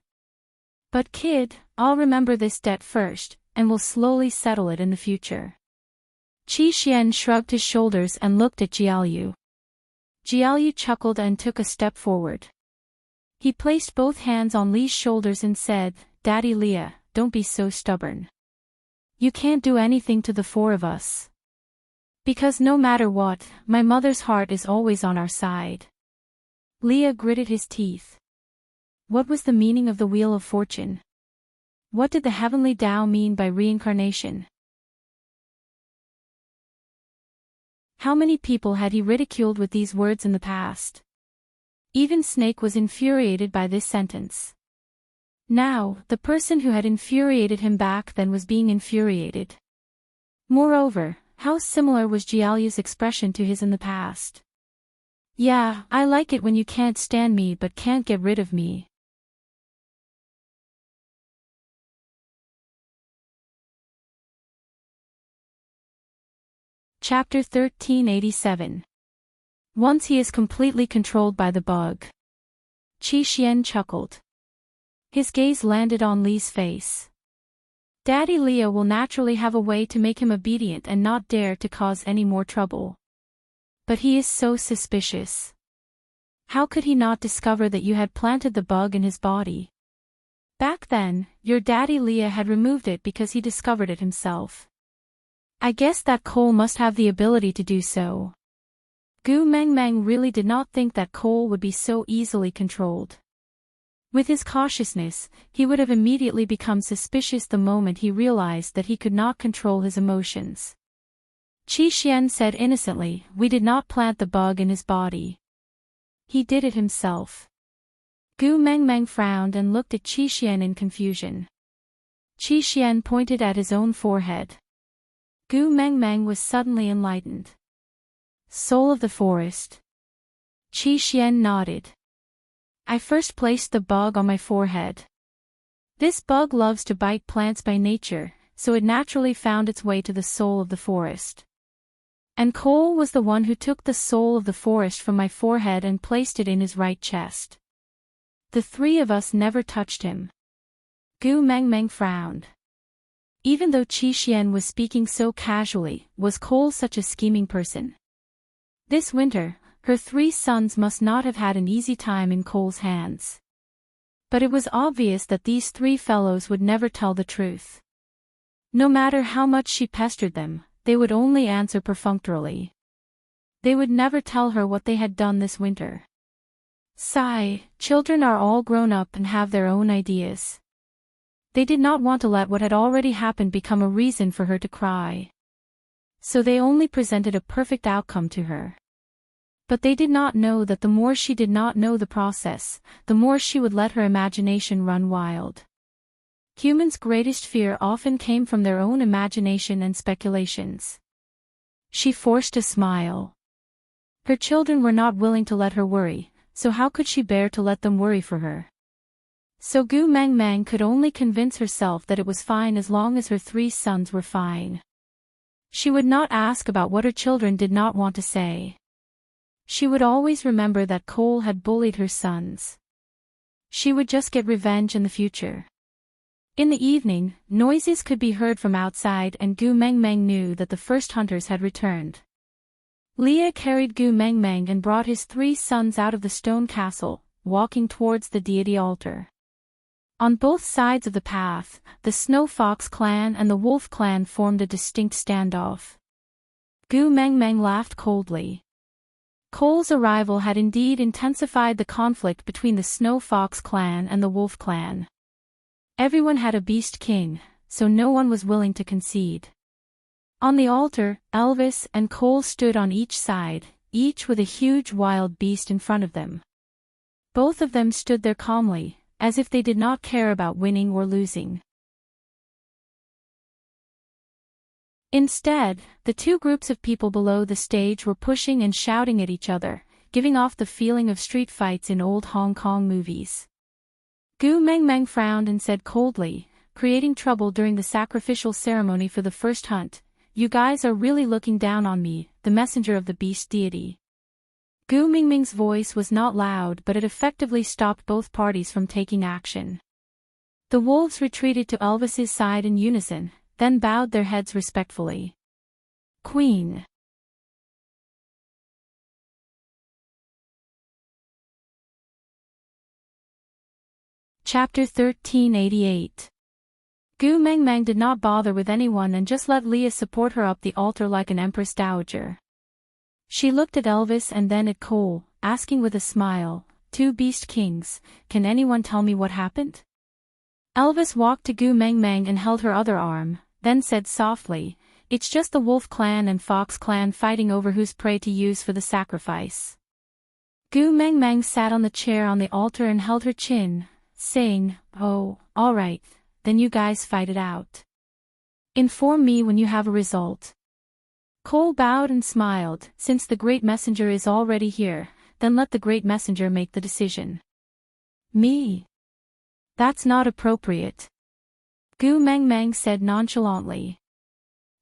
Speaker 1: But kid, I'll remember this debt first, and will slowly settle it in the future. Qi Xian shrugged his shoulders and looked at Jiaoyu. Jiaoyu chuckled and took a step forward. He placed both hands on Li's shoulders and said, Daddy Leah, don't be so stubborn. You can't do anything to the four of us. Because no matter what, my mother's heart is always on our side. Leah gritted his teeth. What was the meaning of the Wheel of Fortune? What did the heavenly Tao mean by reincarnation? How many people had he ridiculed with these words in the past? Even Snake was infuriated by this sentence. Now, the person who had infuriated him back then was being infuriated. Moreover, how similar was Jiaoyu's expression to his in the past? Yeah, I like it when you can't stand me but can't get rid of me. Chapter 1387. Once he is completely controlled by the bug. Qi Xian chuckled. His gaze landed on Li's face. Daddy Leah will naturally have a way to make him obedient and not dare to cause any more trouble. But he is so suspicious. How could he not discover that you had planted the bug in his body? Back then, your daddy Leah had removed it because he discovered it himself. I guess that Cole must have the ability to do so. Gu Meng Meng really did not think that Cole would be so easily controlled. With his cautiousness, he would have immediately become suspicious the moment he realized that he could not control his emotions. Qi Xian said innocently, "We did not plant the bug in his body. He did it himself." Gu Meng Meng frowned and looked at Qi Xian in confusion. Qi Xian pointed at his own forehead. Gu Meng Meng was suddenly enlightened. Soul of the forest. Qi Xian nodded. I first placed the bug on my forehead. This bug loves to bite plants by nature, so it naturally found its way to the soul of the forest. And Cole was the one who took the soul of the forest from my forehead and placed it in his right chest. The three of us never touched him. Gu Meng Meng frowned. Even though Qi Xian was speaking so casually, was Cole such a scheming person? This winter, her three sons must not have had an easy time in Cole's hands. But it was obvious that these three fellows would never tell the truth. No matter how much she pestered them, they would only answer perfunctorily. They would never tell her what they had done this winter. Sigh, children are all grown up and have their own ideas. They did not want to let what had already happened become a reason for her to cry. So they only presented a perfect outcome to her. But they did not know that the more she did not know the process, the more she would let her imagination run wild. Humans' greatest fear often came from their own imagination and speculations. She forced a smile. Her children were not willing to let her worry, so how could she bear to let them worry for her? So Gu Meng Meng could only convince herself that it was fine as long as her three sons were fine. She would not ask about what her children did not want to say. She would always remember that Cole had bullied her sons. She would just get revenge in the future. In the evening, noises could be heard from outside and Gu Meng Meng knew that the first hunters had returned. Leah carried Gu Meng Meng and brought his three sons out of the stone castle, walking towards the deity altar. On both sides of the path, the Snow Fox clan and the Wolf clan formed a distinct standoff. Gu Meng Meng laughed coldly. Cole's arrival had indeed intensified the conflict between the Snow Fox clan and the Wolf clan. Everyone had a beast king, so no one was willing to concede. On the altar, Elvis and Cole stood on each side, each with a huge wild beast in front of them. Both of them stood there calmly, as if they did not care about winning or losing. Instead, the two groups of people below the stage were pushing and shouting at each other, giving off the feeling of street fights in old Hong Kong movies. Gu Meng Meng frowned and said coldly, creating trouble during the sacrificial ceremony for the first hunt, "You guys are really looking down on me, the messenger of the beast deity." Gu Meng Meng's voice was not loud but it effectively stopped both parties from taking action. The wolves retreated to Elvis's side in unison, then bowed their heads respectfully. Queen. Chapter 1388. Gu Meng Meng did not bother with anyone and just let Leah support her up the altar like an empress dowager. She looked at Elvis and then at Cole, asking with a smile, "Two beast kings, can anyone tell me what happened?" Elvis walked to Gu Meng Meng and held her other arm, then said softly, "It's just the Wolf clan and Fox clan fighting over whose prey to use for the sacrifice." Gu Meng Meng sat on the chair on the altar and held her chin, saying, "Oh, all right, then you guys fight it out. Inform me when you have a result." Cole bowed and smiled, "Since the great messenger is already here, then let the great messenger make the decision." "Me? That's not appropriate," Gu Meng Meng said nonchalantly.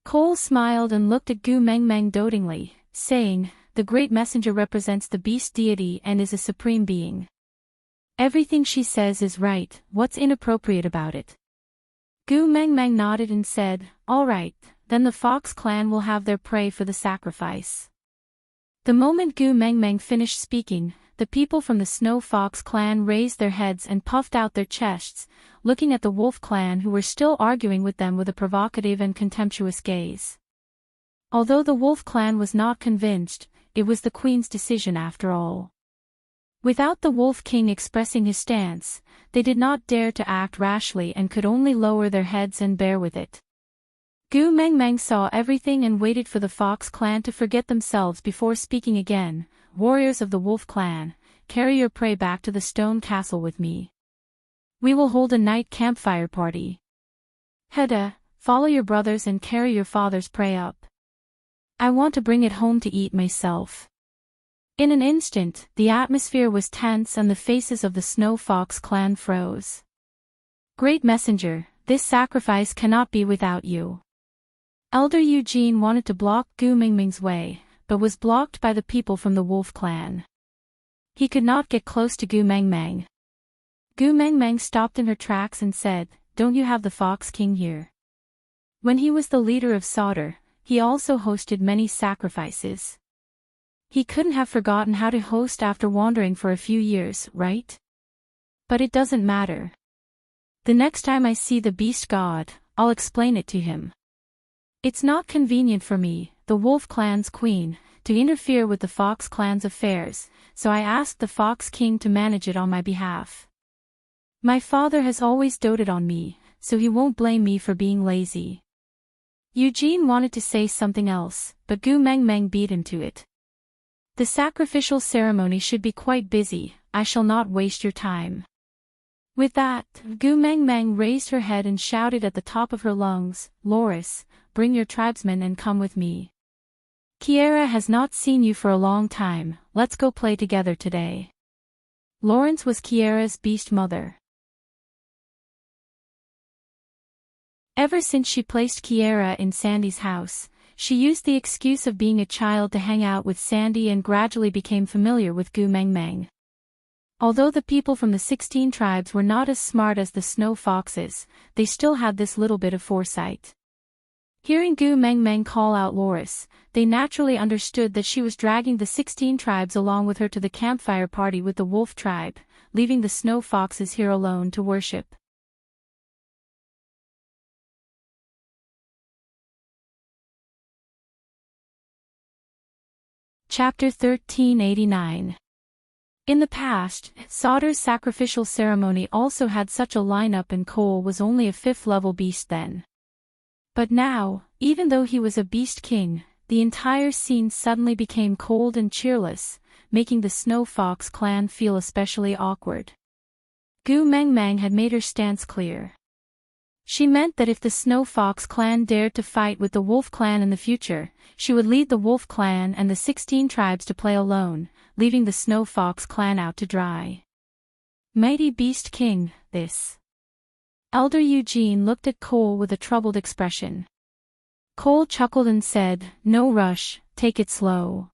Speaker 1: Cole smiled and looked at Gu Meng Meng dotingly, saying, "The great messenger represents the beast deity and is a supreme being. Everything she says is right, what's inappropriate about it?" Gu Meng Meng nodded and said, "All right, then the Fox clan will have their prey for the sacrifice." The moment Gu Meng Meng finished speaking, the people from the Snow Fox clan raised their heads and puffed out their chests, looking at the Wolf clan who were still arguing with them with a provocative and contemptuous gaze. Although the Wolf clan was not convinced, it was the Queen's decision after all. Without the Wolf King expressing his stance, they did not dare to act rashly and could only lower their heads and bear with it. Gu Meng Meng saw everything and waited for the Fox clan to forget themselves before speaking again. "Warriors of the Wolf clan, carry your prey back to the stone castle with me. We will hold a night campfire party. Hedda, follow your brothers and carry your father's prey up. I want to bring it home to eat myself." In an instant, the atmosphere was tense and the faces of the Snow Fox clan froze. "Great Messenger, this sacrifice cannot be without you." Elder Eugene wanted to block Gu Mingming's way, but was blocked by the people from the Wolf clan. He could not get close to Gu Mengmeng. Gu Mengmeng stopped in her tracks and said, "Don't you have the Fox King here?" When he was the leader of Sauter, he also hosted many sacrifices. He couldn't have forgotten how to host after wandering for a few years, right? But it doesn't matter. The next time I see the Beast God, I'll explain it to him. It's not convenient for me, the Wolf clan's queen, to interfere with the Fox clan's affairs, so I asked the Fox King to manage it on my behalf. My father has always doted on me, so he won't blame me for being lazy. Eugene wanted to say something else, but Gu Mengmeng beat him to it. The sacrificial ceremony should be quite busy, I shall not waste your time. With that, Gu Mengmeng raised her head and shouted at the top of her lungs, "Loris, bring your tribesmen and come with me. Kiera has not seen you for a long time, let's go play together today." Lawrence was Kiera's beast mother. Ever since she placed Kiera in Sandy's house, she used the excuse of being a child to hang out with Sandy and gradually became familiar with Gu Mengmeng. Although the people from the 16 tribes were not as smart as the Snow Foxes, they still had this little bit of foresight. Hearing Gu Mengmeng call out Loris, they naturally understood that she was dragging the 16 tribes along with her to the campfire party with the Wolf tribe, leaving the Snow Foxes here alone to worship. Chapter 1389. In the past, Sauter's sacrificial ceremony also had such a lineup and Cole was only a 5th-level beast then. But now, even though he was a beast king, the entire scene suddenly became cold and cheerless, making the Snow Fox clan feel especially awkward. Gu Mengmeng had made her stance clear. She meant that if the Snow Fox clan dared to fight with the Wolf clan in the future, she would lead the Wolf clan and the 16 tribes to play alone, leaving the Snow Fox clan out to dry. Mighty Beast King, this. Elder Eugene looked at Cole with a troubled expression. Cole chuckled and said, "No rush, take it slow.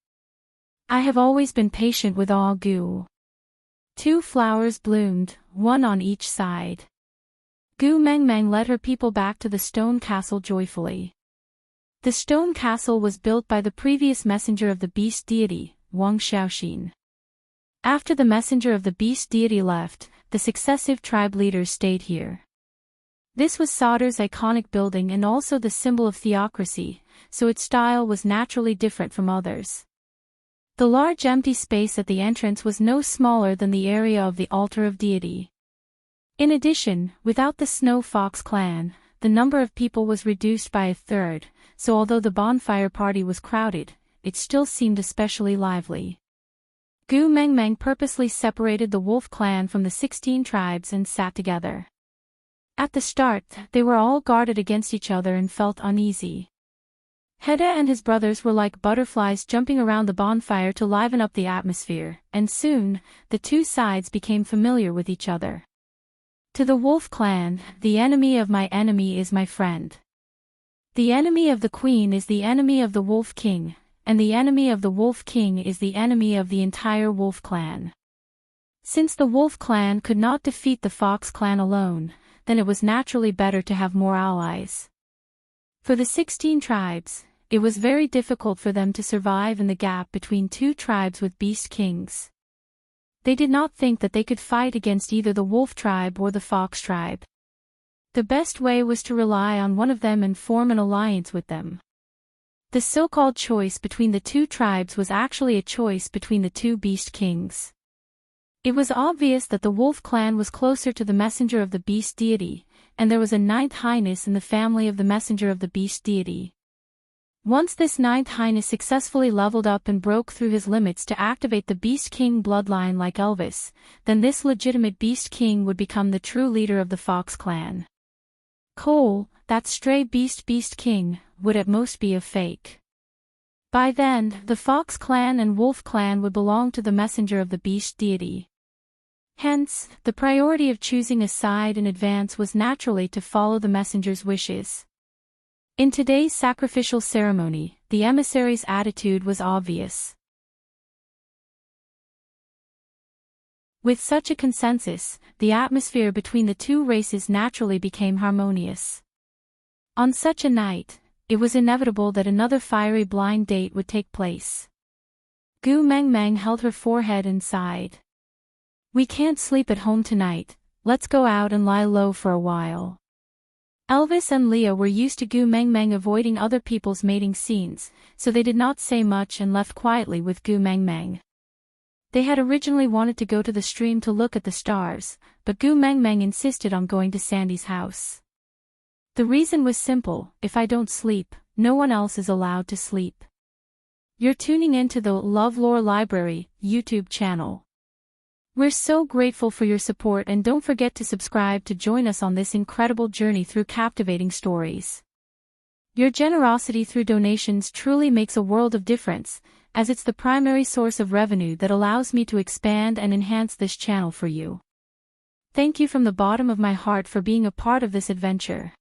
Speaker 1: I have always been patient with all Gu." 2 flowers bloomed, one on each side. Gu Mengmeng led her people back to the stone castle joyfully. The stone castle was built by the previous messenger of the beast deity, Wang Xiaoxin. After the messenger of the beast deity left, the successive tribe leaders stayed here. This was Sauter's iconic building and also the symbol of theocracy, so its style was naturally different from others. The large empty space at the entrance was no smaller than the area of the altar of deity. In addition, without the Snow Fox clan, the number of people was reduced by 1/3, so although the bonfire party was crowded, it still seemed especially lively. Gu Mengmeng purposely separated the Wolf clan from the 16 tribes and sat together. At the start, they were all guarded against each other and felt uneasy. Hedda and his brothers were like butterflies jumping around the bonfire to liven up the atmosphere, and soon, the two sides became familiar with each other. To the Wolf clan, the enemy of my enemy is my friend. The enemy of the queen is the enemy of the Wolf King, and the enemy of the Wolf King is the enemy of the entire Wolf clan. Since the Wolf clan could not defeat the Fox clan alone, then it was naturally better to have more allies. For the 16 tribes, it was very difficult for them to survive in the gap between two tribes with beast kings. They did not think that they could fight against either the wolf tribe or the fox tribe. The best way was to rely on one of them and form an alliance with them. The so-called choice between the two tribes was actually a choice between the two beast kings. It was obvious that the wolf clan was closer to the messenger of the beast deity, and there was a ninth highness in the family of the messenger of the beast deity. Once this ninth highness successfully leveled up and broke through his limits to activate the Beast King bloodline like Elvis, then this legitimate Beast King would become the true leader of the Fox clan. Cole, that stray Beast King, would at most be a fake. By then, the Fox clan and Wolf clan would belong to the messenger of the beast deity. Hence, the priority of choosing a side in advance was naturally to follow the messenger's wishes. In today's sacrificial ceremony, the emissary's attitude was obvious. With such a consensus, the atmosphere between the two races naturally became harmonious. On such a night, it was inevitable that another fiery blind date would take place. Gu Mengmeng held her forehead and sighed. "We can't sleep at home tonight, let's go out and lie low for a while." Elvis and Leah were used to Gu Mengmeng avoiding other people's mating scenes, so they did not say much and left quietly with Gu Mengmeng. They had originally wanted to go to the stream to look at the stars, but Gu Mengmeng insisted on going to Sandy's house. The reason was simple: if I don't sleep, no one else is allowed to sleep. You're tuning into the LoveLore Library YouTube channel. We're so grateful for your support, and don't forget to subscribe to join us on this incredible journey through captivating stories. Your generosity through donations truly makes a world of difference, as it's the primary source of revenue that allows me to expand and enhance this channel for you. Thank you from the bottom of my heart for being a part of this adventure.